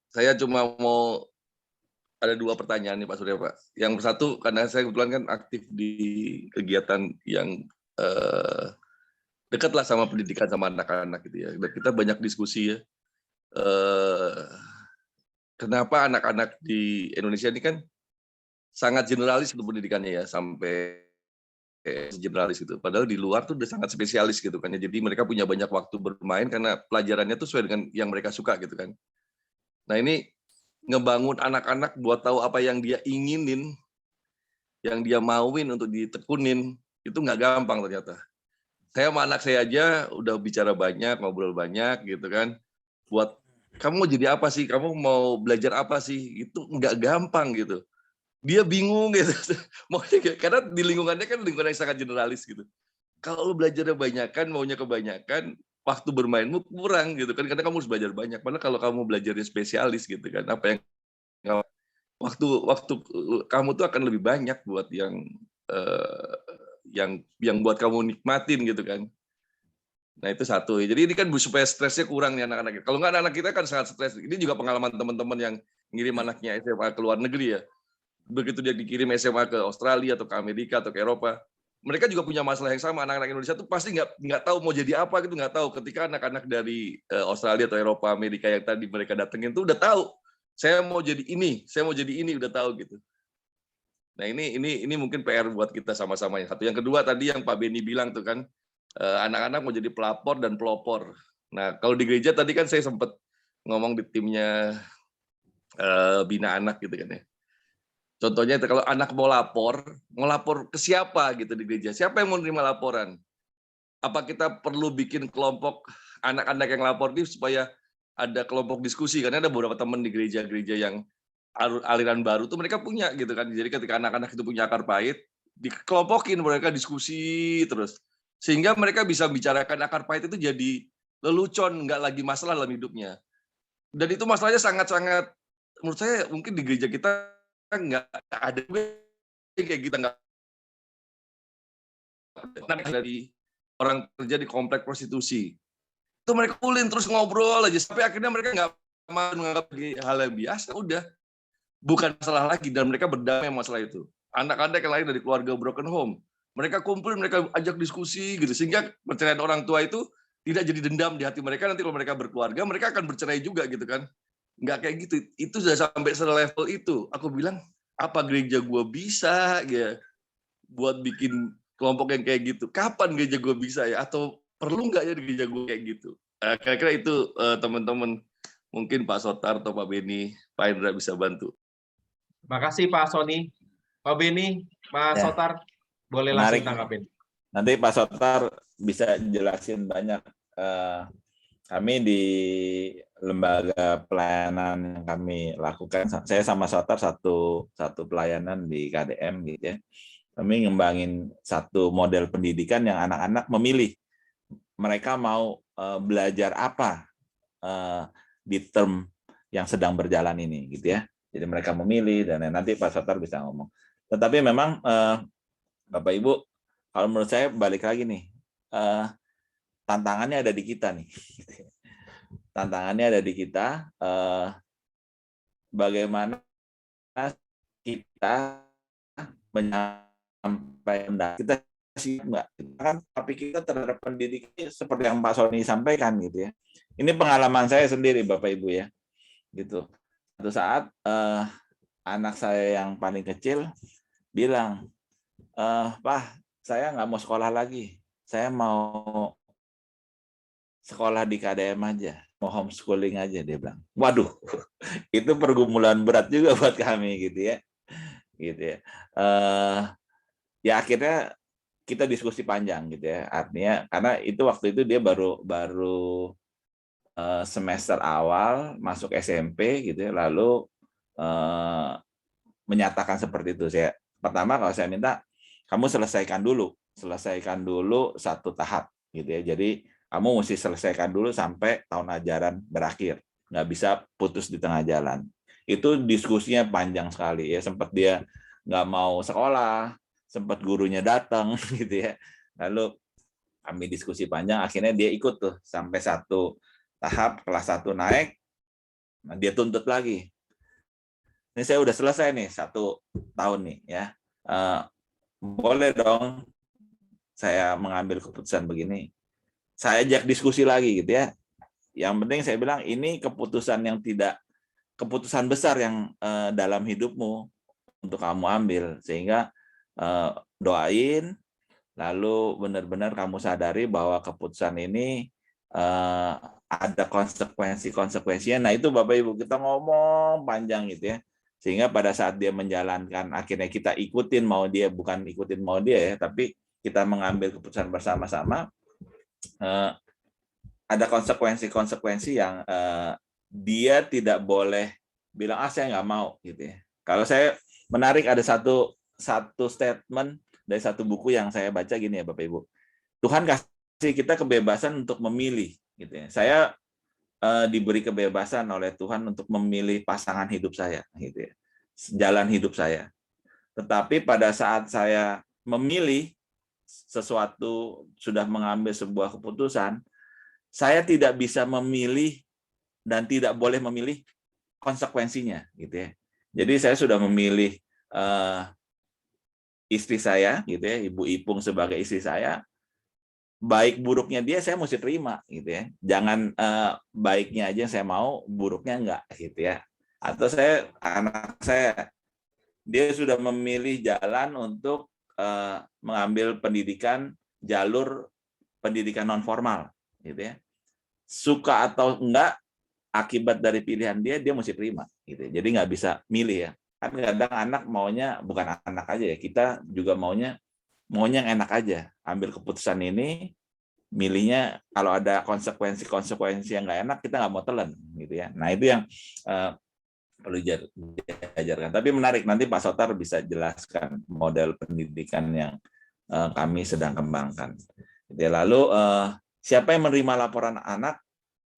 S7: Saya cuma mau ada 2 pertanyaan nih Pak Surya Pak. Yang satu, karena saya kebetulan kan aktif di kegiatan yang dekat lah sama pendidikan sama anak-anak gitu ya. Dan kita banyak diskusi ya. Kenapa anak-anak di Indonesia ini kan sangat generalis untuk pendidikannya ya, sampai generalis gitu. Padahal di luar tuh udah sangat spesialis gitu kan. Jadi mereka punya banyak waktu bermain karena pelajarannya tuh sesuai dengan yang mereka suka gitu kan. Nah, ini ngebangun anak-anak buat tahu apa yang dia inginin, yang dia mauin untuk ditekunin, itu nggak gampang ternyata. Saya sama anak saya aja udah bicara banyak, ngobrol banyak gitu kan. Buat kamu mau jadi apa sih? Kamu mau belajar apa sih? Itu nggak gampang gitu. Dia bingung gitu. Karena di lingkungannya kan lingkungan yang sangat generalis gitu. Kalau lu belajarnya banyakan, maunya kebanyakan, waktu bermainmu kurang gitu kan. Karena kamu harus belajar banyak. Padahal kalau kamu belajarnya spesialis gitu kan, apa yang waktu kamu tuh akan lebih banyak buat yang buat kamu nikmatin gitu kan. Nah, itu satu. Jadi ini kan supaya stresnya kurang nih anak-anak. Kalau nggak anak-anak kita kan sangat stres. Ini juga pengalaman teman-teman yang ngirim anaknya SMA ke luar negeri ya. Begitu dia dikirim SMA ke Australia atau ke Amerika atau ke Eropa, mereka juga punya masalah yang sama. Anak-anak Indonesia tuh pasti nggak tahu mau jadi apa gitu, nggak tahu. Ketika anak-anak dari Australia atau Eropa, Amerika yang tadi mereka datengin tuh udah tahu. Saya mau jadi ini, udah tahu gitu. Nah, ini mungkin PR buat kita sama-sama yang satu. Yang kedua tadi yang Pak Beni bilang tuh kan, anak-anak mau jadi pelapor dan pelopor. Nah, kalau di gereja tadi kan saya sempat ngomong di timnya Bina Anak gitu kan ya. Contohnya kalau anak mau lapor ke siapa gitu di gereja? Siapa yang mau menerima laporan? Apa kita perlu bikin kelompok anak-anak yang lapor ini supaya ada kelompok diskusi? Karena ada beberapa teman di gereja-gereja yang aliran baru tuh mereka punya gitu kan. Jadi ketika anak-anak itu punya akar pahit, dikelompokin mereka diskusi terus. Sehingga mereka bisa bicarakan akar pahit itu jadi lelucon, nggak lagi masalah dalam hidupnya. Dan itu masalahnya sangat-sangat, menurut saya mungkin di gereja kita nggak ada kayak kita nggak dari orang kerja di komplek prostitusi. Itu mereka kumpulin terus ngobrol aja sampai akhirnya mereka nggak menganggap hal yang biasa, udah bukan masalah lagi dan mereka berdamai masalah itu. Anak-anak yang lain dari keluarga broken home, mereka kumpul, mereka ajak diskusi gitu sehingga perceraian orang tua itu tidak jadi dendam di hati mereka. Nanti kalau mereka berkeluarga mereka akan bercerai juga gitu kan. Nggak kayak gitu. Itu sudah sampai selevel itu. Aku bilang, apa gereja gue bisa ya buat bikin kelompok yang kayak gitu? Kapan gereja gue bisa ya? Atau perlu nggak ya gereja gue kayak gitu? Kira-kira itu teman-teman, mungkin Pak Sotar atau Pak Beni, Pak Hendra bisa bantu.
S1: Terima kasih Pak Sony. Pak Beni, Pak Sotar, boleh langsung tanggapin.
S3: Nanti Pak Sotar bisa jelasin banyak Kami di lembaga pelayanan yang kami lakukan, saya sama Sotar satu pelayanan di KDM gitu ya. Kami ngembangin satu model pendidikan yang anak-anak memilih mereka mau belajar apa di term yang sedang berjalan ini gitu ya. Jadi mereka memilih dan nanti Pak Sotar bisa ngomong. Tetapi memang Bapak Ibu, kalau menurut saya balik lagi nih, tantangannya ada di kita nih. Tantangannya ada di kita, bagaimana kita menyampaikan, kita siap nggak? Kan tapi kita terhadap pendidikan seperti yang Pak Sony sampaikan gitu ya. Ini pengalaman saya sendiri Bapak Ibu ya, gitu. Suatu saat anak saya yang paling kecil bilang, Pak, saya nggak mau sekolah lagi, saya mau sekolah di KDM aja, mau homeschooling aja, dia bilang. Waduh, itu pergumulan berat juga buat kami gitu ya. Gitu ya. Ya akhirnya kita diskusi panjang gitu ya. Artinya karena itu waktu itu dia baru semester awal masuk SMP gitu ya, lalu menyatakan seperti itu. Saya pertama kalau saya minta kamu selesaikan dulu satu tahap gitu ya. Jadi kamu mesti selesaikan dulu sampai tahun ajaran berakhir. Nggak bisa putus di tengah jalan. Itu diskusinya panjang sekali ya. Sempat dia nggak mau sekolah, sempat gurunya datang gitu ya. Lalu kami diskusi panjang, akhirnya dia ikut tuh sampai satu tahap, kelas 1 naik, nah dia tuntut lagi. Ini saya udah selesai nih 1 tahun nih ya. Boleh dong saya mengambil keputusan begini. Saya ajak diskusi lagi gitu ya. Yang penting saya bilang ini keputusan besar yang dalam hidupmu untuk kamu ambil, sehingga doain, lalu benar-benar kamu sadari bahwa keputusan ini ada konsekuensinya. Nah itu Bapak Ibu kita ngomong panjang gitu ya, sehingga pada saat dia menjalankan akhirnya kita ikutin mau dia, bukan ikutin mau dia ya, tapi kita mengambil keputusan bersama-sama. Ada konsekuensi yang dia tidak boleh bilang saya nggak mau gitu ya. Kalau saya menarik ada satu statement dari satu buku yang saya baca gini ya Bapak Ibu. Tuhan kasih kita kebebasan untuk memilih gitu ya. Saya diberi kebebasan oleh Tuhan untuk memilih pasangan hidup saya gitu ya. Jalan hidup saya. Tetapi pada saat saya memilih sesuatu, sudah mengambil sebuah keputusan, saya tidak bisa memilih dan tidak boleh memilih konsekuensinya gitu ya. Jadi saya sudah memilih istri saya gitu ya, Ibu Ipung sebagai istri saya, baik buruknya dia saya mesti terima gitu ya. Jangan baiknya aja saya mau, buruknya enggak gitu ya. Atau anak saya dia sudah memilih jalan untuk mengambil jalur pendidikan non formal gitu ya. Suka atau enggak akibat dari pilihan dia mesti terima gitu. Jadi nggak bisa milih ya. Kan kadang anak maunya, bukan anak aja ya, kita juga maunya yang enak aja. Ambil keputusan ini, milihnya kalau ada konsekuensi yang nggak enak kita nggak mau telan gitu ya. Nah itu yang perlu diajarkan. Tapi menarik, nanti Pak Sotar bisa jelaskan model pendidikan yang kami sedang kembangkan. Lalu siapa yang menerima laporan anak?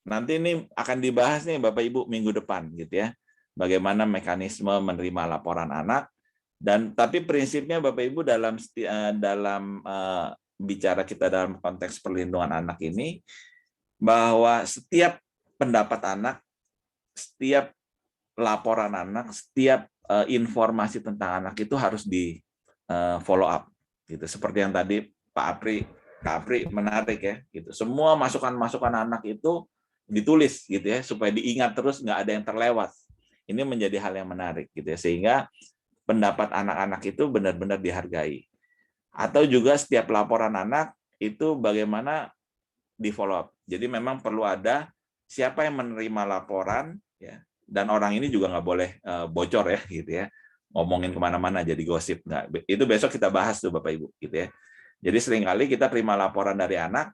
S3: Nanti ini akan dibahas nih Bapak Ibu minggu depan gitu ya. Bagaimana mekanisme menerima laporan anak, dan tapi prinsipnya Bapak Ibu dalam bicara kita dalam konteks perlindungan anak ini, bahwa setiap pendapat anak, setiap laporan anak, setiap informasi tentang anak itu harus di follow up gitu. Seperti yang tadi Kak Apri menarik ya gitu. Semua masukan anak itu ditulis gitu ya, supaya diingat terus, nggak ada yang terlewat. Ini menjadi hal yang menarik gitu ya, sehingga pendapat anak-anak itu benar-benar dihargai. Atau juga setiap laporan anak itu bagaimana di follow up. Jadi memang perlu ada siapa yang menerima laporan ya, dan orang ini juga nggak boleh bocor ya gitu ya, ngomongin kemana-mana jadi gosip. Nggak, itu besok kita bahas tuh Bapak Ibu gitu ya. Jadi seringkali kita terima laporan dari anak,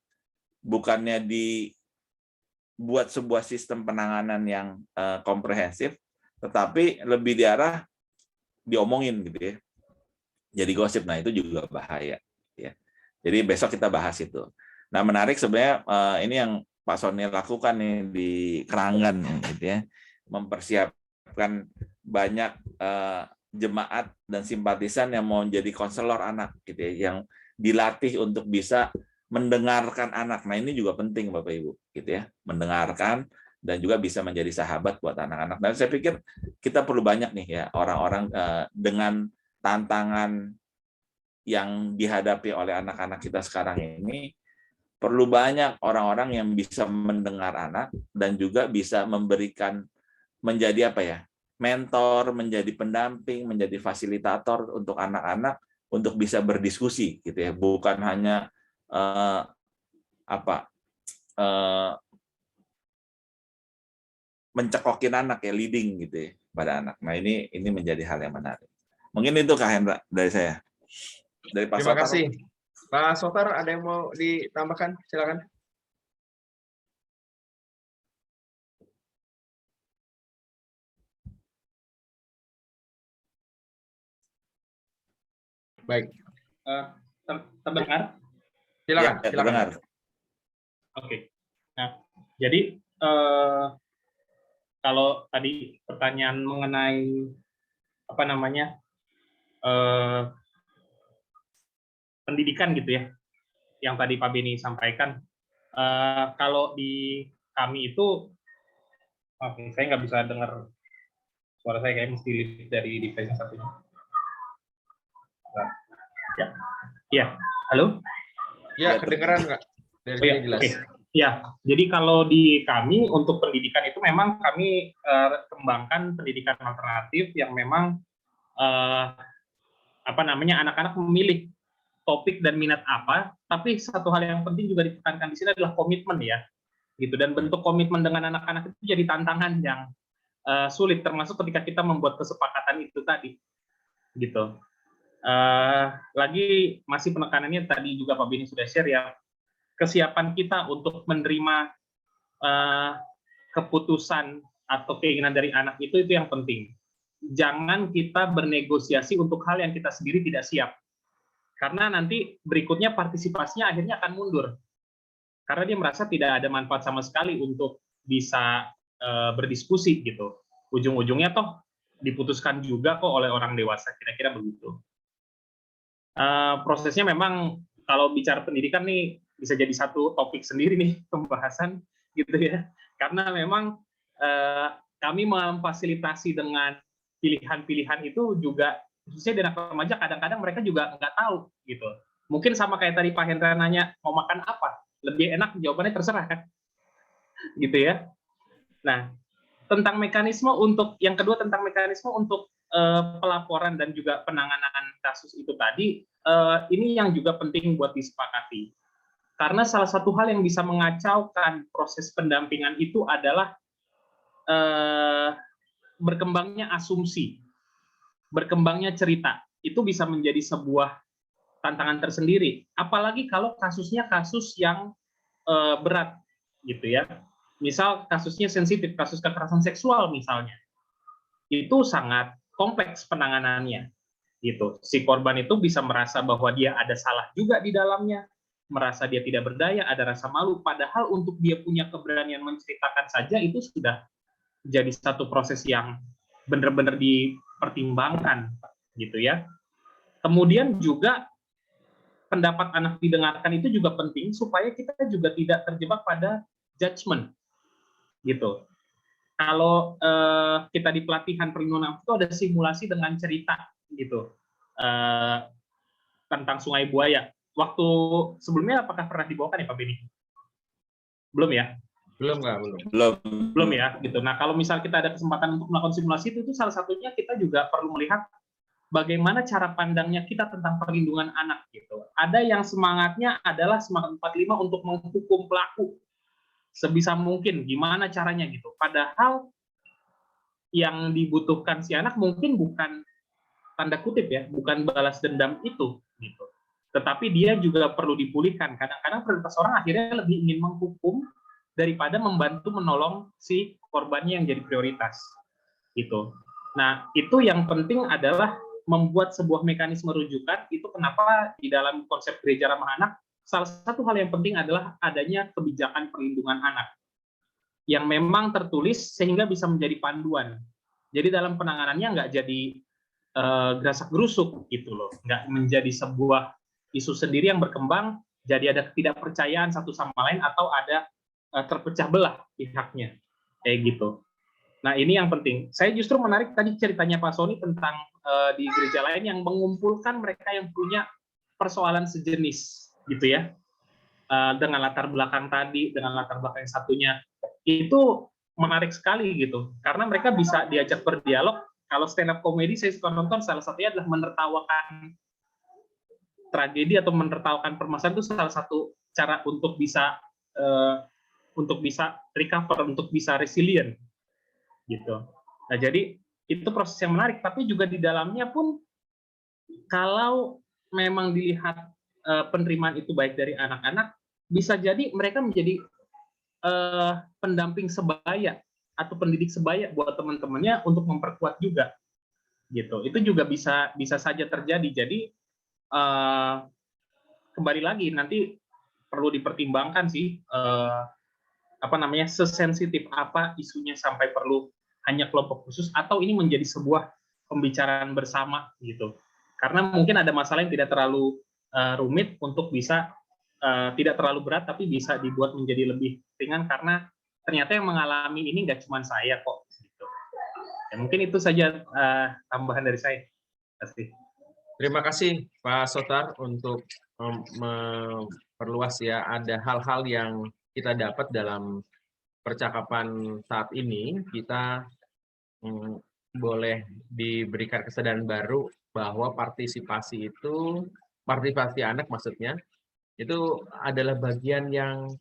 S3: bukannya buat sebuah sistem penanganan yang komprehensif, tetapi lebih diarah diomongin gitu ya. Jadi gosip, nah itu juga bahaya. Ya. Jadi besok kita bahas itu. Nah menarik sebenarnya ini yang Pak Sony lakukan nih di Keranggan gitu ya, mempersiapkan banyak jemaat dan simpatisan yang mau jadi konselor anak gitu ya, yang dilatih untuk bisa mendengarkan anak. Nah ini juga penting Bapak Ibu gitu ya, mendengarkan dan juga bisa menjadi sahabat buat anak-anak. Dan saya pikir kita perlu banyak nih ya orang-orang dengan tantangan yang dihadapi oleh anak-anak kita sekarang ini, perlu banyak orang-orang yang bisa mendengar anak dan juga bisa memberikan, menjadi apa ya, mentor, menjadi pendamping, menjadi fasilitator untuk anak-anak untuk bisa berdiskusi gitu ya, bukan hanya mencekokin anak ya, leading gitu ya pada anak. Nah ini menjadi hal yang menarik. Mungkin itu Kak Hendra dari saya. Dari Pak
S1: Terima
S3: Sotar.
S1: kasih. Pak Sotar, ada yang mau ditambahkan? Silakan. Baik.
S4: Terdengar?
S1: Silakan.
S3: Ya,
S1: Silakan.
S3: dengar.
S4: Oke. Nah, jadi kalau tadi pertanyaan mengenai apa namanya pendidikan gitu ya, yang tadi Pak Beni sampaikan, kalau di kami itu, oke, saya nggak bisa dengar suara saya, kayak mesti lift dari device yang satunya. Ya, ya, halo.
S1: Ya, kedengeran nggak? Dari
S4: Oh, ya,
S1: sini jelas.
S4: oke. Ya, jadi kalau di kami untuk pendidikan itu memang kami kembangkan pendidikan alternatif yang memang apa namanya, anak-anak memilih topik dan minat apa, tapi satu hal yang penting juga ditekankan di sini adalah komitmen ya, gitu. Dan bentuk komitmen dengan anak-anak itu jadi tantangan yang sulit, termasuk ketika kita membuat kesepakatan itu tadi, gitu. Lagi masih penekanannya tadi juga Pak Beni sudah share ya, kesiapan kita untuk menerima keputusan atau keinginan dari anak itu yang penting. Jangan kita bernegosiasi untuk hal yang kita sendiri tidak siap. Karena nanti berikutnya partisipasinya akhirnya akan mundur. Karena dia merasa tidak ada manfaat sama sekali untuk bisa berdiskusi gitu. Ujung-ujungnya toh diputuskan juga kok oleh orang dewasa, kira-kira begitu. Prosesnya memang kalau bicara pendidikan nih bisa jadi satu topik sendiri nih pembahasan gitu ya, karena memang kami memfasilitasi dengan pilihan-pilihan itu juga, khususnya di anak remaja, kadang-kadang mereka juga nggak tahu gitu. Mungkin sama kayak tadi Pak Hendra nanya mau makan apa, lebih enak jawabannya terserah kan, gitu ya. Nah, tentang mekanisme untuk yang kedua, tentang mekanisme untuk pelaporan dan juga penanganan kasus itu tadi, ini yang juga penting buat disepakati. Karena salah satu hal yang bisa mengacaukan proses pendampingan itu adalah berkembangnya asumsi, berkembangnya cerita. Itu bisa menjadi sebuah tantangan tersendiri. Apalagi kalau kasusnya kasus yang berat, gitu ya. Misal kasusnya sensitif, kasus kekerasan seksual misalnya. Itu sangat kompleks penanganannya, gitu. Si korban itu bisa merasa bahwa dia ada salah juga di dalamnya, merasa dia tidak berdaya, ada rasa malu, padahal untuk dia punya keberanian menceritakan saja itu sudah jadi satu proses yang benar-benar dipertimbangkan, gitu ya. Kemudian juga pendapat anak didengarkan itu juga penting supaya kita juga tidak terjebak pada judgement, gitu. Kalau kita di pelatihan perlindungan anak itu ada simulasi dengan cerita gitu tentang Sungai Buaya. Waktu sebelumnya apakah pernah dibawakan ya Pak Beni? Belum ya?
S1: Belum nggak?
S4: Belum ya, gitu. Nah kalau misal kita ada kesempatan untuk melakukan simulasi itu salah satunya kita juga perlu melihat bagaimana cara pandangnya kita tentang perlindungan anak gitu. Ada yang semangatnya adalah semangat 45 untuk menghukum pelaku sebisa mungkin, gimana caranya gitu. Padahal yang dibutuhkan si anak mungkin bukan, tanda kutip ya, bukan balas dendam itu gitu. Tetapi dia juga perlu dipulihkan. Kadang-kadang prioritas orang akhirnya lebih ingin menghukum daripada membantu menolong si korbannya yang jadi prioritas gitu. Nah, itu yang penting adalah membuat sebuah mekanisme rujukan. Itu kenapa di dalam konsep gereja ramah anak salah satu hal yang penting adalah adanya kebijakan perlindungan anak yang memang tertulis sehingga bisa menjadi panduan. Jadi dalam penanganannya nggak jadi gerasak gerusuk gitu loh, nggak menjadi sebuah isu sendiri yang berkembang, jadi ada ketidakpercayaan satu sama lain atau ada terpecah belah pihaknya kayak gitu. Nah, ini yang penting. Saya justru menarik tadi ceritanya Pak Sony tentang di gereja lain yang mengumpulkan mereka yang punya persoalan sejenis gitu ya, dengan latar belakang tadi, dengan latar belakang yang satunya, itu menarik sekali gitu, karena mereka bisa diajak berdialog. Kalau stand up comedy saya suka nonton, salah satunya adalah menertawakan tragedi atau menertawakan permasalahan, itu salah satu cara untuk bisa recover, untuk bisa resilient gitu. Nah, jadi itu proses yang menarik, tapi juga di dalamnya pun kalau memang dilihat penerimaan itu baik dari anak-anak, bisa jadi mereka menjadi pendamping sebaya atau pendidik sebaya buat teman-temannya untuk memperkuat juga gitu. Itu juga bisa saja terjadi. Jadi kembali lagi nanti perlu dipertimbangkan sih sesensitif apa isunya sampai perlu hanya kelompok khusus atau ini menjadi sebuah pembicaraan bersama gitu. Karena mungkin ada masalah yang tidak terlalu rumit untuk bisa tidak terlalu berat tapi bisa dibuat menjadi lebih ringan karena ternyata yang mengalami ini nggak cuma saya kok gitu. Ya, mungkin itu saja tambahan dari saya.
S1: Terima kasih Pak Sotar untuk memperluas ya, ada hal-hal yang kita dapat dalam percakapan saat ini. Kita boleh diberikan kesadaran baru bahwa partisipasi anak maksudnya, itu adalah bagian yang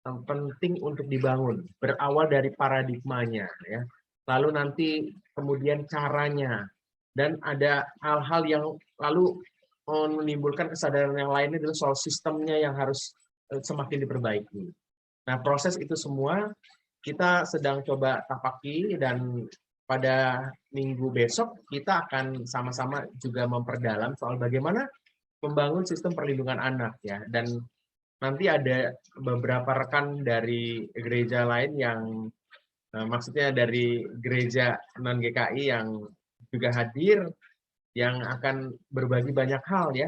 S1: penting untuk dibangun, berawal dari paradigmanya ya, lalu nanti kemudian caranya, dan ada hal-hal yang lalu menimbulkan kesadaran yang lainnya adalah soal sistemnya yang harus semakin diperbaiki. Nah, proses itu semua kita sedang coba tapaki, dan pada minggu besok kita akan sama-sama juga memperdalam soal bagaimana membangun sistem perlindungan anak ya. Dan nanti ada beberapa rekan dari gereja lain yang maksudnya dari gereja non GKI yang juga hadir, yang akan berbagi banyak hal ya,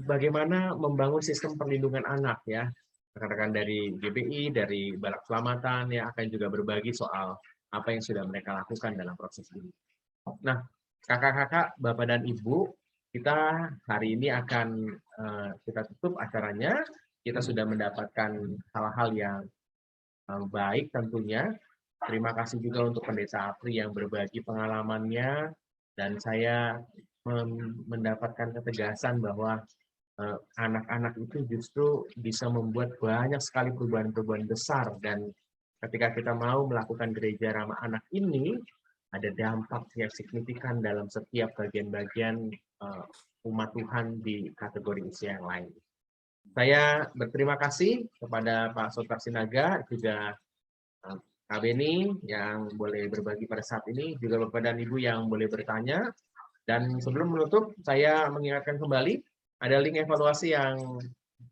S1: bagaimana membangun sistem perlindungan anak ya. Rekan-rekan dari GBI, dari Balak Selamatan ya akan juga berbagi soal apa yang sudah mereka lakukan dalam proses ini. Nah, kakak-kakak, bapak dan ibu, kita hari ini akan kita tutup acaranya. Kita sudah mendapatkan hal-hal yang baik tentunya. Terima kasih juga untuk Pendeta Apri yang berbagi pengalamannya, dan saya mendapatkan ketegasan bahwa anak-anak itu justru bisa membuat banyak sekali perubahan-perubahan besar, dan ketika kita mau melakukan gereja ramah anak ini, ada dampak yang signifikan dalam setiap bagian-bagian umat Tuhan di kategori usia yang lain. Saya berterima kasih kepada Pak Sotar Sinaga, juga Kak Beni yang boleh berbagi pada saat ini, juga Bapak dan Ibu yang boleh bertanya. Dan sebelum menutup, saya mengingatkan kembali, ada link evaluasi yang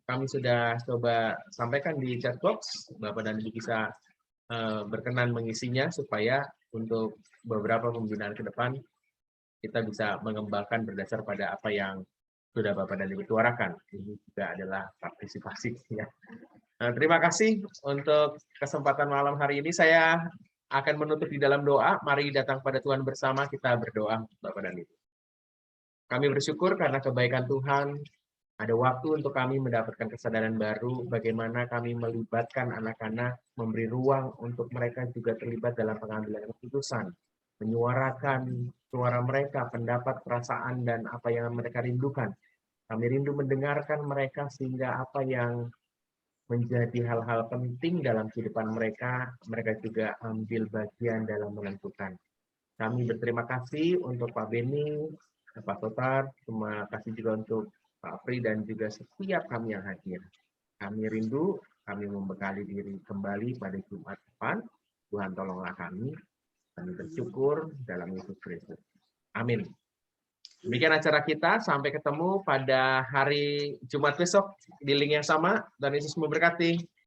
S1: kami sudah coba sampaikan di chat box. Bapak dan Ibu bisa berkenan mengisinya supaya untuk beberapa pembinaan ke depan kita bisa mengembangkan berdasar pada apa yang sudah Bapak dan Ibu suarakan. Ini juga adalah partisipasi ya. Nah, terima kasih untuk kesempatan malam hari ini. Saya akan menutup di dalam doa. Mari datang pada Tuhan bersama, kita berdoa Bapak dan Ibu. Kami bersyukur karena kebaikan Tuhan, ada waktu untuk kami mendapatkan kesadaran baru, bagaimana kami melibatkan anak-anak, memberi ruang untuk mereka juga terlibat dalam pengambilan keputusan, menyuarakan suara mereka, pendapat, perasaan, dan apa yang mereka rindukan. Kami rindu mendengarkan mereka sehingga apa yang menjadi hal-hal penting dalam kehidupan mereka, mereka juga ambil bagian dalam menentukan. Kami berterima kasih untuk Pak Beni, Pak Sotar, terima kasih juga untuk Pak Apri dan juga setiap kami yang hadir. Kami rindu kami membekali diri kembali pada Jumat depan. Tuhan tolonglah kami. Kami bersyukur dalam Yesus Kristus. Amin. Demikian acara kita. Sampai ketemu pada hari Jumat besok di link yang sama. Dan Yesus memberkati.